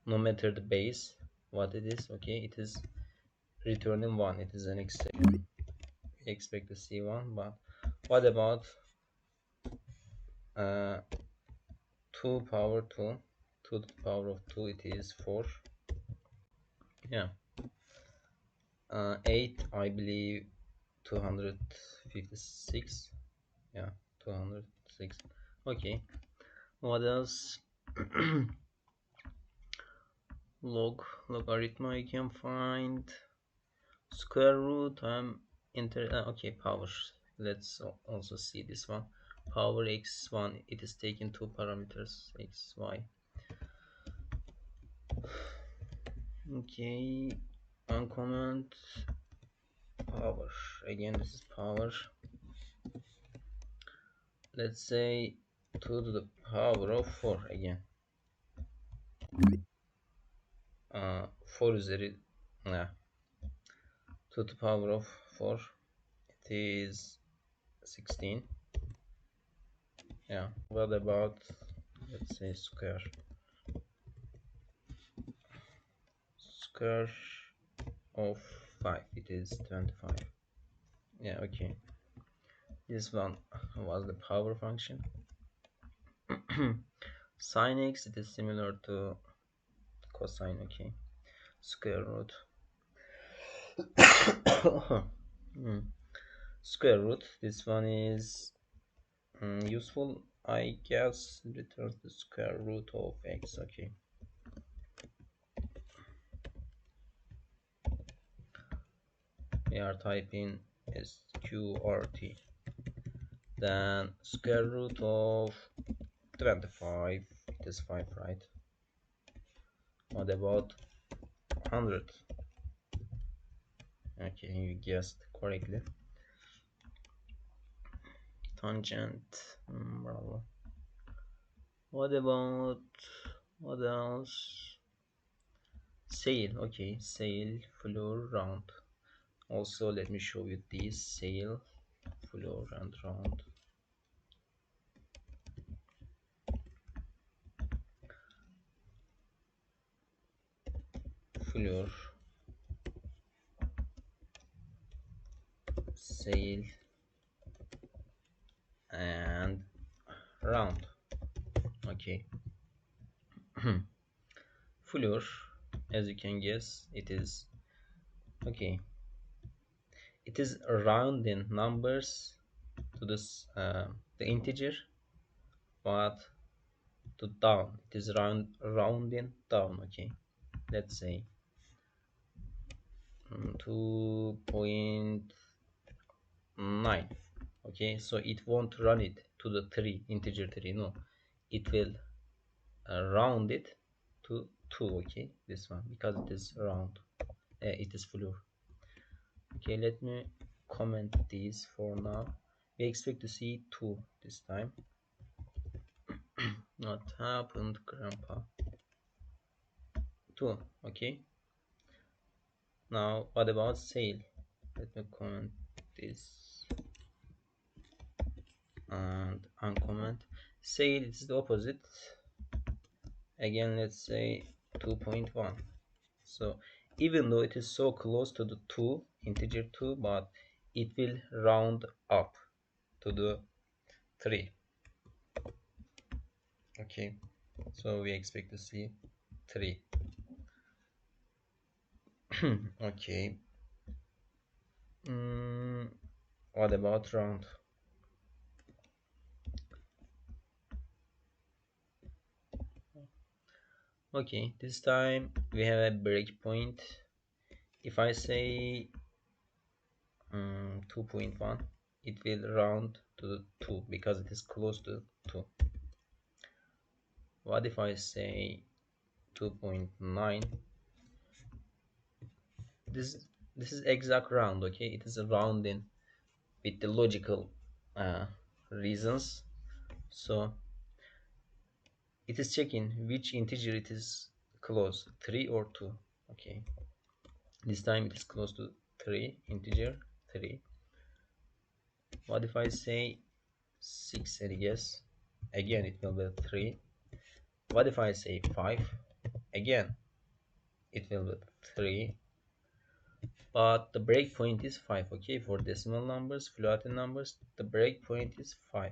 no matter the base what it is, okay, it is returning 1. It is an expect to see 1. But what about 2 power 2 to the power of 2? It is 4. Yeah, 8, I believe 256. Yeah, 206. Okay, what else? Logarithm I can find. Square root, okay, power. Let's also see this one. Power x1, it is taking 2 parameters, x, y. Okay, uncomment power. Again, this is power. Let's say 2 to the power of 4 again. 4 is it? Yeah. 2 to the power of 4. It is 16. Yeah. What about, let's say, square? Square of 5. It is 25. Yeah. Okay. This one was the power function. Sin x, it is similar to cosine. Okay. Square root. Square root, this one is useful, I guess. Returns the square root of x. Okay, we are typing sqrt. Then square root of 25, it is 5, right? What about 100? Okay, you guessed correctly. Tangent. Bravo. What about, what else? Sail. Okay, sail, floor, round. Also, let me show you this: sail, floor, and round. Floor, sail and round. Okay. Floor, as you can guess, it is okay. It is rounding numbers to this the integer, but to down. It is rounding down. Okay. Let's say 2.9. Okay, so it won't run it to the 3 integer 3. No, it will round it to 2. Okay, this one, because it is round, it is floor. Okay, let me comment these for now. We expect to see 2 this time. What happened, grandpa? 2. Okay, now what about sail? Let me comment this and uncomment. Sail is the opposite. Again, let's say 2.1. So even though it is so close to the 2 integer 2, but it will round up to the 3. Okay, so we expect to see 3. Okay. What about round? Okay, this time we have a breakpoint. If I say 2.1, it will round to the 2 because it is close to 2. What if I say 2.9? This is exact round. Okay, it is a rounding with the logical uh, reasons. So it is checking which integer it is close, 3 or 2. Okay, this time it is close to 3 integer 3. What if I say 6? I guess again it will be 3. What if I say 5? Again it will be 3, but the breakpoint is 5. Okay, for decimal numbers, floating numbers, the breakpoint is 5.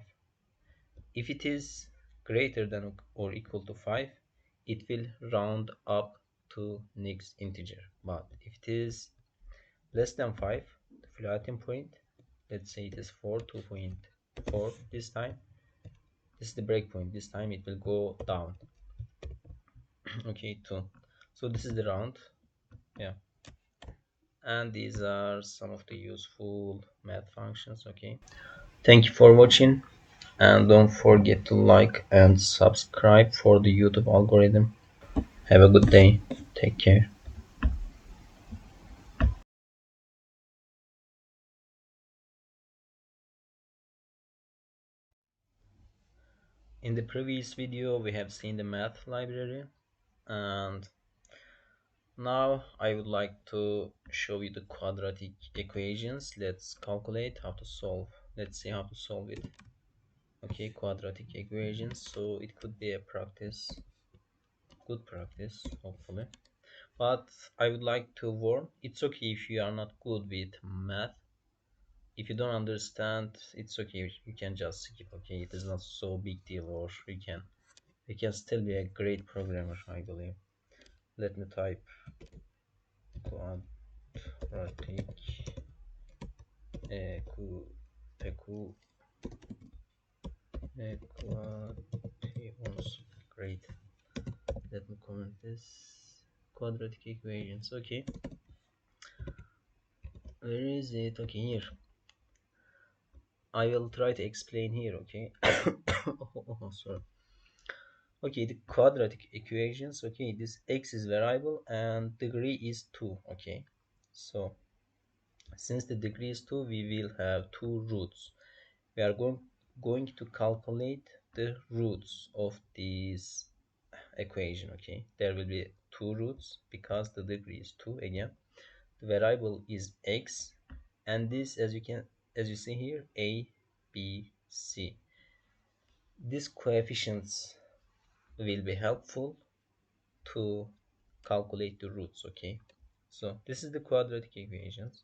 If it is greater than or equal to 5, it will round up to next integer. But if it is less than 5, the floating point, let's say it is 4, 2.4 this time, this is the breakpoint. This time it will go down. Okay, 2. So this is the round. Yeah. And these are some of the useful math functions. Okay. Thank you for watching. And don't forget to like and subscribe for the YouTube algorithm. Have a good day. Take care. In the previous video we have seen the math library, and now I would like to show you the quadratic equations. Let's calculate how to solve. Let's see how to solve it. Okay, quadratic equations. So it could be a practice, good practice, hopefully. But I would like to warn, it's okay if you are not good with math. If you don't understand, it's okay, you can just skip. Okay, it is not so big deal, or you can still be a great programmer, I believe. Let me type quadratic equations. Great. Let me comment this. Quadratic equations. Okay, where is it? Okay, here. I will try to explain here. Okay. Oh, sorry. Okay, the quadratic equations. Okay, this x is variable and degree is 2. Okay, so since the degree is 2, we will have two roots. We are going to calculate the roots of this equation. Okay, there will be two roots because the degree is 2. Again, the variable is x, and this, as you see here, a, b, c. These coefficients will be helpful to calculate the roots. Okay, so this is the quadratic equations.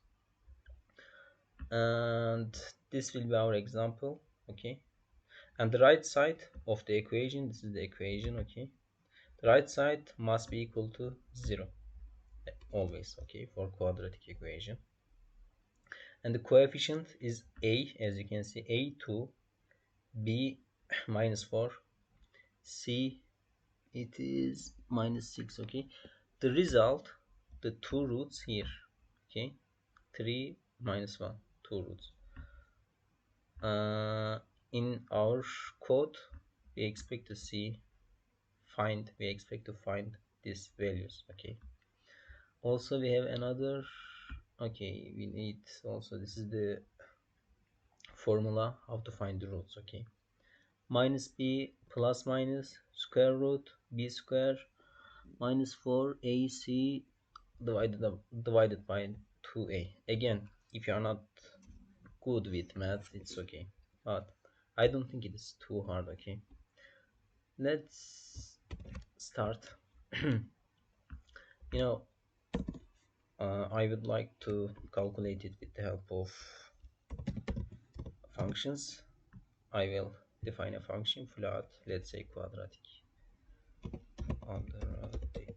and this will be our example. Okay, and the right side of the equation, this is the equation. Okay, the right side must be equal to 0 always. Okay, for quadratic equation, and the coefficient is a, as you can see, a2, b minus 4, c it is minus 6. Okay, the result, the two roots here. Okay, 3 minus 1, two roots. In our code we expect to find these values. Okay, also we have another. Okay, we need also, this is the formula how to find the roots. Okay, minus b plus minus square root b square minus 4ac divided by 2a. Again, if you are not good with math, it's okay, but I don't think it is too hard. Okay, let's start. you know I would like to calculate it with the help of functions. I will define a function float, let's say quadratic. Quadratic.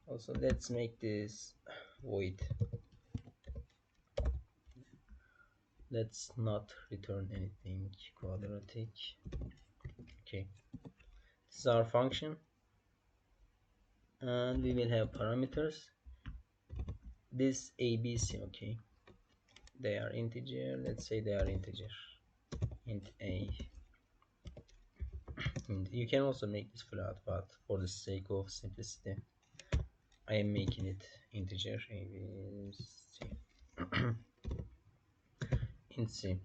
Also, let's make this void. Let's not return anything. Quadratic. Okay, this is our function, and we will have parameters. This ABC. Okay, they are integer. Let's say they are integer. Int a. And you can also make this float, but for the sake of simplicity, I am making it integer. ABC. Int c.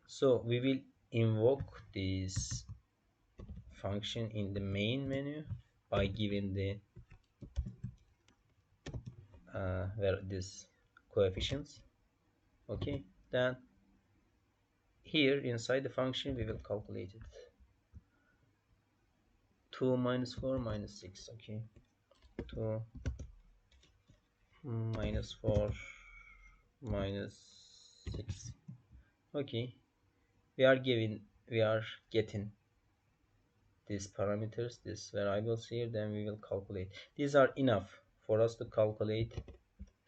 So we will invoke this function in the main menu by giving the where this coefficients. Okay, then here inside the function we will calculate it. 2 minus 4 minus 6. Okay, 2 minus 4 minus 6. Okay, we are getting these parameters, these variables here. Then we will calculate. These are enough for us to calculate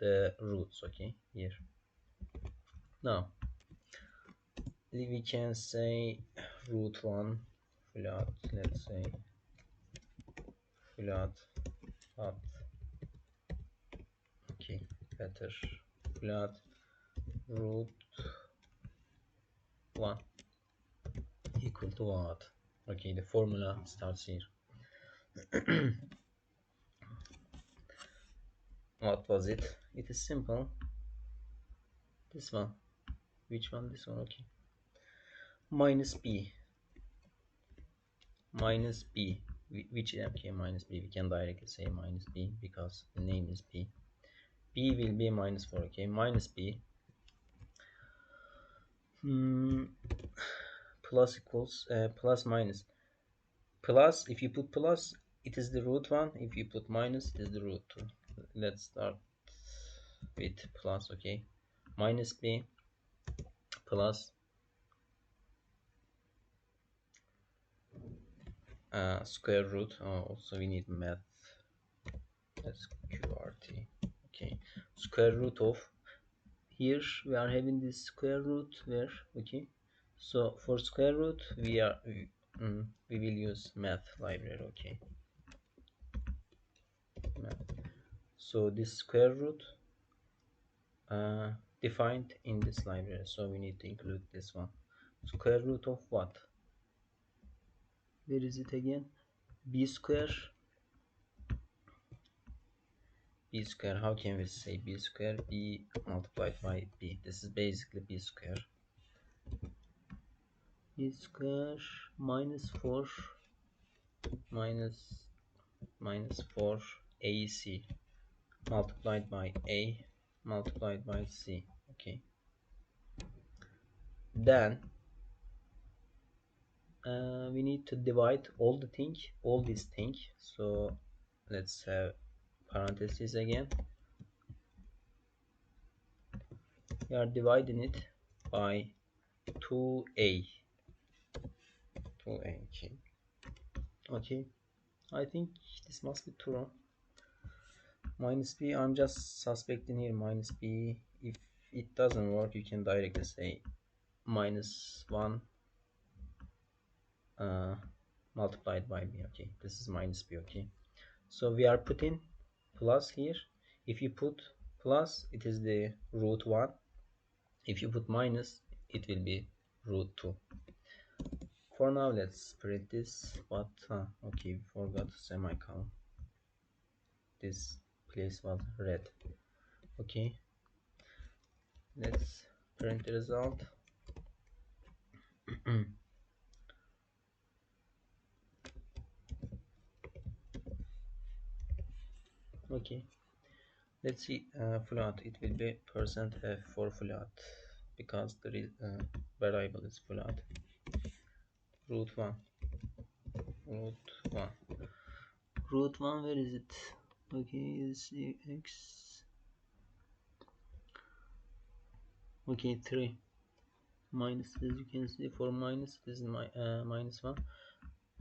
the roots. Okay, here now we can say root 1 float, let's say float up. Okay, better, float root 1 equal to what? Okay, the formula starts here. What was it? It is simple. This one. Which one? This one. Okay, minus b, minus b, which, okay, minus b, we can directly say minus b because the name is b. B will be minus 4. Okay, minus b, plus equals plus minus. Plus, if you put plus, it is the root 1. If you put minus, it is the root 2. Let's start with plus. Okay, minus b plus square root. Also we need math. That's qrt. Okay, square root of, here we are having this square root where. Okay, so for square root we will use math library. Okay, math. So this square root defined in this library, so we need to include this one. Square root of what? Where is it again? B square. B square, how can we say b square? B multiplied by b. This is basically b square. B square minus 4 minus 4 ac multiplied by a multiplied by c. Okay, then we need to divide all these things. So let's have parentheses again. we are dividing it by 2a. 2a, okay. Okay, I think this must be true. Minus b, I'm just suspecting here minus b. If it doesn't work, you can directly say minus 1 multiplied by b. Okay, this is minus b. Okay, so we are putting plus here. If you put plus, it is the root 1. If you put minus, it will be root 2. For now, let's print this, but okay, we forgot semicolon. This place was red. Okay, let's print the result. Okay, let's see. Float, it will be percent %f for float because the variable is float. Root 1, root 1, root 1, where is it? Okay, is x. Okay, 3 minus, as you can see, for minus, this is my minus 1.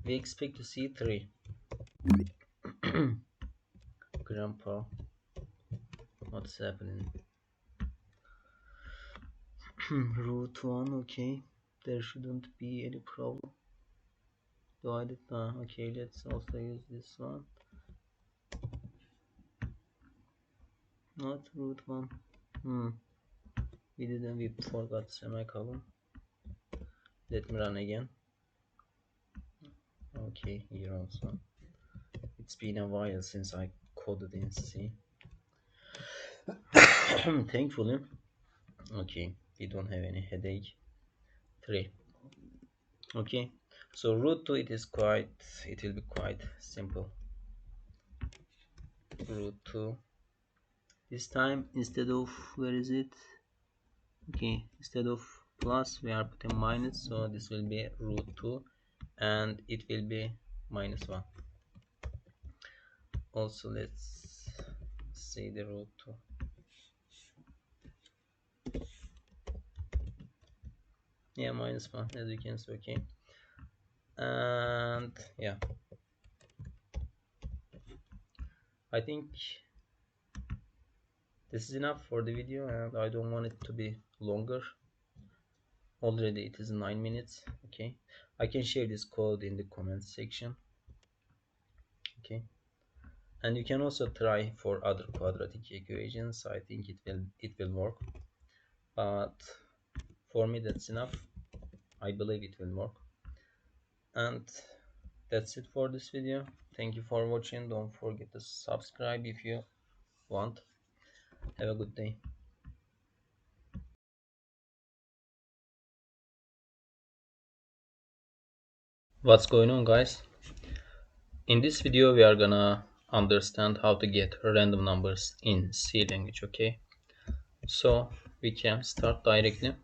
We expect to see 3. Grandpa, what's happening? Root 1, okay, there shouldn't be any problem. Divided, okay, let's also use this one. Not root 1. We forgot semicolon. Let me run again. Okay, here also. It's been a while since I coded in C. Thankfully, okay, we don't have any headache. 3. Okay, so root 2, it will be quite simple. Root 2. This time, instead of, where is it? Okay, instead of plus, we are putting minus, so this will be root 2, and it will be minus 1. Also, let's see the root 2. Yeah, minus 1, as you can see. Okay, and yeah, I think this is enough for the video, and I don't want it to be longer. Already it is 9 minutes. Okay, I can share this code in the comments section. Okay, and you can also try for other quadratic equations. I think it will work, but for me that's enough. I believe it will work. And that's it for this video. Thank you for watching. Don't forget to subscribe if you want. Have a good day. What's going on, guys? In this video we are gonna understand how to get random numbers in C language. Okay, so we can start directly.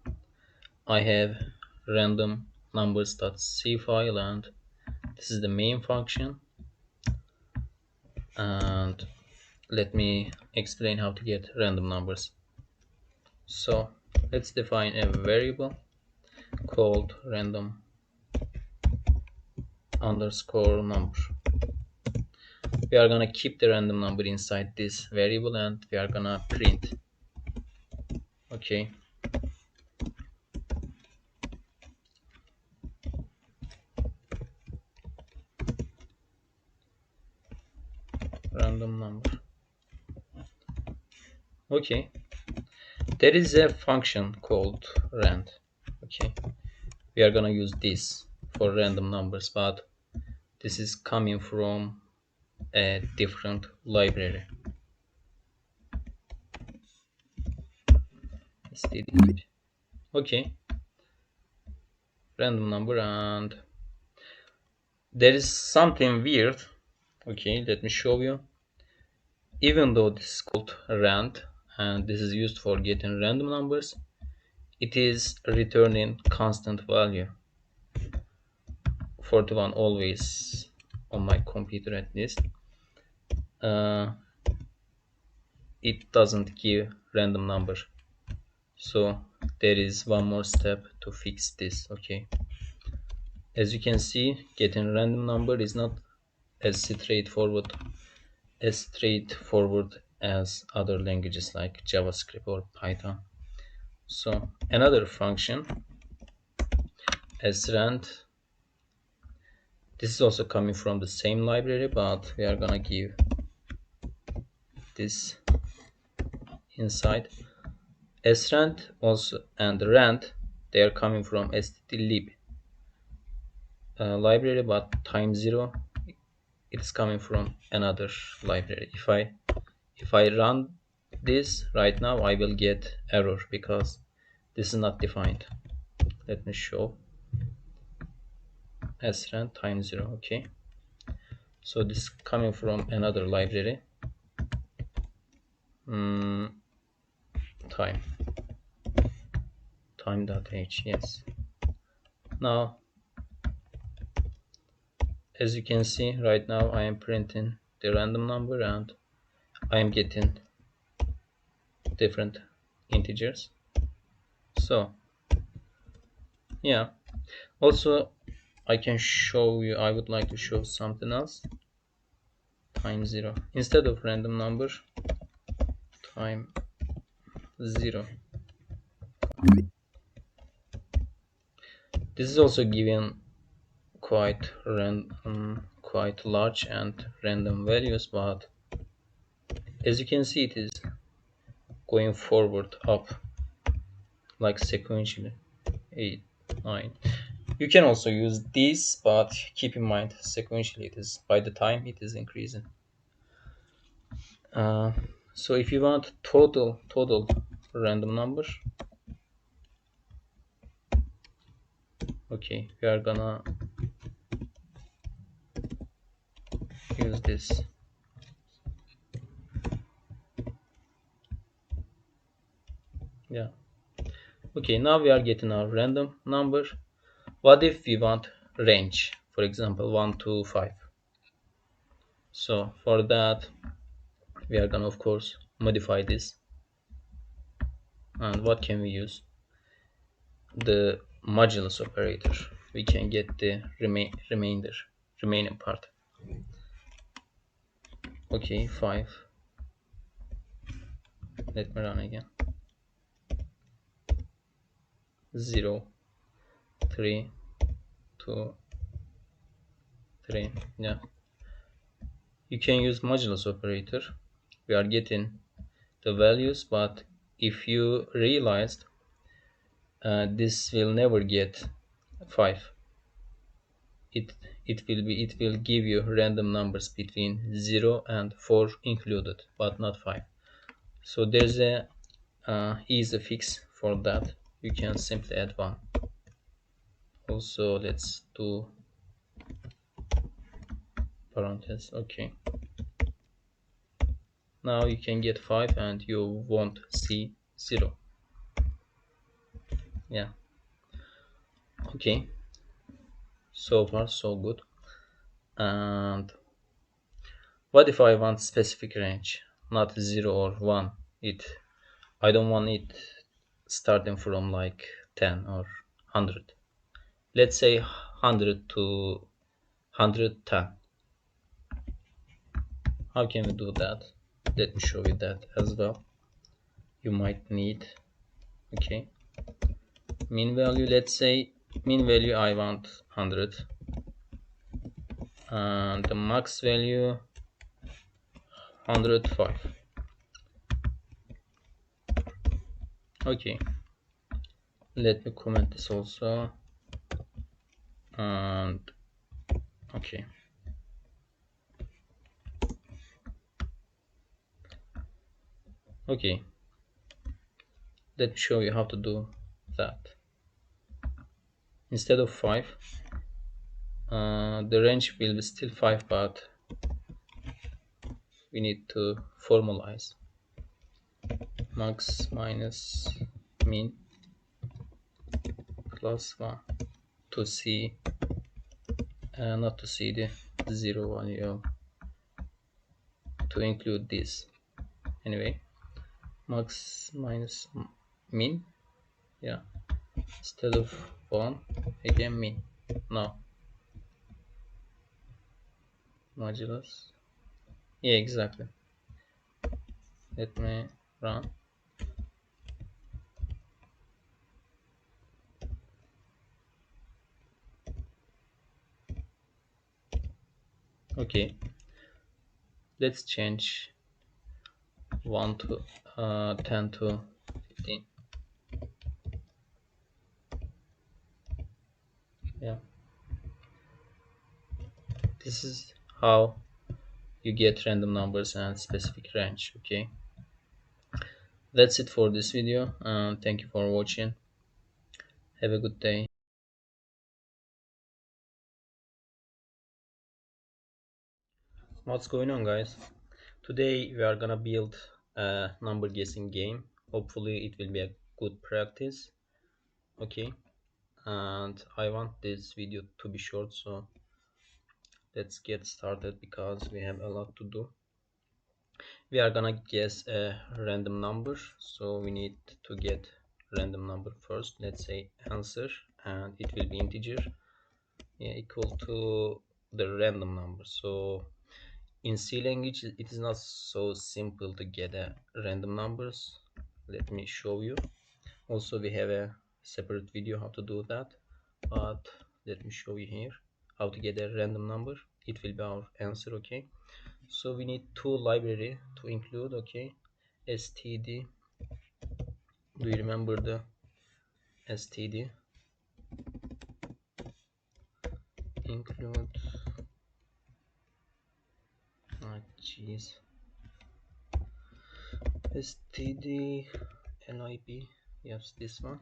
I have random numbers.c file, and this is the main function. And let me explain how to get random numbers. So let's define a variable called random underscore number. We are gonna keep the random number inside this variable, and we are gonna print. Okay, random number. Okay, there is a function called rand. Okay, we are gonna use this for random numbers, but this is coming from a different library. Okay, random number, and there is something weird. Okay, let me show you. Even though this is called rand and this is used for getting random numbers, it is returning constant value. 41 always on my computer, at least. It doesn't give random number. So there is one more step to fix this. Okay, as you can see, getting random number is not as straightforward as other languages like JavaScript or Python. So another function srand, this is also coming from the same library, but we are gonna give this inside. Srand also and rand, they are coming from stdlib library, but time zero, it's coming from another library. If I run this right now, I will get error because this is not defined. Let me show srand time zero. Okay, so this is coming from another library. Time.h. Yes. Now, as you can see right now, I am printing the random number and I am getting different integers. So yeah, also I can show you, I would like to show something else. Time zero, instead of random number, time zero. This is also given quite large and random values, but as you can see, it is going forward up like sequentially. 8, 9. You can also use this, but keep in mind sequentially it is by the time it is increasing. So if you want total random number, okay, we are gonna use this. Yeah. Okay, now we are getting our random number. What if we want range, for example 1 to 5? So for that we are gonna of course modify this. And what can we use? The modulus operator. We can get the remaining part. Okay, 5. Let me run again. 0, 3, 2, 3. Yeah, you can use modulus operator. We are getting the values, but if you realized, this will never get 5. It will give you random numbers between 0 and 4 included, but not 5. So there's a easy fix for that. You can simply add 1. Also, let's do parentheses. Okay, now you can get 5 and you won't see 0. Yeah, okay, so far so good. And what if I want specific range, not 0 or 1? I don't want it starting from like 10 or 100. Let's say 100 to 110. How can we do that? Let me show you that as well. You might need, okay, mean value. Let's say mean value I want 100 and the max value 105. Okay, let me comment this also. And okay, okay, let me show you how to do that. Instead of 5, the range will be still 5, but we need to formalize max minus min plus 1 to see, not to see the 0 value, to include this. Anyway, max minus min Yeah, instead of 1 again min. Now modulus, yeah, exactly. Let me run. Okay, let's change 1 to 10 to 15. Yeah, this is how you get random numbers and specific range. Okay, that's it for this video, and thank you for watching. Have a good day. What's going on, guys? Today we are gonna build a number guessing game. Hopefully it will be a good practice. Okay, and I want this video to be short, so let's get started because we have a lot to do. We are gonna guess a random number, so we need to get random number first. Let's say answer, and it will be integer, yeah, equal to the random number. So in C language it is not so simple to get a random numbers. Let me show you. Also we have a separate video how to do that, but let me show you here how to get a random number. It will be our answer. Okay, so we need two library to include. Okay, std, do you remember the std? Include, ah jeez, std lib, yes, this one.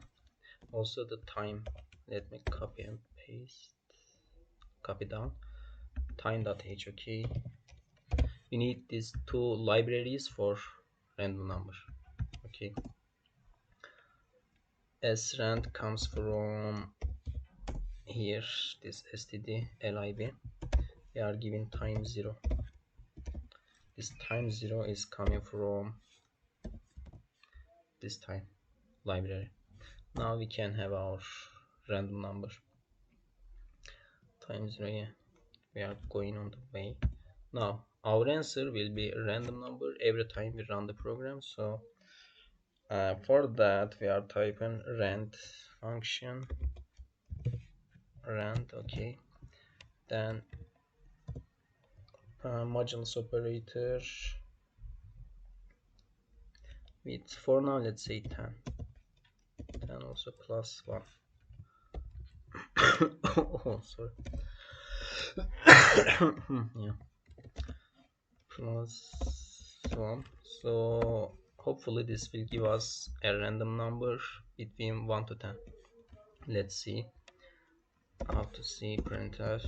Also the time, let me copy and paste, copy down, time.h. Okay, we need these two libraries for random number. Okay, srand comes from here, this std lib, we are given time 0. This time 0 is coming from this time library. Now we can have our random number time 0. Yeah, we are going on the way. Now our answer will be a random number every time we run the program. So for that we are typing rand function, rand. Okay, then modulus operator with, for now let's say 10, 10 also plus 1. Oh, sorry. Yeah, plus 1. So hopefully this will give us a random number between 1 to 10. Let's see how to see printf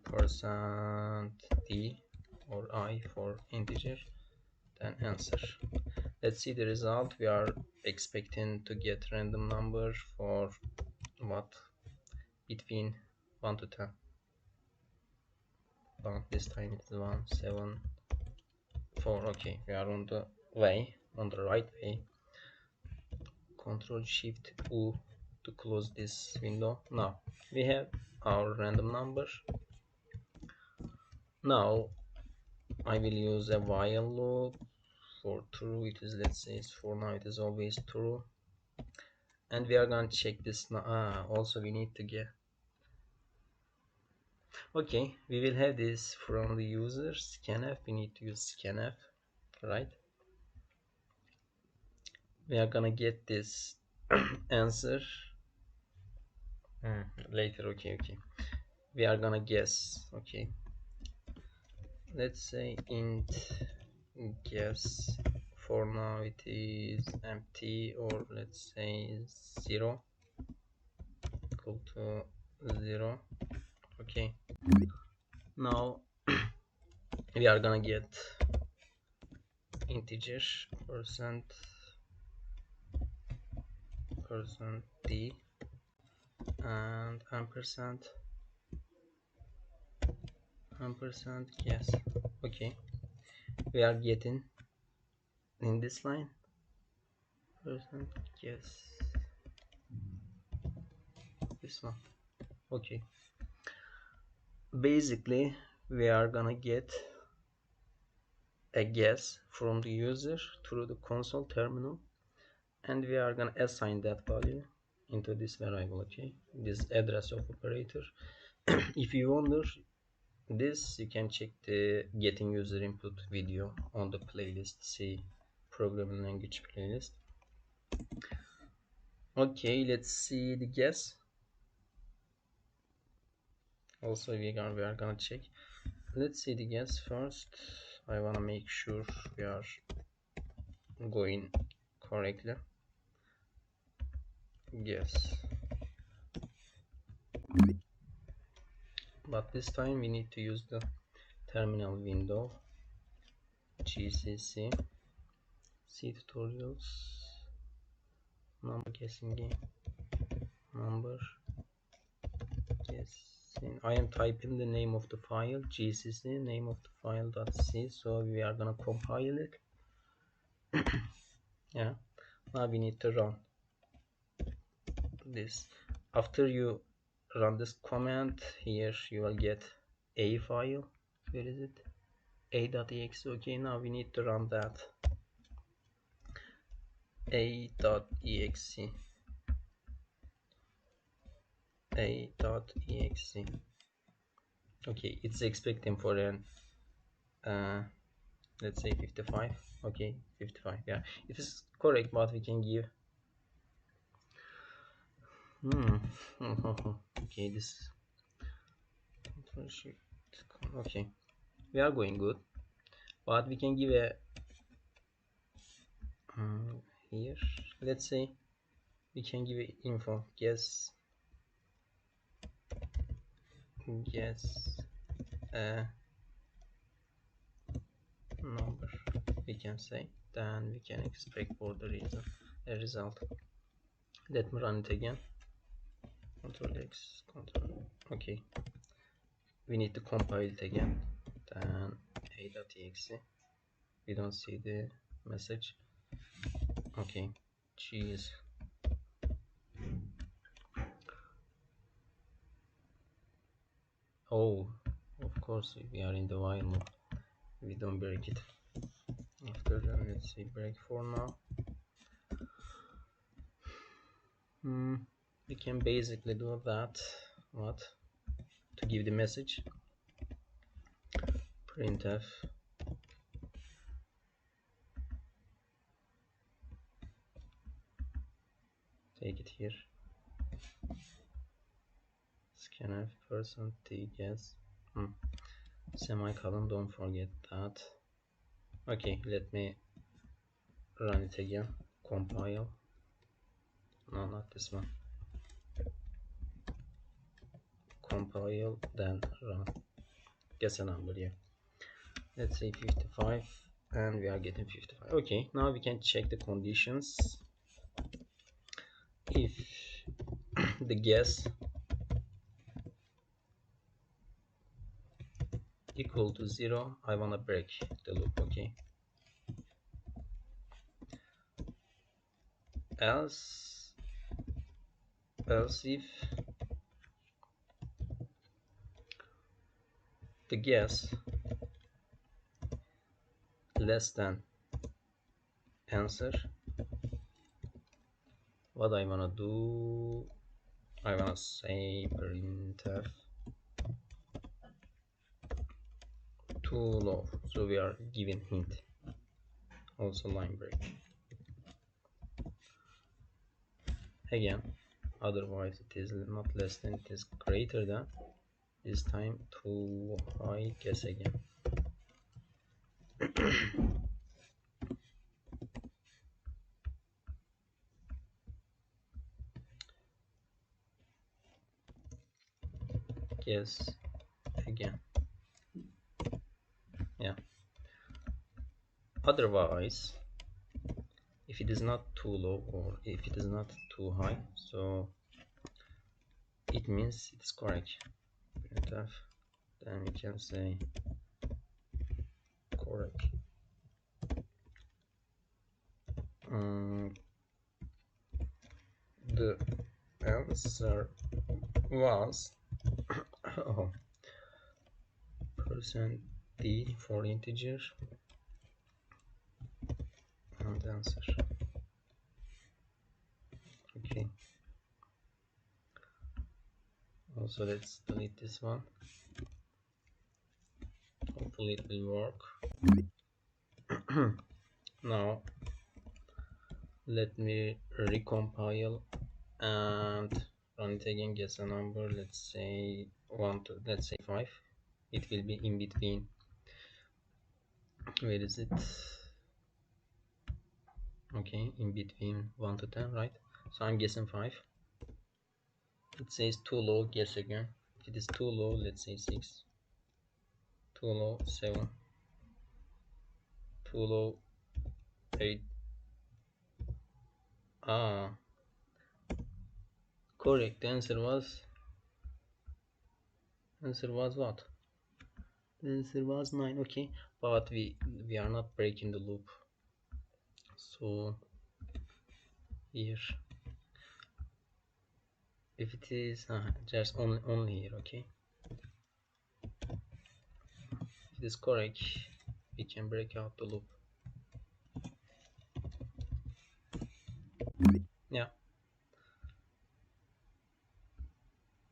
percent d or I for integer, then answer. Let's see the result. We are expecting to get random number for what, between 1 to 10, but this time it is 1 7 4. Okay, we are on the way, on the right way. Control Shift U to close this window. Now we have our random number. Now I will use a while loop. For true it is, let's say, for now it is always true, and we are going to check this now. Also we need to get, okay, we will have this from the user scanf. We need to use scanf, right? We are gonna get this answer later. Okay, we are gonna guess. Okay, let's say int guess, for now it is empty, or let's say 0 equal to 0. Okay, now we are gonna get integer percent d and ampersand yes. Okay, we are getting in this line Percent guess. This one. Okay. Basically, we are gonna get a guess from the user through the console terminal, and we are gonna assign that value into this variable. Okay, this address of operator. If you wonder this, you can check the getting user input video on the playlist, C programming language playlist. Okay, let's see the guess. Also we are gonna check. Let's see the guess first. I wanna make sure we are going correctly. Guess, but this time we need to use the terminal window, GCC, C tutorials, number guessing game, number guessing. I am typing the name of the file, GCC, name of the file.c, so we are gonna compile it. Yeah, now we need to run this. After you run this command, here you will get a file. Where is it? a.exe. Okay, now we need to run that. a.exe, a.exe. Okay, it's expecting for an let's say 55. Okay, 55. Yeah, it is correct, but we can give okay, this okay, we are going good, but we can give a here, let's say we can give a info guess a number, we can say, then we can expect for the reason a result. Let me run it again. Control X, control. Okay, we need to compile it again. Then a.exe. We don't see the message. Okay, cheese. Oh, of course, we are in the while mode. We don't break it. After that, let's say break for now. We can basically do that. What? To give the message. Printf. Take it here. Scanf %t guess. Semicolon, don't forget that. Okay, let me run it again. Compile. No, not this one. Compile, then run. Guess a number, yeah. Let's say 55, and we are getting 55. Okay, now we can check the conditions. If the guess equal to 0, I wanna break the loop. Okay, else if the guess less than answer, what I wanna do, I wanna say printf too low, so we are giving hint. Also line break again, otherwise it is not less than, it is greater than. This time too high, guess again. Guess again. Yeah, otherwise if it is not too low or if it is not too high, so it means it's correct. Printf, then we can say correct. The answer was oh, percent %d for integer and answer. Okay. Also, let's delete this one. Hopefully it will work. Now let me recompile and run it again. Guess a number. Let's say let's say 5. It will be in between. Where is it? Okay, in between 1 to 10, right? So I'm guessing 5. It says too low. Guess again. If it is too low, let's say 6. Too low, 7. Too low, 8. Ah, correct. The answer was what? The answer was 9. Okay, but we are not breaking the loop. So here, if it is just only here, okay. If it is correct, we can break out the loop. Yeah.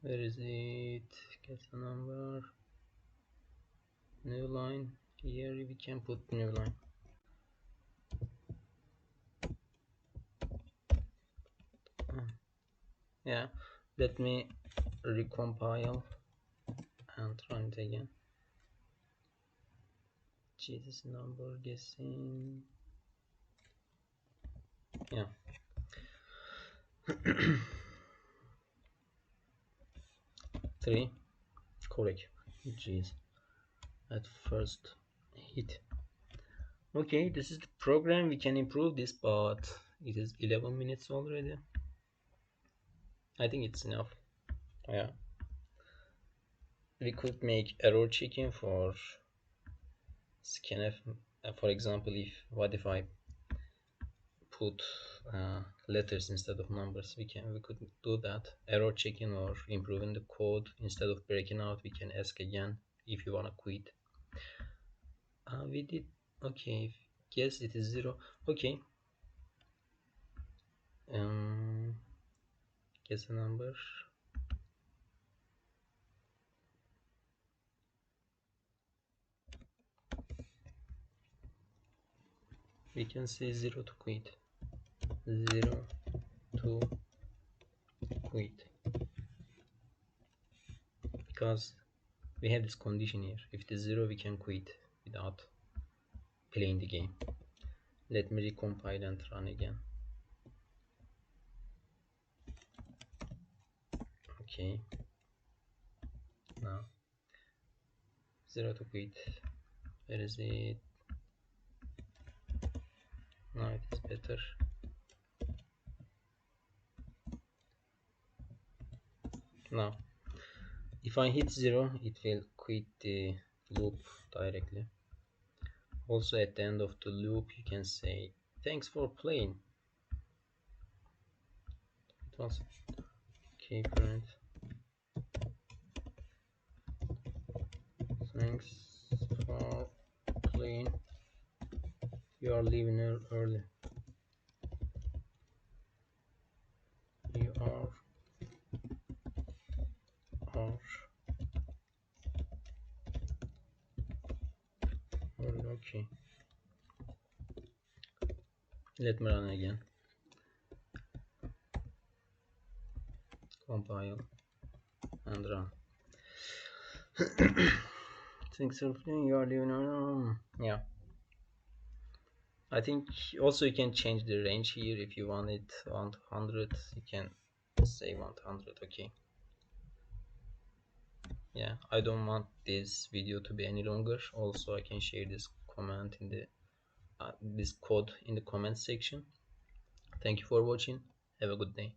Where is it? Get a number. New line. Here we can put new line. Yeah. Let me recompile and run it again. Jesus, number guessing. Yeah. 3. Correct. Jeez. At first hit. Okay, this is the program. We can improve this, but it is 11 minutes already. I think it's enough. Yeah. We could make error checking for scanf. For example, if I put letters instead of numbers, we could do that. Error checking or improving the code instead of breaking out. We can ask again if you wanna quit. We did okay. Yes, it is 0. Okay. Guess a number. We can say 0 to quit. 0 to quit, because we have this condition here. If it is 0, we can quit without playing the game. Let me recompile and run again. Okay, now 0 to quit. Where is it? Now it is better. Now if I hit 0, it will quit the loop directly. Also, at the end of the loop, you can say thanks for playing. It was okay, parent. Thanks for playing. You are leaving early. You are early. Okay. Let me run again. Compile and run. Thanks for playing. You are leaving. Yeah. I think also you can change the range here if you want it 100. You can say 100. Okay. Yeah, I don't want this video to be any longer. Also, I can share this comment in the this code in the comment section. Thank you for watching. Have a good day.